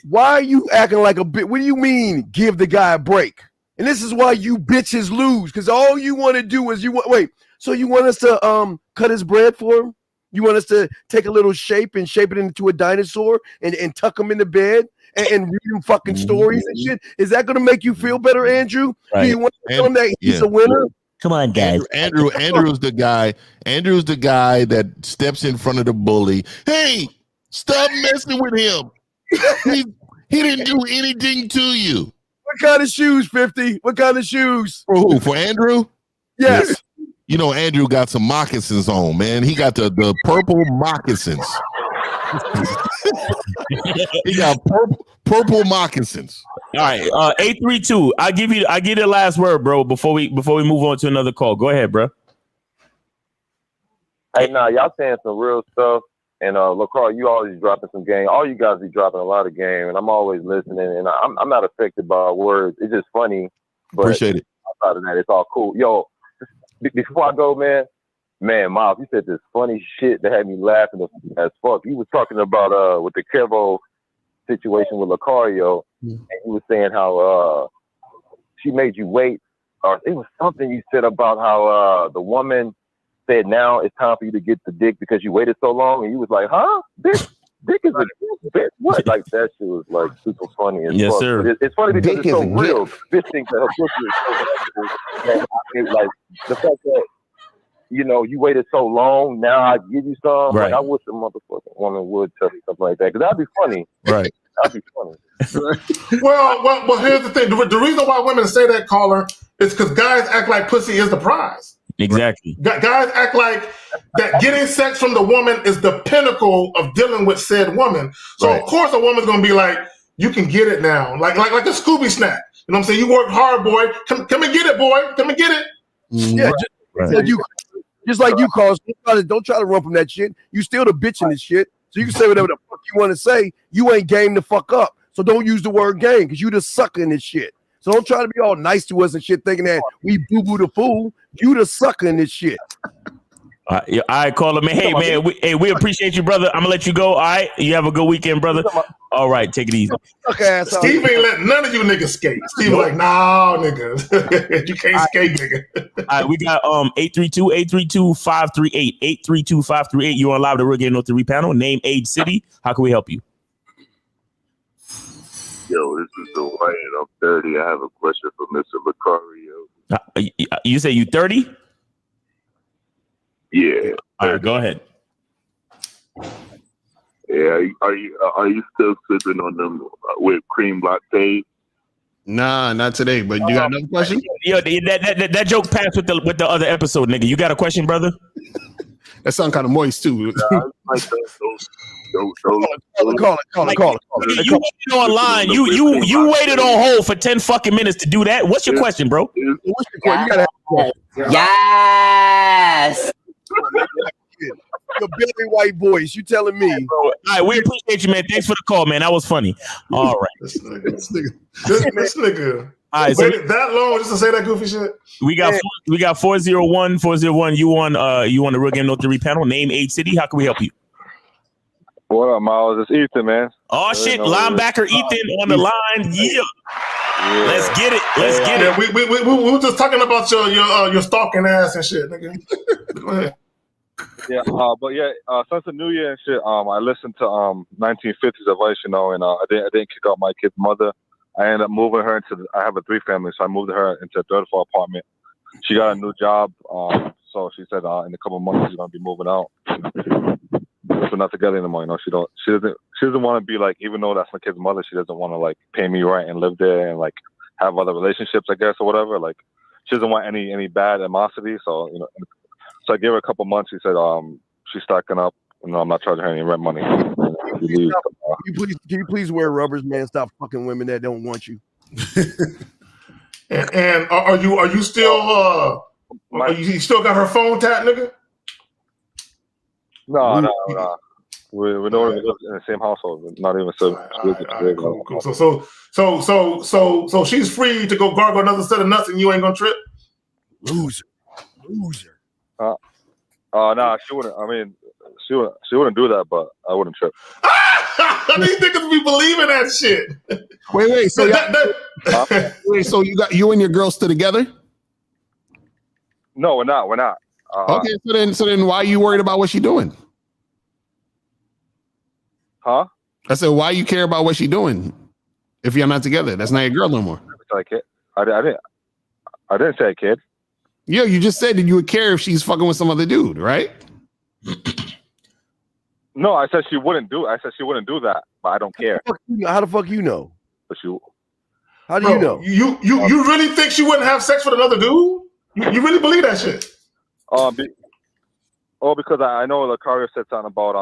why are you acting like a bitch? What do you mean give the guy a break? And this is why you bitches lose, because all you want to do is you want us to cut his bread for him? You want us to take a little shape and shape it into a dinosaur and tuck him in the bed and read him fucking stories and shit? Is that going to make you feel better, Andrew? Right. Do you want to tell him that he's a winner? Come on, guys. Andrew's the guy. Andrew's the guy that steps in front of the bully. Hey, stop messing with him. He didn't do anything to you. What kind of shoes, 50? What kind of shoes? For who? For Andrew? Yes. You know, Andrew got some moccasins on, man. He got the purple moccasins. He got purple moccasins. All right, 832. I give you the last word, bro. Before we move on to another call, go ahead, bro. Hey, y'all saying some real stuff. And LaCroix, you always dropping some game. All you guys be dropping a lot of game, and I'm always listening. And I'm not affected by words. It's just funny. But appreciate it. Outside of that, it's all cool. Yo, before I go, man, Miles, you said this funny shit that had me laughing as fuck. You was talking about with the Kevo situation with Lucario, and he was saying how she made you wait, or it was something you said about how the woman said now it's time for you to get the dick because you waited so long, and you was like, huh? Dick is a bitch. What? Like that shit was like super funny. Yes, sir. But it's funny because it's so real. Bitch thinks that her pussy is so bad. Like the fact that you waited so long. Now I give you some. Right. Like, I wish a motherfucking woman would tell me something like that because that'd be funny. Right. That'd be funny. Well, here's the thing. The reason why women say that, caller, is because guys act like pussy is the prize. Exactly. Guys act like that getting sex from the woman is the pinnacle of dealing with said woman. So of course a woman's gonna be like, you can get it now. Like a Scooby snack. You know what I'm saying? You worked hard, boy. Come and get it, boy. Come and get it. Yeah, just like you, Carl. Don't try to run from that shit. You still the bitch in this shit. So you can say whatever the fuck you want to say. You ain't game the fuck up. So don't use the word game because you the sucker in this shit. So don't try to be all nice to us and shit, thinking that we boo-boo the fool. You the sucker in this shit. All right, caller, man. Hey, man, we appreciate you, brother. I'm gonna let you go. All right, you have a good weekend, brother. All right, take it easy. Okay, Steve ain't letting none of you niggas skate. Steve like, nah, nigga, you can't skate, nigga. All right, we got 832-538. 832-538. You're on live the Real Game No 3 panel. Name, age, city. How can we help you? Yo, this is Dwayne. I'm 30. I have a question for Mr. Lucario. You say you 30? Yeah. All right, go ahead. Yeah, are you still sipping on them whipped cream latte? Nah, not today. But you got another question? Yo, that joke passed with the other episode, nigga. You got a question, brother? That sound kind of moist too. Call it. You waited online. You waited on hold for 10 fucking minutes to do that. What's your question, bro? Yes. Your Billy White voice. You telling me? All right, we appreciate you, man. Thanks for the call, man. That was funny. All right, this nigga. All right, waited that long just to say that goofy shit. We got 401. You on the Real Game No 3 panel. Name, age, city. How can we help you? What up, Miles? It's Ethan, man. Oh shit, linebacker Ethan on the line. Yeah. Let's get it. Let's get it. We were just talking about your stalking ass and shit, nigga. Go ahead. Yeah, since the new year and shit, I listened to 1950s advice, and I didn't kick out my kid's mother. I ended up moving her I have a 3-family, so I moved her into a third floor apartment. She got a new job, so she said in a couple of months she's gonna be moving out. We're not together anymore, She doesn't want to be like, even though that's my kid's mother, she doesn't want to like pay me right and live there and like have other relationships, I guess, or whatever. Like she doesn't want any bad animosity. So so I gave her a couple months. She said she's stacking up. I'm not charging her any rent money. leave. Can you please wear rubbers, man? Stop fucking women that don't want you. And are you still you still got her phone tapped, nigga? No. We don't even live in the same household. Not even so. Cool. So she's free to go gargle another set of nuts, and you ain't gonna trip. Loser. Nah, she wouldn't. I mean, she wouldn't do that, but I wouldn't trip. These niggas be believing that shit. Wait. So so you and your girl still together? No, we're not. Okay, so then why are you worried about what she doing? Huh? I said, why you care about what she doing if you're not together? That's not your girl no more. I didn't say a kid. Yeah, you just said that you would care if she's fucking with some other dude, right? No, I said she wouldn't do. I said she wouldn't do that, but I don't care. How the fuck you know? But she. How do you know? You really think she wouldn't have sex with another dude? You really believe that shit? Because I know Lucario said something about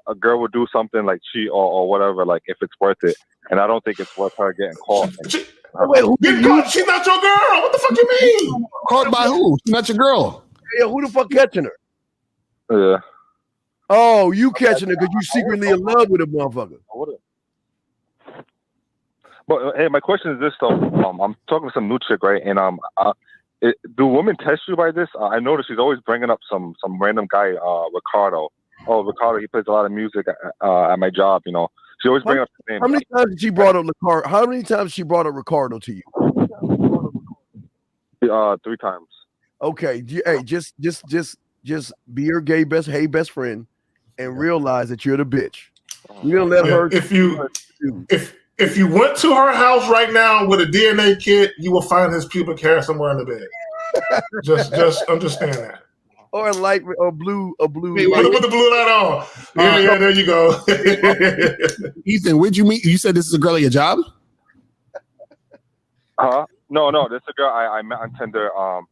a girl would do something like cheat or whatever, like if it's worth it, and I don't think it's worth her getting caught. Wait, she's not your girl. What the fuck you mean? Caught by who? She's not your girl. Yeah, who the fuck catching her? Yeah. Oh, you catching her because you secretly in love with a motherfucker. But hey, my question is this though. I'm talking to some new chick, right? And do women test you by this? I notice she's always bringing up some random guy, Ricardo. Oh, Ricardo, he plays a lot of music at my job. You know, she always brings up his name. How many times did she brought up Ricardo? How many times she brought up Ricardo to you? 3 times. Okay, hey, just be your best friend, and realize that you're the bitch. You're gonna let her. If you went to her house right now with a DNA kit, you will find his pubic hair somewhere in the bed. just understand that. Or a light, or blue. With the blue light on. Yeah, there you go. Ethan, where'd you meet? You said this is a girl at your job? Huh? No, this is a girl I met on Tinder. And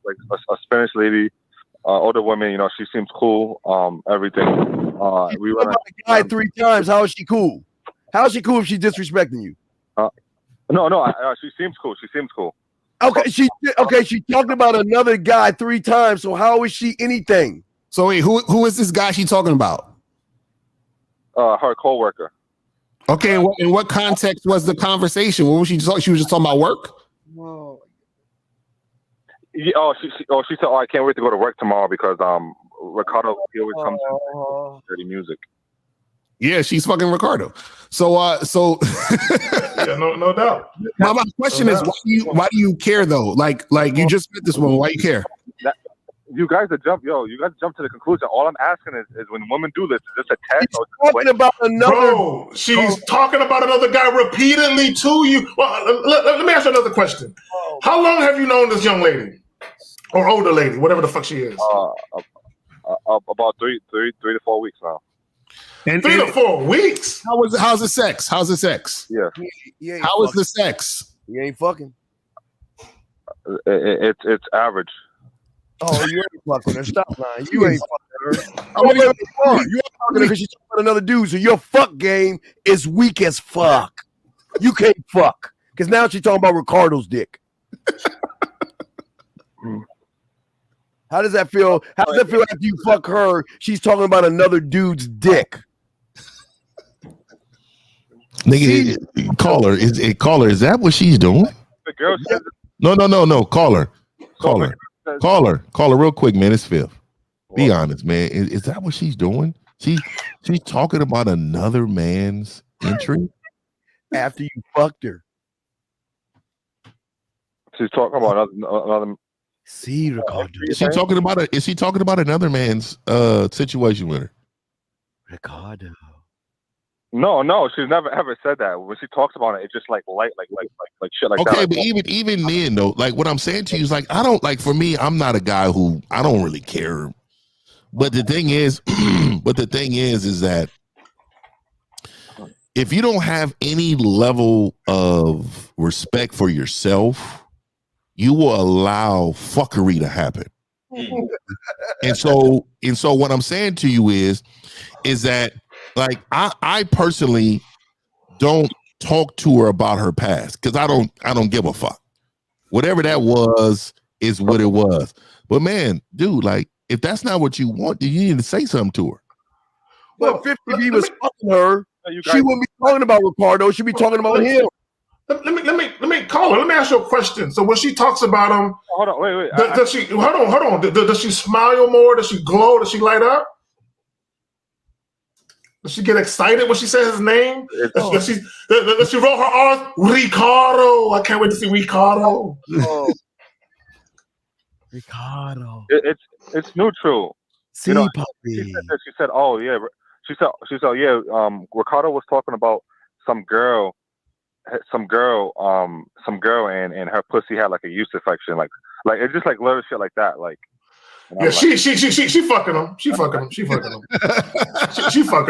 like a Spanish lady, older woman. You know, she seems cool. Everything. We went a guy 3 times. How is she cool? How is she cool if she's disrespecting you? No. She seems cool. Okay, she talked about another guy 3 times. So how is she anything? So wait, who is this guy she talking about? Her coworker. Okay, in what context was the conversation? What was she talking? She was just talking about work. Whoa. Yeah, she said, "Oh, I can't wait to go to work tomorrow because Ricardo he always comes in dirty music." Yeah, she's fucking Ricardo. So yeah, no doubt. My question is, why do you care though? Like you just met this woman. Why you care? You guys jump to the conclusion. All I'm asking is when women do this, is this a test? She's talking about another guy repeatedly to you. Well, let me ask you another question. How long have you known this young lady or older lady, whatever the fuck she is? About 3 to 4 weeks now. And 3 to 4 weeks. How's the sex? Yeah. How is the sex? You ain't fucking. It's average. Oh, you ain't fucking her. Stop lying. You ain't fucking her. You ain't fucking her because she's talking about another dude. So your fuck game is weak as fuck. You can't fuck because now she's talking about Ricardo's dick. How does that feel? How does that feel after you fuck her? She's talking about another dude's dick. Nigga, call her. Is that what she's doing? The girl says No. Call her real quick, man. It's Fifth. Be honest, man. Is that what she's doing? She's talking about another man's entry after you fucked her. She's talking about another. See, Ricardo. Is she talking about another man's situation with her? Ricardo. No, she's never ever said that. When she talks about it, it's just like shit like that. Okay, but even then though, like what I'm saying to you is like I don't like. For me, I'm not a guy who I don't really care. But the thing is, is that if you don't have any level of respect for yourself, you will allow fuckery to happen. and so what I'm saying to you is that Like I personally don't talk to her about her past because I don't give a fuck. Whatever that was is what it was. But man, dude, like if that's not what you want, then you need to say something to her. But 50B was fucking her. She wouldn't be talking about Ricardo. She'd be talking about him. Let me call her. Let me ask you a question. So when she talks about him, hold on, wait. Does she hold on? Does she smile more? Does she glow? Does she light up? Does she get excited when she says his name? Does she roll her R's? Ricardo. I can't wait to see Ricardo. Oh. Ricardo. It's neutral. See, she said, oh yeah. She said, yeah. Ricardo was talking about some girl, and her pussy had like a yeast infection, like it's just like little shit like that, like. Yeah, she fucking him. She fucking him. She fucking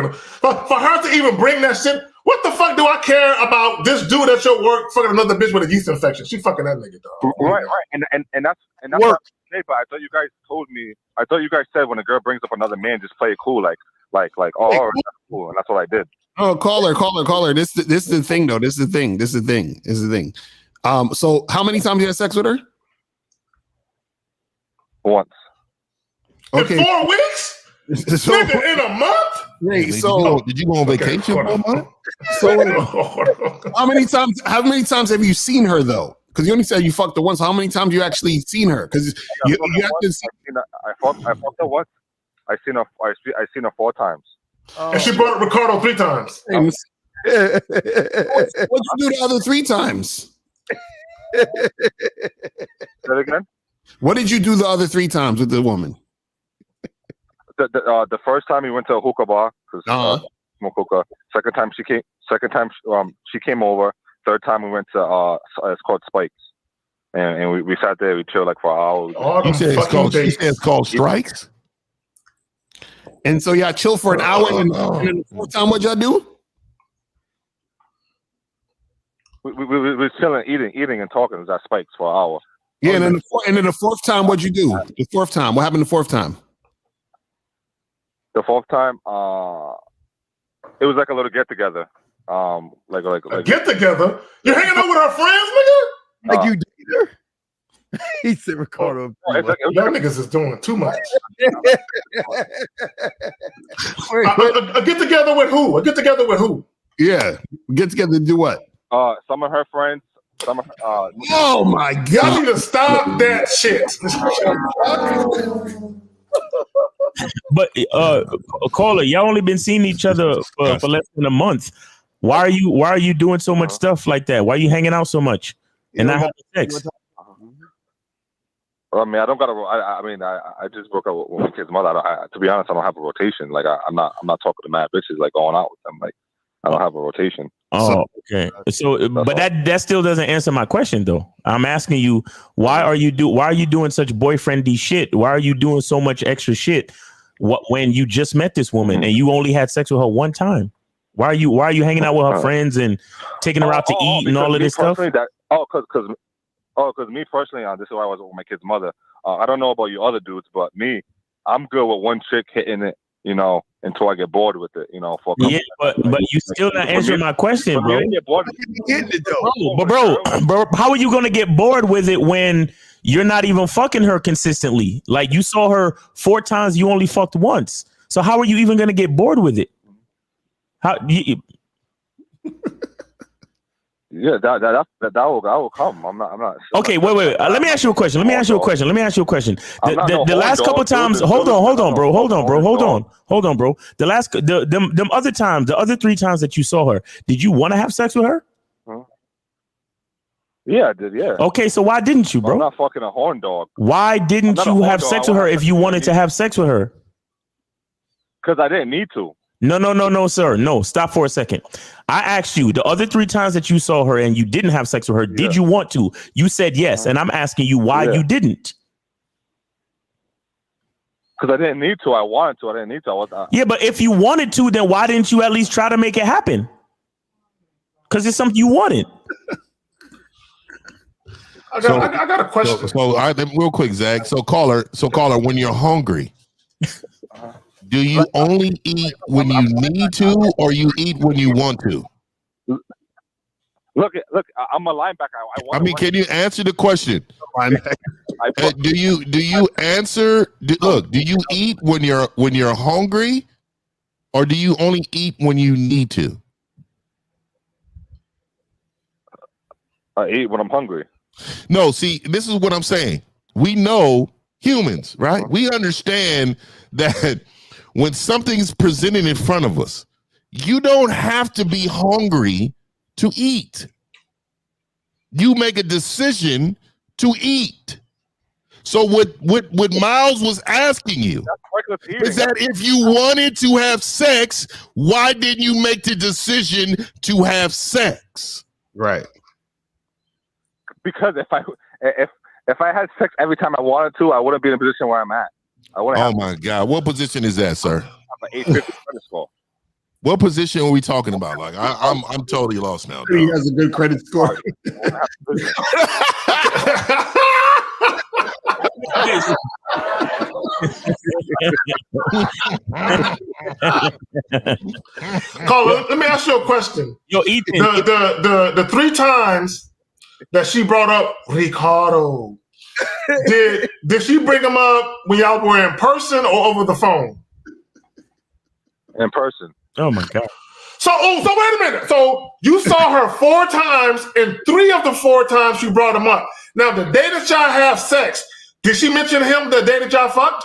him. For her to even bring that shit, what the fuck do I care about this dude at your work fucking another bitch with a yeast infection? She fucking that nigga, dog. Right, and that's what I say, but I thought you guys said when a girl brings up another man, just play it cool, like all right, that's cool, and that's what I did. Oh, call her. This is the thing, though. This is the thing. So how many times you had sex with her? Once. Okay. In 4 weeks? Nigga, in a month? Wait, did you go on vacation for a month? So how many times have you seen her though? Because you only said you fucked her once. How many times you actually seen her? Because you have to see. I fucked her once. I seen her 4 times. And she brought Ricardo 3 times. What'd you do the other 3 times? Say it again? What did you do the other 3 times with the woman? The first time we went to a hookah bar because smoke hookah. Second time she came over. Third time we went to it's called Spikes, and we sat there. We chilled like for hours. You said it's called Strikes. And so y'all chill for an hour, and then the 4th time, what y'all do? We were chilling, eating, and talking. It was at Spikes for an hour. Yeah, and then the 4th time, what'd you do? The 4th time, what happened the 4th time? The 4th time, it was like a little get together. Like a get together. You're hanging out with our friends, nigga. Like you did her. He said Ricardo. Y'all niggas is doing too much. A get together with who? A get together with who? Yeah, get together to do what? Some of her friends. Oh my God! Y'all need to stop that shit. But caller, y'all only been seeing each other for less than a month. Why are you doing so much stuff like that? Why are you hanging out so much and not having sex? I mean, I don't got I just broke up with my kid's mother. To be honest, I don't have a rotation. Like I'm not talking to mad bitches like going out with them. Like I don't have a rotation. Oh, okay. So, but that still doesn't answer my question, though. I'm asking you, why are you doing such boyfriendy shit? Why are you doing so much extra shit? When you just met this woman and you only had sex with her 1 time? Why are you hanging out with her friends and taking her out to eat and all of this stuff? Because me personally, this is why I was with my kid's mother. I don't know about you other dudes, but me, I'm good with one chick hitting it, until I get bored with it, for a couple but you still not answering my question, bro. But bro, how are you gonna get bored with it when you're not even fucking her consistently? Like you saw her 4 times, you only fucked once. So how are you even gonna get bored with it? Yeah, that will come. I'm not. Okay, wait. Let me ask you a question. The last couple times, hold on, bro. The other times, the other 3 times that you saw her, did you want to have sex with her? Yeah, I did. Yeah. Okay, so why didn't you, bro? I'm not fucking a horn dog. Why didn't you have sex with her if you wanted to have sex with her? Because I didn't need to. No, sir. No, stop for a second. I asked you the other 3 times that you saw her and you didn't have sex with her. Did you want to? You said yes. And I'm asking you why you didn't. Because I didn't need to. I wanted to. I didn't need to. Yeah, but if you wanted to, then why didn't you at least try to make it happen? Because it's something you wanted. I got a question. So real quick, Zach. So caller, when you're hungry, Do you only eat when you need to, or you eat when you want to? Look, I'm a linebacker. I mean, can you answer the question? Do you answer? Look, do you eat when you're hungry, or do you only eat when you need to? I eat when I'm hungry. No, see, this is what I'm saying. We know humans, right? We understand that when something's presented in front of us, you don't have to be hungry to eat. You make a decision to eat. So what Miles was asking you is that if you wanted to have sex, why didn't you make the decision to have sex? Right. Because if I had sex every time I wanted to, I wouldn't be in a position where I'm at. Oh my God. What position is that, sir? I'm an 850 credit score. What position are we talking about? Like I'm totally lost now. He has a good credit score. Carla, let me ask you a question. Yo, Ethan. The 3 times that she brought up Ricardo, did she bring him up when y'all were in person or over the phone? In person. Oh my God. So wait a minute. So you saw her 4 times, and 3 of the 4 times you brought him up. Now, the day that y'all have sex, did she mention him the day that y'all fucked?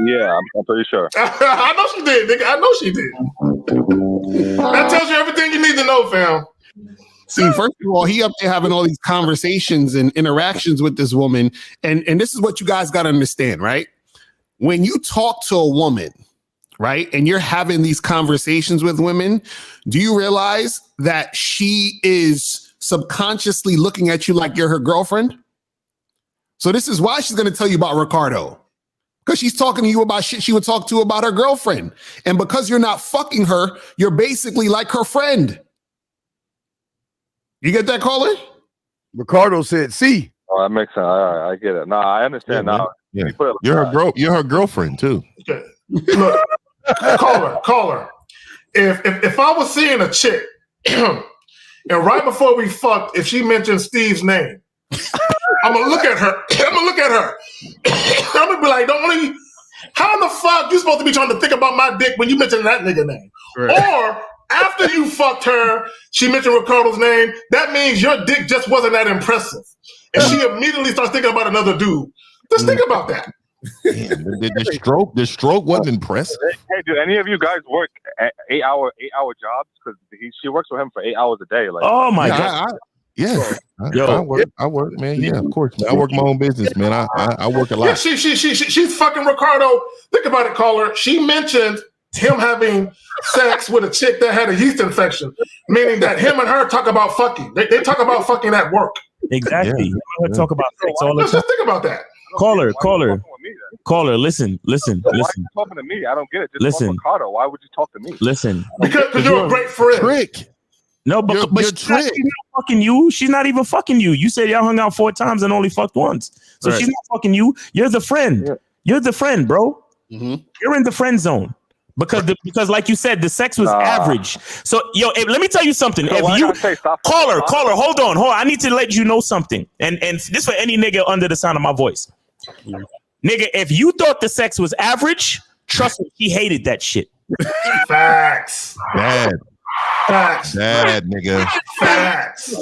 Yeah, I'm pretty sure. I know she did, nigga. I know she did. That tells you everything you need to know, fam. See, first of all, he up there having all these conversations and interactions with this woman. And this is what you guys got to understand, right? When you talk to a woman, right, and you're having these conversations with women, do you realize that she is subconsciously looking at you like you're her girlfriend? So this is why she's going to tell you about Ricardo. Because she's talking to you about shit she would talk to about her girlfriend. And because you're not fucking her, you're basically like her friend. You get that, caller? Ricardo said, see. Oh, that makes sense. I get it. Nah, I understand now. Yeah. You're her girlfriend too. Okay. Look, caller. If I was seeing a chick and right before we fucked, if she mentioned Steve's name, I'm gonna look at her. I'm gonna be like, how the fuck you supposed to be trying to think about my dick when you mention that nigga name? Right. Or after you fucked her, she mentioned Ricardo's name. That means your dick just wasn't that impressive, and she immediately starts thinking about another dude. Just think about that. Damn, the stroke wasn't impressive. Hey, do any of you guys work 8-hour jobs? Because she works with him for 8 hours a day. Like, oh my God. I work, man. Yeah, of course. Man. I work my own business, man. I work a lot. Yeah, she's fucking Ricardo. Think about it, caller. She mentioned him having sex with a chick that had a yeast infection, meaning that him and her talk about fucking. They talk about fucking at work. Exactly. Yeah. Talk about sex all the time. Just think about that. Caller, listen. Why are you talking to me? I don't get it. Just listen. Ricardo. Why would you talk to me? Listen. Because you're a great friend. Trick. No, but she's not fucking you. She's not even fucking you. You said y'all hung out 4 times and only fucked once. So she's not fucking you. You're the friend. Yeah. You're the friend, bro. Mm-hmm. You're in the friend zone. Because like you said, the sex was average. So, let me tell you something. So if you caller, hold on. I need to let you know something. And this for any nigga under the sound of my voice. Nigga, if you thought the sex was average, trust me, he hated that shit. Facts. Bad, nigga. Facts.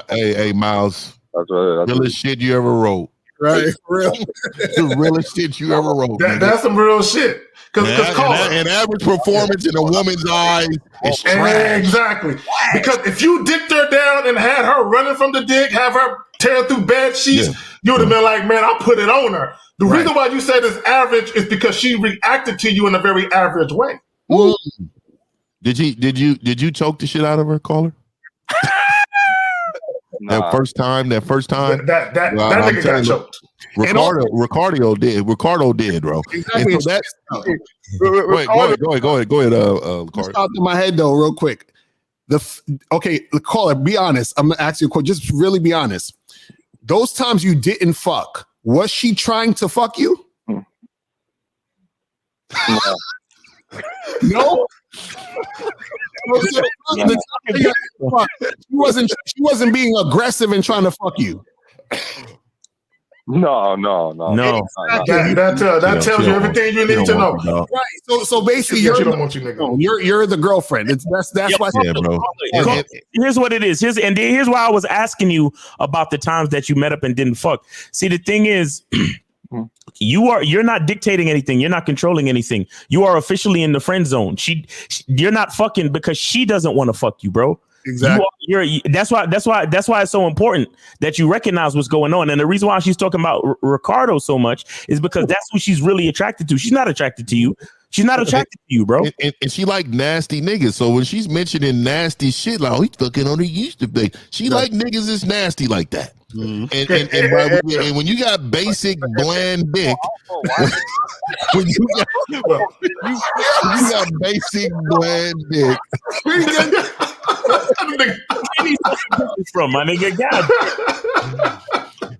Hey, Miles. That's realest shit you ever wrote. Right, for real. The realest shit you ever wrote. That's some real shit. An average performance in a woman's eyes is trash. Exactly. Because if you dicked her down and had her running from the dick, have her tearing through bed sheets, you would have been like, man, I put it on her. The reason why you said it's average is because she reacted to you in a very average way. Ooh. Did you choke the shit out of her, caller? That first time. That nigga got choked. Ricardo did, bro. Exactly. So go ahead. Just out in my head though, real quick. The caller, be honest. I'm gonna ask you a question. Just really be honest. Those times you didn't fuck, Was she trying to fuck you? No. She wasn't being aggressive and trying to fuck you. No. That tells you everything you need to know. Right. So basically, you're the girlfriend. That's why. Yeah, bro. Here's what it is. Here's why I was asking you about the times that you met up and didn't fuck. See, the thing is, you're not dictating anything. You're not controlling anything. You are officially in the friend zone. You're not fucking because she doesn't want to fuck you, bro. Exactly. That's why it's so important that you recognize what's going on. And the reason why she's talking about Ricardo so much is because that's who she's really attracted to. She's not attracted to you. She's not attracted to you, bro. And she like nasty niggas. So when she's mentioning nasty shit, like, oh, he's fucking on the used to be. She like niggas is nasty like that. Mm-hmm. And when you got basic bland dick, when you got basic bland dick, from my nigga, God.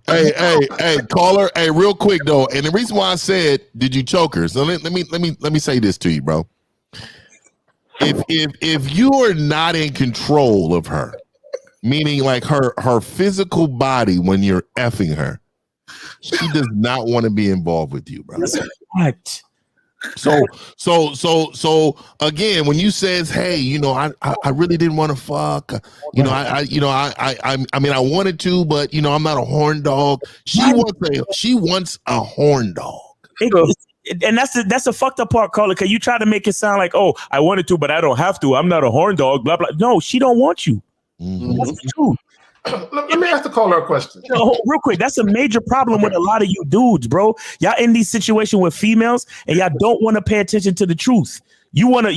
Hey, caller. Hey, real quick though, and the reason why I said, did you choke her? So let me say this to you, bro. If you are not in control of her, meaning like her physical body when you're effing her, she does not want to be involved with you, bro. What? So again, when you says, hey, you know, I really didn't want to fuck, you know, I mean, I wanted to, but you know, I'm not a horn dog. She wants a horn dog. And that's a fucked up part, Carla, because you try to make it sound like, oh, I wanted to, but I don't have to. I'm not a horn dog, blah, blah. No, she don't want you. Mm-hmm. That's the truth. Let me ask the caller a question. Real quick, that's a major problem with a lot of you dudes, bro. Y'all in these situations with females, and y'all don't want to pay attention to the truth. You wanna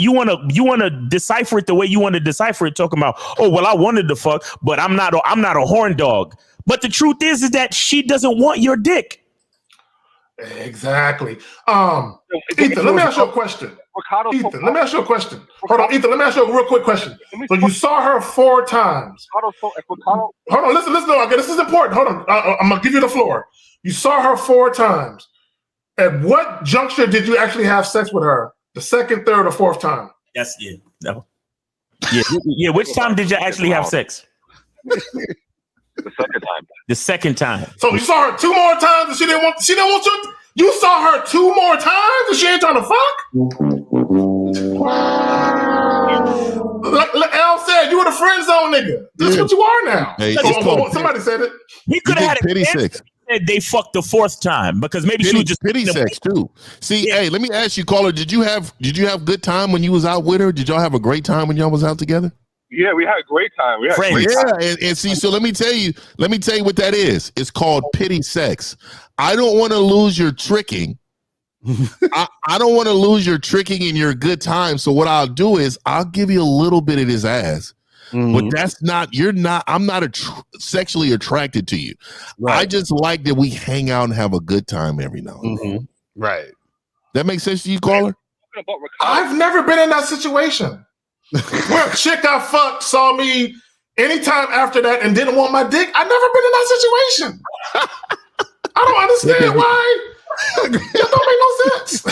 decipher it the way you want to decipher it, talking about, oh well, I wanted to fuck, but I'm not a horn dog. But the truth is that she doesn't want your dick. Exactly. Ethan, let me ask you a question. Ethan, let me ask you a question. Hold on, Ethan, let me ask you a real quick question. So you saw her 4 times. Hold on, listen. Okay, this is important. Hold on. I'm going to give you the floor. You saw her 4 times. At what juncture did you actually have sex with her? The second, third, or 4th time? Yes, yeah. No. Yeah. Which time did you actually have sex? The second time. The second time. So you saw her 2 more times and she didn't want you. You saw her 2 more times and she ain't trying to fuck? Like Al said, you were the friend zone nigga. That's what you are now. Hey, somebody said it. He could have had pity sex. They fucked the 4th time because maybe she was just pity sex too. See, hey, let me ask you, caller, did you have good time when you was out with her? Did y'all have a great time when y'all was out together? Yeah, we had a great time. And see, so let me tell you what that is. It's called pity sex. I don't want to lose your tricking. I don't want to lose your tricking and your good time. So what I'll do is I'll give you a little bit of this ass. But that's not, I'm not sexually attracted to you. Right. I just like that we hang out and have a good time every now and then. Right. That makes sense to you, caller? I've never been in that situation. Where a chick I fucked saw me anytime after that and didn't want my dick. I've never been in that situation. I don't understand why. That don't make no sense.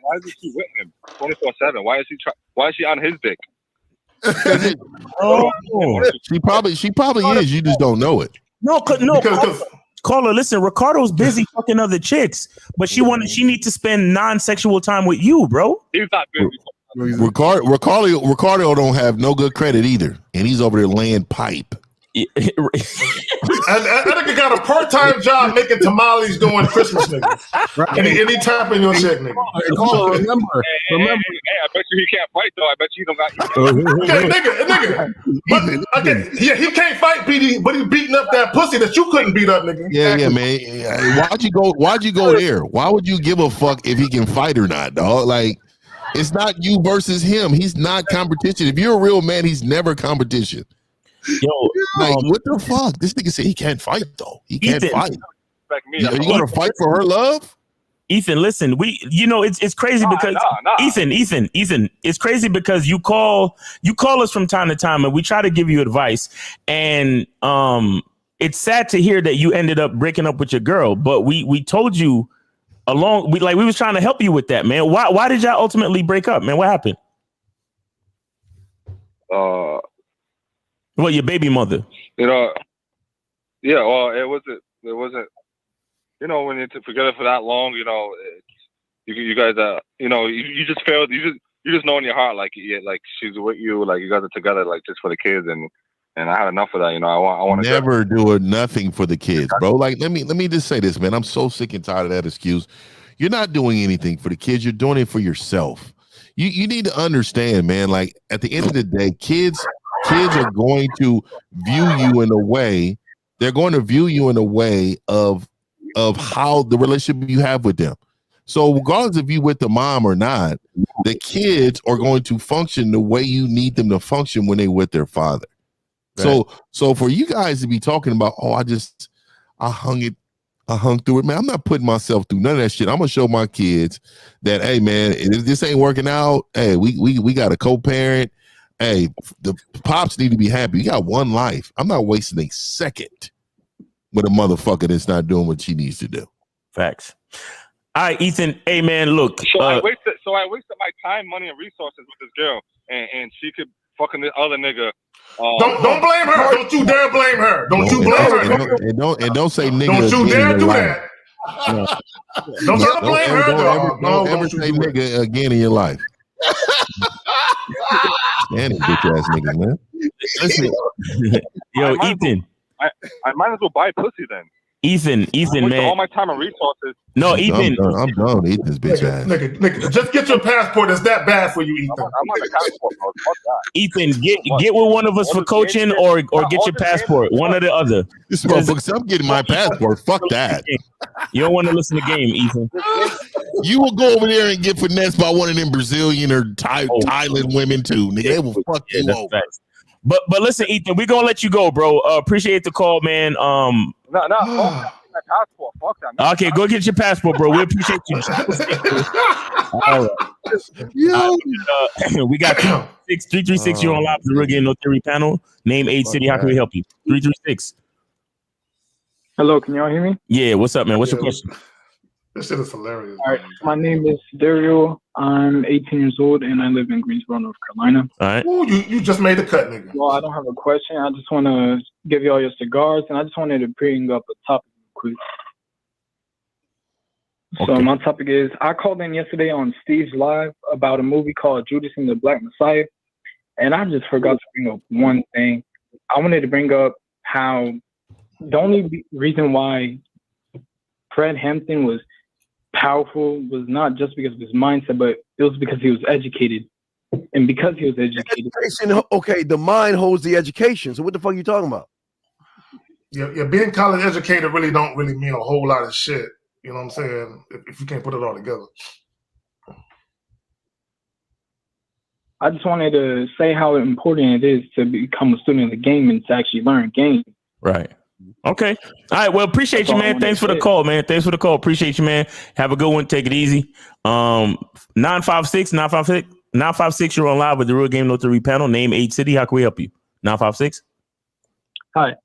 Why is she with him 24/7? Why is she on his dick? She probably is. You just don't know it. No. Caller, listen, Ricardo's busy fucking other chicks, but she needs to spend non-sexual time with you, bro. He's not busy. Ricardo don't have no good credit either, and he's over there laying pipe. And that nigga got a part-time job making tamales doing Christmas, nigga. Right. And he tapping your check, nigga. Remember. Hey, I bet you he can't fight, though. I bet you don't got... Okay, nigga. Yeah, he can't fight, PD, but he's beating up that pussy that you couldn't beat up, nigga. Yeah, man. Why'd you go there? Why would you give a fuck if he can fight or not, dog? Like, it's not you versus him. He's not competition. If you're a real man, he's never competition. Yo, what the fuck? This nigga said he can't fight though. He can't fight. You gonna fight for her love? Ethan, listen, it's crazy because Ethan, it's crazy because you call us from time to time and we try to give you advice, and it's sad to hear that you ended up breaking up with your girl, but we told you we was trying to help you with that, man. Why did y'all ultimately break up, man? What happened? Well, your baby mother. Yeah, well, it wasn't. When you forget it for that long, you guys, you just failed. You just know in your heart, like she's with you, like you guys are together, like just for the kids, and I had enough of that. I want to never do nothing for the kids, bro. Like, let me just say this, man. I'm so sick and tired of that excuse. You're not doing anything for the kids. You're doing it for yourself. You need to understand, man. Like, at the end of the day, kids are going to view you in a way. They're going to view you in a way of how the relationship you have with them. So regardless if you with the mom or not, the kids are going to function the way you need them to function when they with their father. Right. So for you guys to be talking about, I hung through it, man. I'm not putting myself through none of that shit. I'm gonna show my kids that, hey, man, if this ain't working out, hey, we got a co-parent. Hey, the pops need to be happy. You got one life. I'm not wasting a second with a motherfucker that's not doing what she needs to do. Facts. All right, Ethan. Hey, man, look. So I wasted my time, money, and resources with this girl, and she could fucking this other nigga. Don't blame her. Don't you dare blame her. Don't you blame her. And don't say nigga. Don't you dare do that. Don't try to blame her. Don't ever say nigga again in your life. Damn it, bitch ass niggas, man. Listen, yo, Ethan. I might as well buy pussy then. Ethan, man. All my time and resources. No, Ethan. I'm done with Ethan's bitch ass. Nigga, just get your passport. It's that bad for you, Ethan. I'm on the passport, bro. Fuck that. Ethan, get with one of us for coaching or get your passport. One or the other. This motherfucker, I'm getting my passport. Fuck that. You don't want to listen to game, Ethan. You will go over there and get finessed by one of them Brazilian or Thailand women too. Nigga, they will fuck you over. Facts. But listen, Ethan, we're gonna let you go, bro. Appreciate the call, man. No, fuck that. Passport. Fuck that. Man. Okay, go get your passport, bro. We appreciate you. All right. We got 336. You're on live with the Real Game No Theory panel. Name, age, city. How can we help you? 336. Hello, can y'all hear me? Yeah. What's up, man? What's your question? This shit is hilarious. All right. My name is Dario. I'm 18 years old and I live in Greensboro, North Carolina. All right. Ooh, you just made the cut, nigga. Well, I don't have a question. I just want to give y'all your cigars, and I just wanted to bring up a topic quick. Okay. So my topic is, I called in yesterday on Steve's Live about a movie called Judas and the Black Messiah, and I just forgot to bring up one thing. I wanted to bring up how the only reason why Fred Hampton was powerful was not just because of his mindset, but it was because he was educated. And because he was educated. Okay, the mind holds the education. So what the fuck are you talking about? Yeah, being college educated really don't really mean a whole lot of shit. You know what I'm saying? If you can't put it all together. I just wanted to say how important it is to become a student of the game and to actually learn game. Right. Okay. All right. Well, appreciate you, man. Thanks for the call, man. Thanks for the call. Appreciate you, man. Have a good one. Take it easy. 956. You're on live with the Real Game No Theory panel. Name, age, city. How can we help you? 956. Hi.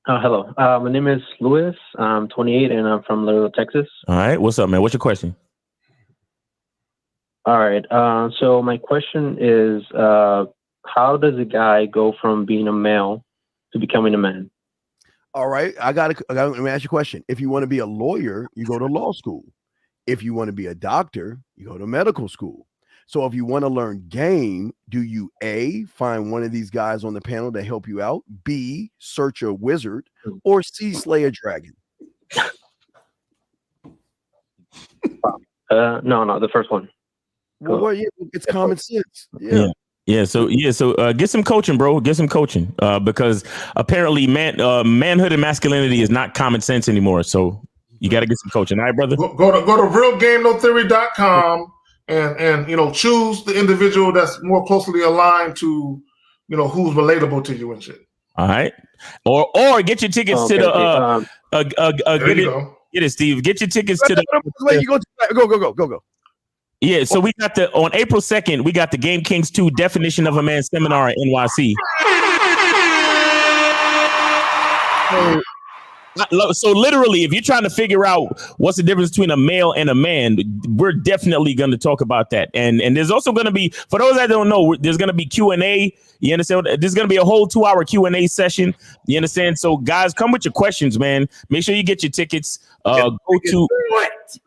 Hello. My name is Louis. I'm 28 and I'm from Laredo, Texas. All right. What's up, man? What's your question? All right. So my question is, how does a guy go from being a male to becoming a man? All right. Let me ask you a question. If you want to be a lawyer, you go to law school. If you want to be a doctor, you go to medical school. So if you want to learn game, do you A, find one of these guys on the panel to help you out, B, search a wizard, or C, slay a dragon? No, the first one. Well, yeah, it's common sense. Yeah. So get some coaching, bro. Get some coaching because apparently manhood and masculinity is not common sense anymore. So you got to get some coaching. All right, brother. Go to realgamenotheory.com and choose the individual that's more closely aligned to who's relatable to you and shit. All right, or get your tickets to the get it, Steve. Get your tickets to the. You go to Go. Yeah, so we got on April 2nd, we got the Game Kings 2 Definition of a Man seminar at NYC. So literally, if you're trying to figure out what's the difference between a male and a man, we're definitely going to talk about that. And there's also going to be, for those that don't know, there's going to be Q&A. You understand? There's going to be a whole 2-hour Q&A session. You understand? So guys, come with your questions, man. Make sure you get your tickets. Go to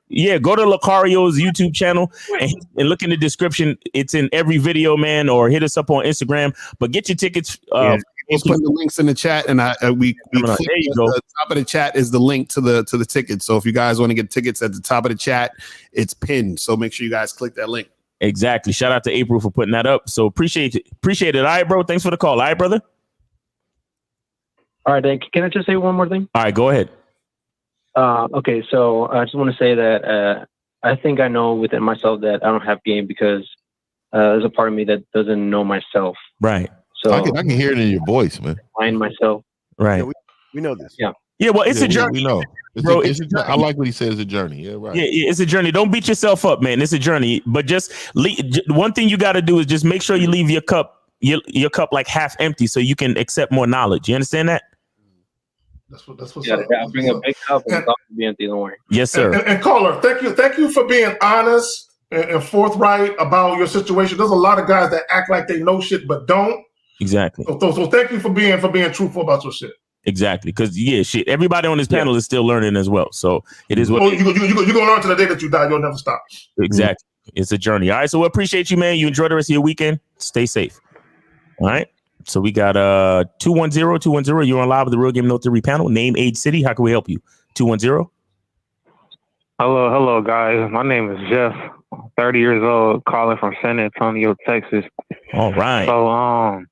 Lucario's YouTube channel and look in the description. It's in every video, man, or hit us up on Instagram. But get your tickets. We'll put the links in the chat, and we there you go. The top of the chat is the link to the tickets. So if you guys want to get tickets at the top of the chat, it's pinned. So make sure you guys click that link. Exactly. Shout out to April for putting that up. So appreciate it. All right, bro. Thanks for the call. All right, brother. All right, then. Can I just say one more thing? All right, go ahead. Okay, so I just want to say that I think I know within myself that I don't have game because there's a part of me that doesn't know myself. Right. So I can hear it in your voice, man. Find myself. Right. Yeah, we know this. Yeah. Yeah, well, it's a journey. We know. Bro, I like what he said. It's a journey. Yeah, right. Yeah, it's a journey. Don't beat yourself up, man. It's a journey. But just one thing you got to do is just make sure you leave your cup like half empty so you can accept more knowledge. You understand that? That's what's up. I'll bring a big cup and it's be empty. Don't worry. Yes, sir. And caller, thank you for being honest and forthright about your situation. There's a lot of guys that act like they know shit but don't. Exactly. So thank you for being truthful about your shit. Exactly, because shit. Everybody on this panel is still learning as well. So it is what you're gonna learn to the day that you die. You'll never stop. Exactly. It's a journey. All right. So we appreciate you, man. You enjoy the rest of your weekend. Stay safe. All right. So we got 210. You're on live with the Real Game No Theory panel. Name, age, city. How can we help you? 210. Hello, guys. My name is Jeff. 30 years old, calling from San Antonio, Texas. All right. So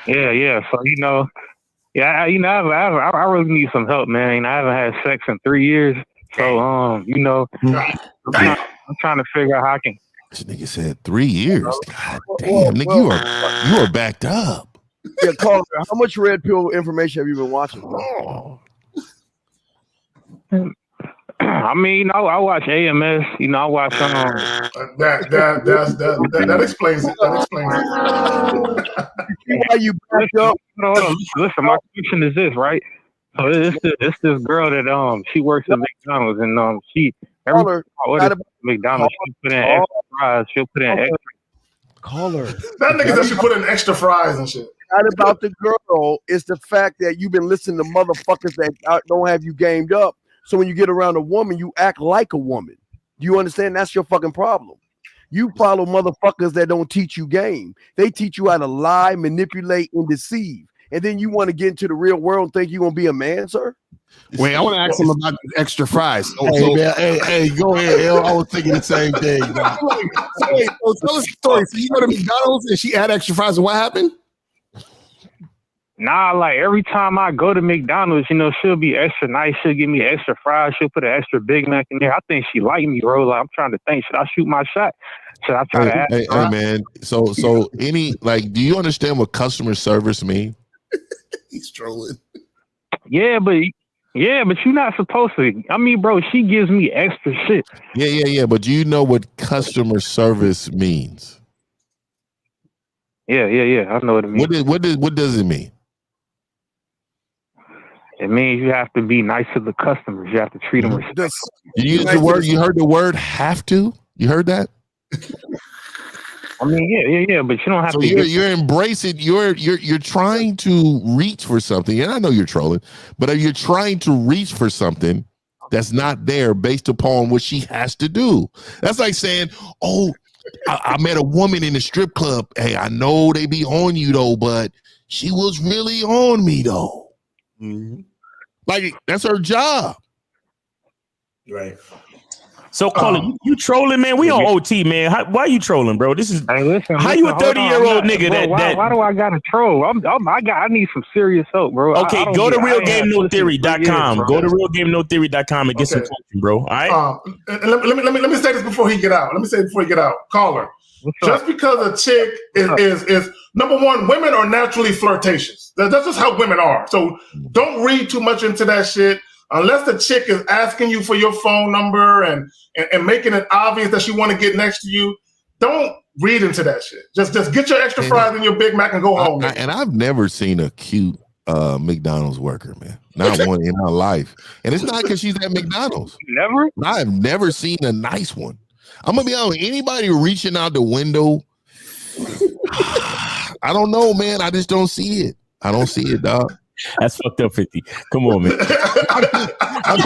yeah. So I really need some help, man. I haven't had sex in 3 years. So I'm trying to figure out how I can. This nigga said 3 years. God damn, nigga, you are backed up. Yeah, caller, how much red pill information have you been watching? I mean, I watch AMS. I watch that explains it. That explains it. Why you backed up? Listen, my question is this, right? So it's this girl that she works at McDonald's and every time I order at McDonald's, she'll put in extra fries. She'll put in extra. Caller. That nigga said she put in extra fries and shit. Not about the girl. It's the fact that you've been listening to motherfuckers that don't have you gamed up. So when you get around a woman, you act like a woman. Do you understand? That's your fucking problem. You follow motherfuckers that don't teach you game. They teach you how to lie, manipulate, and deceive. And then you want to get into the real world and think you're going to be a man, sir? Wait, I want to ask him about extra fries. Hey, go ahead, L. I was thinking the same thing. Hey, tell us the story. So you go to McDonald's and she had extra fries, and what happened? Nah, like every time I go to McDonald's, she'll be extra nice. She'll give me extra fries. She'll put an extra Big Mac in there. I think she like me, bro. Like, I'm trying to think, should I shoot my shot? Should I try to ask? Hey, man. So do you understand what customer service mean? He's trolling. Yeah, but you're not supposed to. I mean, bro, she gives me extra shit. Yeah. But do you know what customer service means? Yeah. I know what it means. What does it mean? It means you have to be nice to the customers. You have to treat them respectfully. You use the word. You heard the word "have to." You heard that? I mean, yeah, but you don't have so to. You're embracing. You're trying to reach for something, and I know you're trolling, but if you're trying to reach for something that's not there based upon what she has to do, that's like saying, "Oh, I met a woman in the strip club. Hey, I know they be on you though, but she was really on me though." Mm-hmm. Like that's her job, right? So, caller, you trolling, man? We on OT, man. Why are you trolling, bro? This is how you a 30-year-old nigga why do I gotta troll? I need some serious help, bro. Okay, go to realgamenotheory.com. Go to realgamenotheory.com and get some coaching, bro. All right. Let me say this before he get out. Caller. Just because a chick is number one, women are naturally flirtatious. That's just how women are. So don't read too much into that shit. Unless the chick is asking you for your phone number and making it obvious that she want to get next to you, don't read into that shit. Just get your extra fries and your Big Mac and go home. And I've never seen a cute McDonald's worker, man. Not one in my life. And it's not because she's at McDonald's. Never? I've never seen a nice one. I'm gonna be honest, anybody reaching out the window, I don't know, man. I just don't see it. I don't see it, dog. That's fucked up, 50. Come on, man. I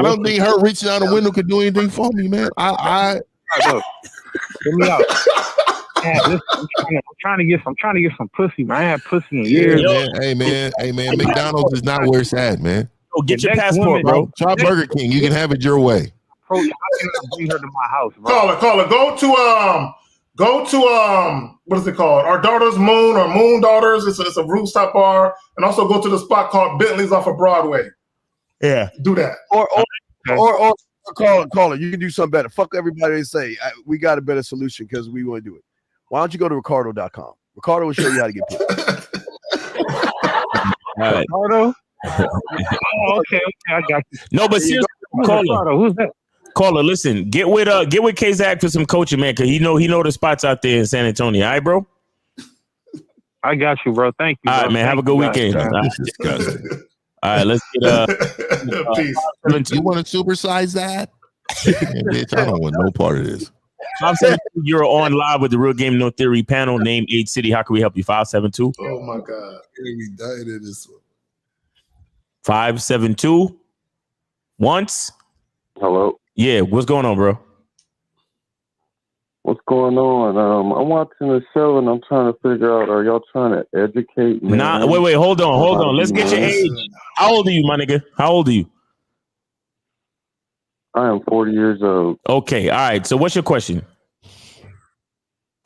don't think her reaching out the window could do anything for me, man. Get me out. Man, I'm trying to get some pussy, man. I ain't had pussy in years. Hey man, McDonald's is not where it's at, man. Oh, get your passport, bro. Try Burger King. You can have it your way. Bro, I cannot bring her to my house, bro. Caller. Go to what is it called? Our Daughter's Moon or Moon Daughters. It's a rooftop bar, and also go to the spot called Bentley's off of Broadway. Yeah, do that. Or caller. You can do something better. Fuck everybody and say we got a better solution because we want to do it. Why don't you go to Ricardo.com? Ricardo will show you how to get paid. All right. Ricardo? Oh, okay, I got you. No, but seriously, caller. Who's that? Caller, listen, get with K-Zach for some coaching, man, because he know the spots out there in San Antonio. All right, bro? I got you, bro. Thank you. All right, man. Have a good weekend. All right, let's get peace. You want to supersize that? Bitch, I don't want no part of this. 572, you're on live with the Real Game No Theory panel. Name, age, city. How can we help you? 572. Oh my God. We died in this one. 572. Once. Hello. Yeah, what's going on, bro? What's going on? I'm watching the show and I'm trying to figure out, are y'all trying to educate me? Nah, wait, hold on. Let's get your age. How old are you, my nigga? How old are you? I am 40 years old. Okay, all right. So what's your question?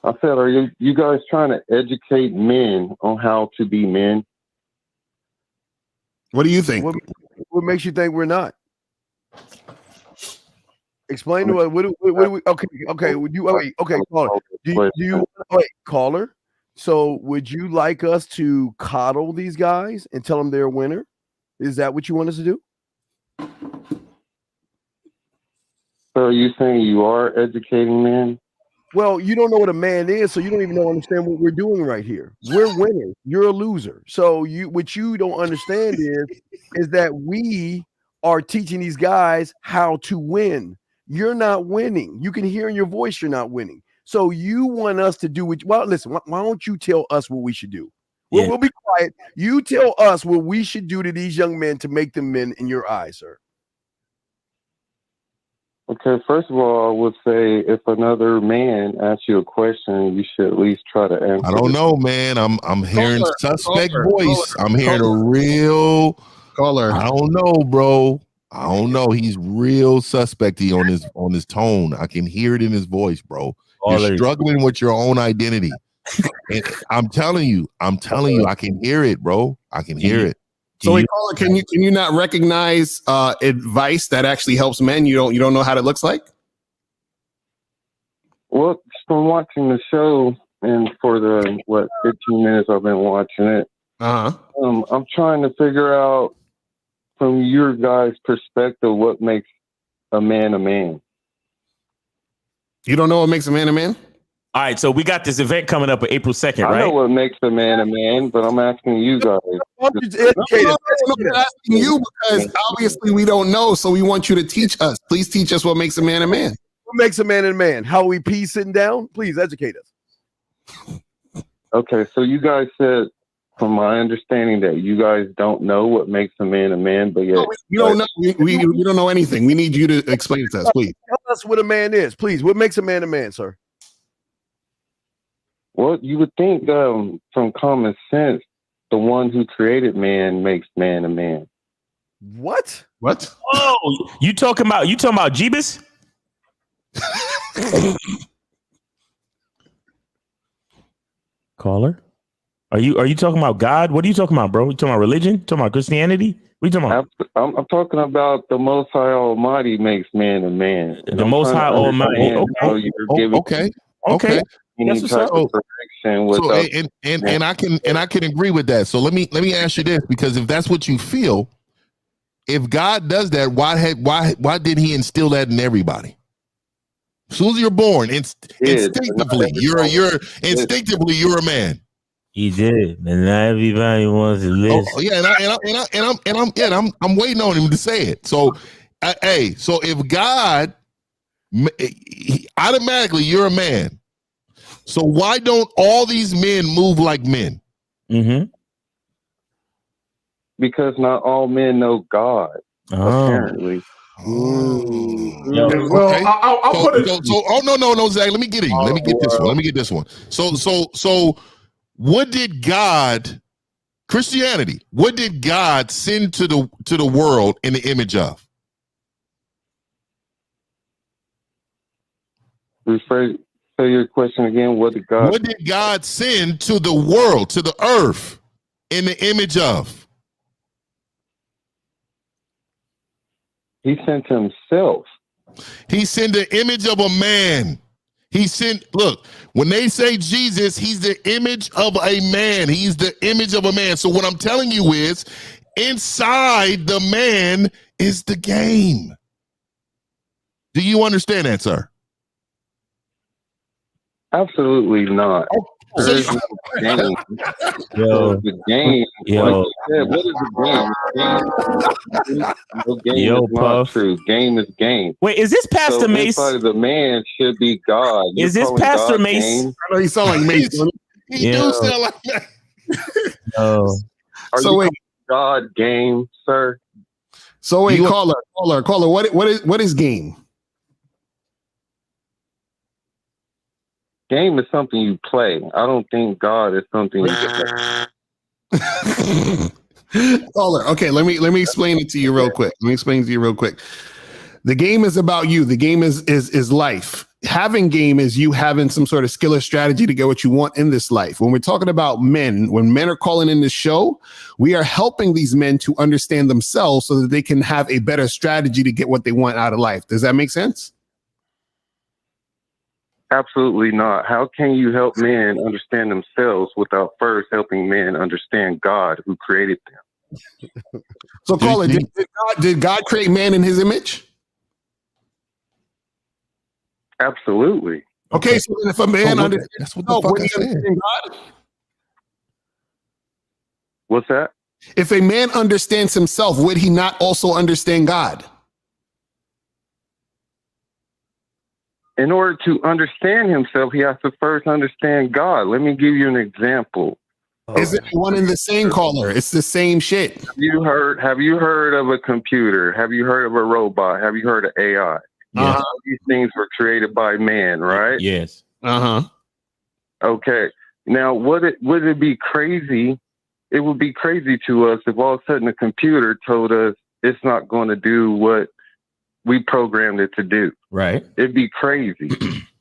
I said, are you guys trying to educate men on how to be men? What do you think? What makes you think we're not? Explain to us. What do we? Okay. Would you wait? Okay, caller. Do you wait, caller? So, would you like us to coddle these guys and tell them they're a winner? Is that what you want us to do? So, are you saying you are educating men? Well, you don't know what a man is, so you don't even understand what we're doing right here. We're winners. You're a loser. So, what you don't understand is that we are teaching these guys how to win. You're not winning. You can hear in your voice you're not winning. So you want us to do what? Well, listen. Why don't you tell us what we should do? We'll be quiet. You tell us what we should do to these young men to make them men in your eyes, sir. Okay, first of all, I would say if another man asks you a question, you should at least try to answer. I don't know, man. I'm hearing suspect voice. I'm hearing a real caller. I don't know, bro. I don't know. He's real suspecty on his tone. I can hear it in his voice, bro. You're struggling with your own identity. And I'm telling you, I can hear it, bro. I can hear it. So, caller, can you not recognize advice that actually helps men? You don't know how it looks like? Well, from watching the show and for the 15 minutes I've been watching it, I'm trying to figure out from your guys' perspective what makes a man a man. You don't know what makes a man a man? All right, so we got this event coming up on April 2nd, right? I know what makes a man, but I'm asking you guys. I'm asking you because obviously we don't know, so we want you to teach us. Please teach us what makes a man a man. What makes a man a man? How we pee sitting down? Please educate us. Okay, so you guys said, from my understanding, that you guys don't know what makes a man, but yet we don't know. We don't know anything. We need you to explain it to us, please. Tell us what a man is, please. What makes a man, sir? Well, you would think from common sense, the one who created man makes man a man. What? Oh, you talking about Jeebus? Caller? Are you talking about God? What are you talking about, bro? You talking about religion? Talking about Christianity? What are you talking about? I'm talking about the Most High Almighty makes man a man. The Most High Almighty. Okay. That's what's up. And I can agree with that. So let me ask you this, because if that's what you feel, if God does that, why did he instill that in everybody? As soon as you're born, instinctively, you're a man. He did, and not everybody wants to listen. Oh yeah, I'm waiting on him to say it. So, so if God, automatically you're a man. So why don't all these men move like men? Mm-hmm. Because not all men know God. Apparently. Well, okay. I'll put it. No, Zach. Let me get it. Let me get this one. Let me get this one. So, what did God, Christianity? What did God send to the world in the image of? Say your question again. What did God send to the world, to the earth, in the image of? He sent himself. He sent the image of a man. Look, when they say Jesus, he's the image of a man. He's the image of a man. So what I'm telling you is, inside the man is the game. Do you understand that, sir? Absolutely not. There's no game. The game. Like you said, what is the game? No game is not true. Game is game. Wait, is this Pastor Mace? Inside of the man should be God. Is this Pastor Mace? I know you sound like Mace. He do sound like that. Are you God game, sir? So wait, caller. What is game? Game is something you play. I don't think God is something you Caller, okay, let me explain it to you real quick. The game is about you. The game is life. Having game is you having some sort of skill or strategy to get what you want in this life. When we're talking about men, when men are calling in the show, we are helping these men to understand themselves so that they can have a better strategy to get what they want out of life. Does that make sense? Absolutely not. How can you help men understand themselves without first helping men understand God who created them? So, caller, did God create man in his image? Absolutely. Okay, so then if a man understands, that's what the fuck I said. God? What's that? If a man understands himself, would he not also understand God? In order to understand himself, he has to first understand God. Let me give you an example. Is it one and the same, caller? It's the same shit. Have you heard of a computer? Have you heard of a robot? Have you heard of AI? Yes. These things were created by man, right? Yes. Okay. Now, would it be crazy? It would be crazy to us if all of a sudden a computer told us it's not going to do what we programmed it to do. Right. It'd be crazy.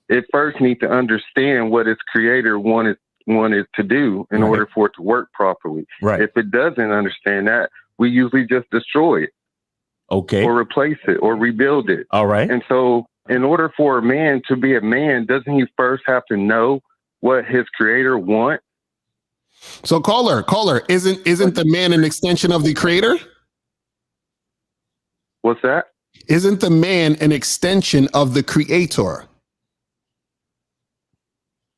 It first needs to understand what its creator wanted to do in order for it to work properly. Right. If it doesn't understand that, we usually just destroy it. Okay. Or replace it or rebuild it. All right. And so in order for a man to be a man, doesn't he first have to know what his creator wants? So caller, isn't the man an extension of the creator? What's that? Isn't the man an extension of the creator?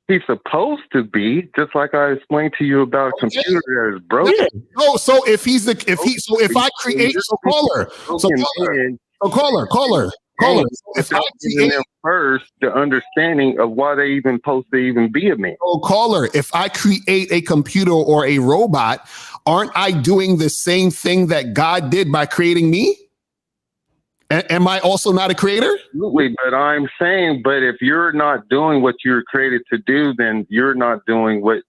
He's supposed to be, just like I explained to you about a computer that is broken. Yeah. Oh, so if I create caller. If I create them first, the understanding of why they even supposed to even be a man. Oh, caller, if I create a computer or a robot, aren't I doing the same thing that God did by creating me? Am I also not a creator? Absolutely, but I'm saying, but if you're not doing what you're created to do, then you're not doing what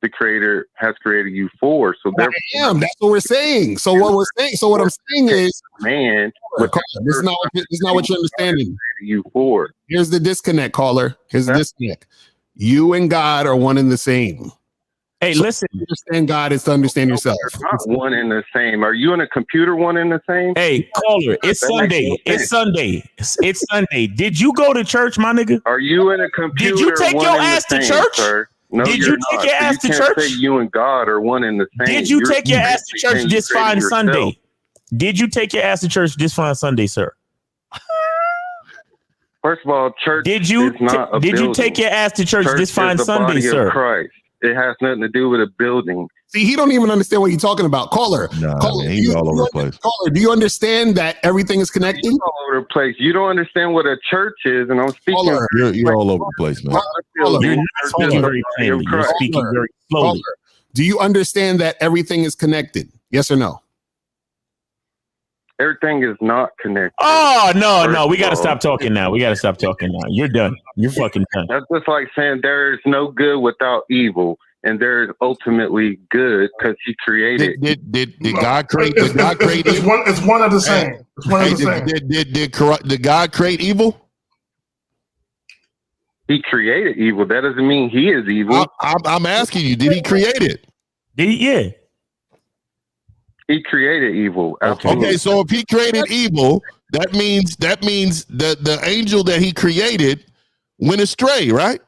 the creator has created you for. So I am. That's what we're saying. So what I'm saying is, man, this is not what you're understanding. You for. Here's the disconnect, caller. Here's the disconnect. You and God are one and the same. Hey, listen. To understand God is to understand yourself. Not one and the same. Are you in a computer one and the same? Hey, caller, it's Sunday. It's Sunday. It's Sunday. Did you go to church, my nigga? Are you in a computer? Did you take your ass to church? Sir? No, did you take your ass to church? Say you and God are one and the same. Did you take your ass to church this fine Sunday? Did you take your ass to church this fine Sunday, sir? First of all, church did you is not a did building. you take your ass to church this fine is the Sunday, body sir? Of Christ. It has nothing to do with a building. See, he don't even understand what you're talking about. Caller, man, he's all over the place. Caller, do you understand that everything is connected? You're all over the place. You don't understand what a church is, and I'm speaking. Caller, you're all over the place, man. You're not speaking very plainly. You're speaking very slowly. Caller, do you understand that everything is connected? Yes or no? Everything is not connected. Oh, no. We got to stop talking now. You're done. You're fucking done. That's just like saying there is no good without evil, and there is ultimately good because He created. Did God create? Did God create evil? It's one of the same. It's one of the same. Did God create evil? He created evil. That doesn't mean He is evil. I'm asking you. Did He create it? Did He? Yeah. He created evil. Absolutely. Okay, so if He created evil, that means the angel that He created went astray, right?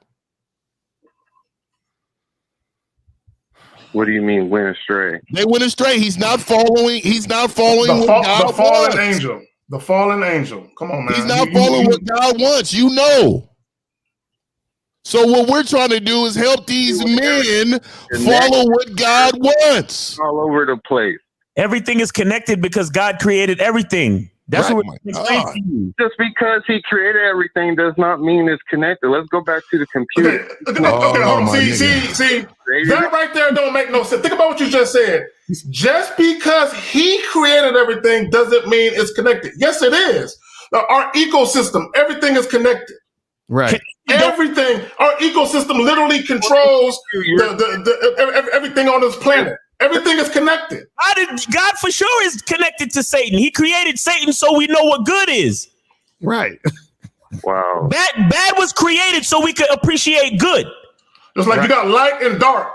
What do you mean went astray? They went astray. He's not following. The fallen angel. The fallen angel. Come on, man. He's not following what God wants. You know. So what we're trying to do is help these men follow what God wants. All over the place. Everything is connected because God created everything. That's what we're explaining to you. Just because He created everything does not mean it's connected. Let's go back to the computer. Okay, hold on. See, that right there don't make no sense. Think about what you just said. Just because He created everything doesn't mean it's connected. Yes, it is. Our ecosystem, everything is connected. Right. Everything, our ecosystem literally controls everything on this planet. Everything is connected. God for sure is connected to Satan. He created Satan so we know what good is. Right. Wow. Bad was created so we could appreciate good. Just like you got light and dark.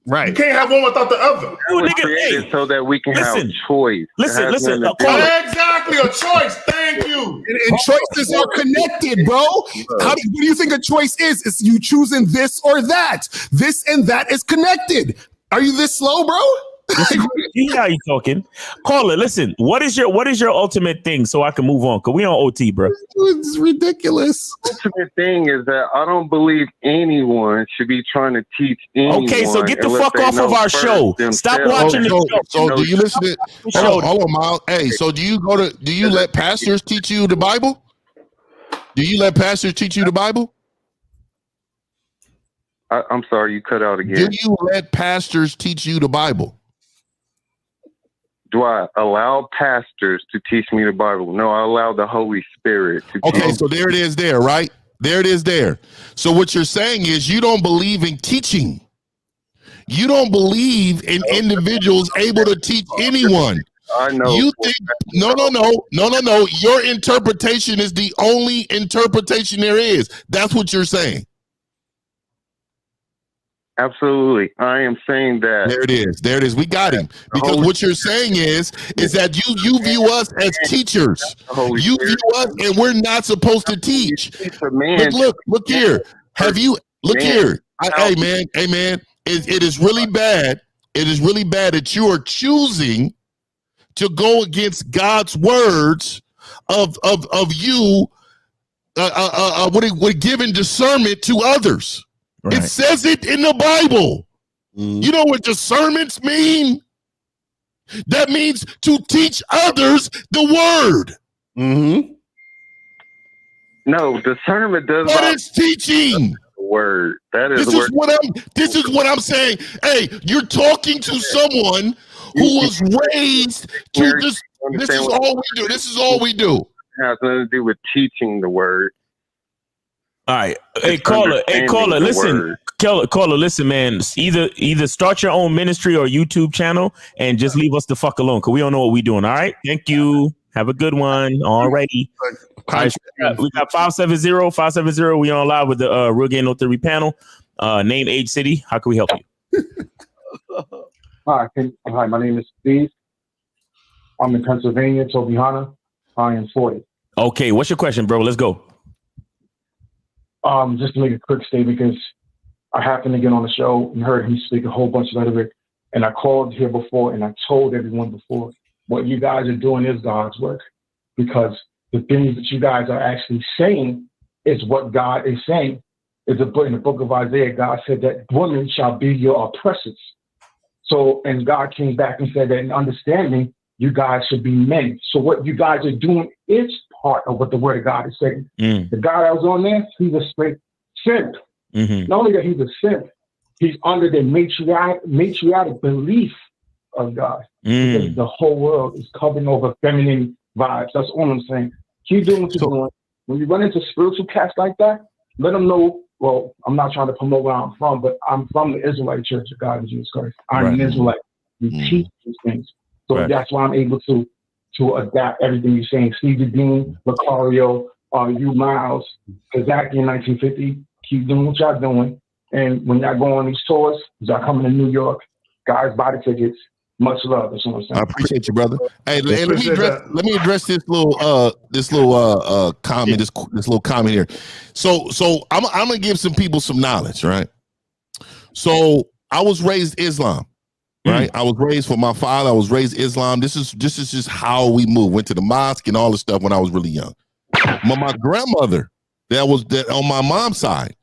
Right. You can't have one without the other. It was created so that we can have choice. Listen. Exactly, a choice. Thank you. And choices are connected, bro. What do you think a choice is? It's you choosing this or that. This and that is connected. Are you this slow, bro? See how you talking. Caller, listen. What is your ultimate thing so I can move on? Because we on OT, bro. It's ridiculous. The ultimate thing is that I don't believe anyone should be trying to teach anyone. Okay, so get the fuck off of our show. Stop watching the show. So do you listen to hold on, Miles. Hey, so do you let pastors teach you the Bible? Do you let pastors teach you the Bible? I'm sorry, you cut out again. Do you let pastors teach you the Bible? Do I allow pastors to teach me the Bible? No, I allow the Holy Spirit to teach me. Okay, so there it is there, right? There it is there. So what you're saying is you don't believe in teaching. You don't believe in individuals able to teach anyone. I know. You think no. Your interpretation is the only interpretation there is. That's what you're saying. Absolutely. I am saying that. There it is. We got him. Because what you're saying is that you view us as teachers. You view us and we're not supposed to teach. But look here. Hey man. It is really bad. It is really bad that you are choosing to go against God's words of you giving discernment to others. Right. It says it in the Bible. You know what discernments mean? That means to teach others the word. No, discernment does not. What is teaching? Word. That is this is what I'm saying. Hey, you're talking to someone who was raised to this. This is all we do. This is all we do. It has nothing to do with teaching the word. All right. Hey, caller, listen. Caller, listen, man. Either start your own ministry or YouTube channel and just leave us the fuck alone because we don't know what we're doing. All right. Thank you. Have a good one. Alrighty. All right, we got 570. We on live with the Real Game No Theory panel. Name, age, city. How can we help you? Hi, my name is Steve. I'm in Pennsylvania, Tobyhanna. I am 40. Okay, what's your question, bro? Let's go. Just to make a quick statement, because I happened to get on the show and heard him speak a whole bunch of rhetoric, and I called here before and I told everyone before what you guys are doing is God's work, because the things that you guys are actually saying is what God is saying. It's a book in the book of Isaiah. God said that women shall be your oppressors. So, and God came back and said that in understanding, you guys should be men. So what you guys are doing is part of what the word of God is saying. The guy that was on there, he's a straight simp. Not only that he's a simp, he's under the matriarchal belief of God. Because the whole world is covering over feminine vibes. That's all I'm saying. Keep doing what you're doing. When you run into spiritual cats like that, let them know. Well, I'm not trying to promote where I'm from, but I'm from the Israelite Church of God in Jesus Christ. I'm an Israelite. We teach these things. So that's why I'm able to adapt everything you're saying. Stevie Dean, Lucario, you Miles, Kazaki in 1950. Keep doing what y'all doing. And when y'all go on these tours, y'all coming to New York, guys buy the tickets. Much love. That's what I'm saying. I appreciate you, brother. Hey, let me address this little comment, this little comment here. So I'm gonna give some people some knowledge, right? So I was raised Islam, right? I was raised for my father. I was raised Islam. This is just how we move. Went to the mosque and all this stuff when I was really young. But my grandmother, that on my mom's side,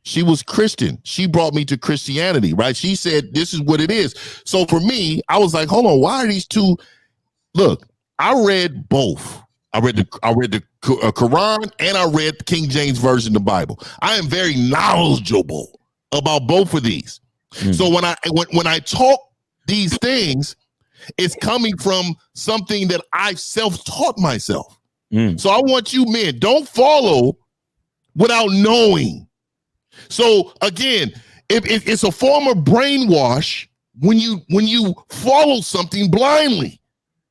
she was Christian. She brought me to Christianity, right? She said, this is what it is. So for me, I was like, hold on, why are these two? Look, I read both. I read the Quran and I read the King James Version of the Bible. I am very knowledgeable about both of these. So when I talk these things, it's coming from something that I've self-taught myself. So I want you men, don't follow without knowing. So again, if it's a form of brainwash when you follow something blindly.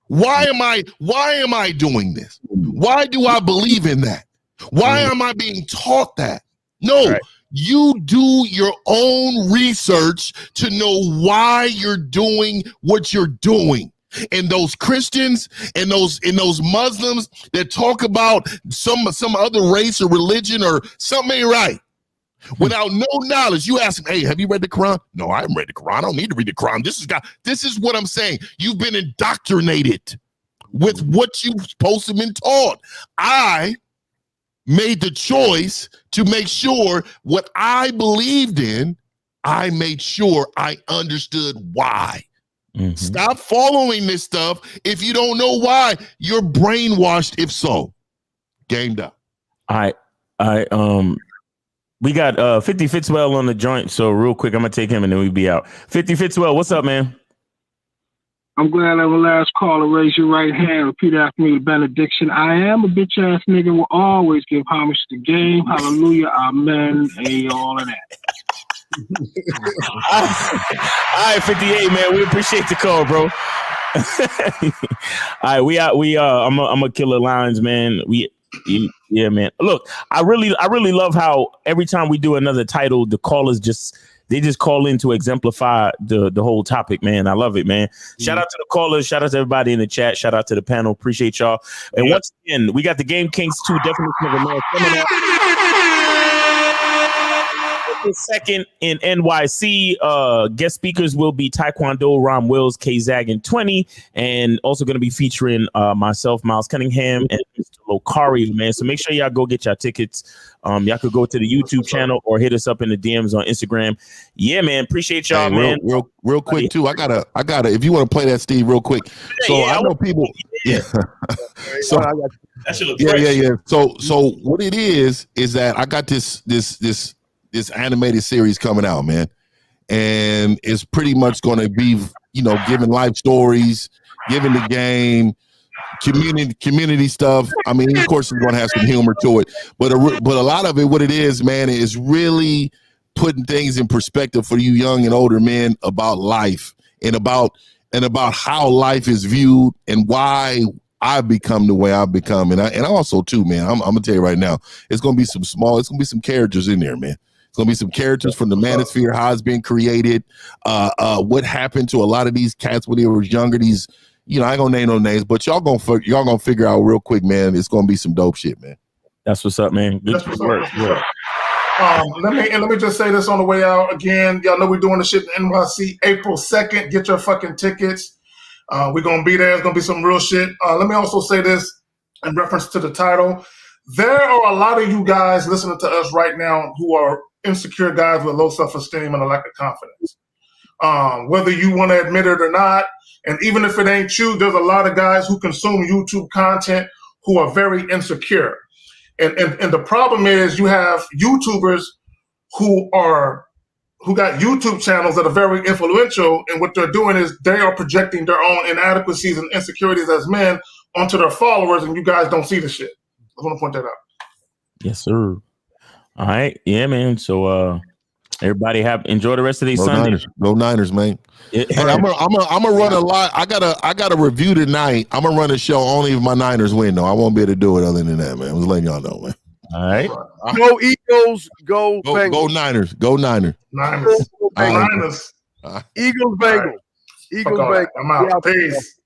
Why am I doing this? Why do I believe in that? Why am I being taught that? No, you do your own research to know why you're doing what you're doing. And those Christians and those Muslims that talk about some other race or religion or something ain't right. Without no knowledge, you ask them, hey, have you read the Quran? No, I haven't read the Quran. I don't need to read the Quran. This is what I'm saying. You've been indoctrinated with what you're supposed to have been taught. I made the choice to make sure what I believed in, I made sure I understood why. Stop following this stuff if you don't know why. You're brainwashed if so. Gamed up. All right. We got 50 Fitzwell on the joint, so real quick, I'm gonna take him and then we'll be out. 50 Fitzwell, what's up, man? I'm glad I was last caller. Raise your right hand. Repeat after me the benediction. I am a bitch ass nigga. Will always give homage to the game. Hallelujah. Amen. And all of that. All right, 58, man. We appreciate the call, bro. All right, I'm a killer lines, man. Yeah, man. Look, I really love how every time we do another title, the callers just call in to exemplify the whole topic, man. I love it, man. Shout out to the callers. Shout out to everybody in the chat. Shout out to the panel. Appreciate y'all. And once again, we got the Game Kings 2 Definition of a Man coming up. Second in NYC. Guest speakers will be Taekwondo, Ron Wills, K-Zag, 20, and also going to be featuring myself, Miles Cunningham, and Mr. Locario, man. So make sure y'all go get your tickets. Y'all could go to the YouTube channel or hit us up in the DMs on Instagram. Yeah, man. Appreciate y'all, man. Real quick too. I gotta. If you want to play that, Steve, real quick. So I know people. Yeah. So that should look yeah. So what it is that I got this animated series coming out, man, and it's pretty much going to be, giving life stories, giving the game, community stuff. I mean, of course, it's going to have some humor to it, but a lot of it, what it is, man, is really putting things in perspective for you young and older men about life and about how life is viewed and why I've become the way I've become. And also too, man, I'm gonna tell you right now, it's gonna be some characters in there, man. It's gonna be some characters from the Manosphere, how it's been created, what happened to a lot of these cats when they were younger. These, I ain't gonna name no names, but y'all gonna figure out real quick, man. It's gonna be some dope shit, man. That's what's up, man. Good work. Let me just say this on the way out again. Y'all know we're doing the shit in NYC April 2nd. Get your fucking tickets. We're gonna be there. It's gonna be some real shit. Let me also say this in reference to the title. There are a lot of you guys listening to us right now who are insecure guys with low self-esteem and a lack of confidence. Whether you want to admit it or not, and even if it ain't you, there's a lot of guys who consume YouTube content who are very insecure. And the problem is you have YouTubers who got YouTube channels that are very influential, and what they're doing is they are projecting their own inadequacies and insecurities as men onto their followers, and you guys don't see the shit. I want to point that out. Yes, sir. All right. Yeah, man. So everybody enjoy the rest of these Sunday. Go Niners, man. Hey, I'm gonna run a lot. I got a review tonight. I'm gonna run a show only if my Niners win, though. I won't be able to do it other than that, man. I was letting y'all know, man. All right. Go Eagles, go Bengals. Go Niners. Go Niners. Niners. Eagles, Bengals. Eagles, Bengals. I'm out. Peace.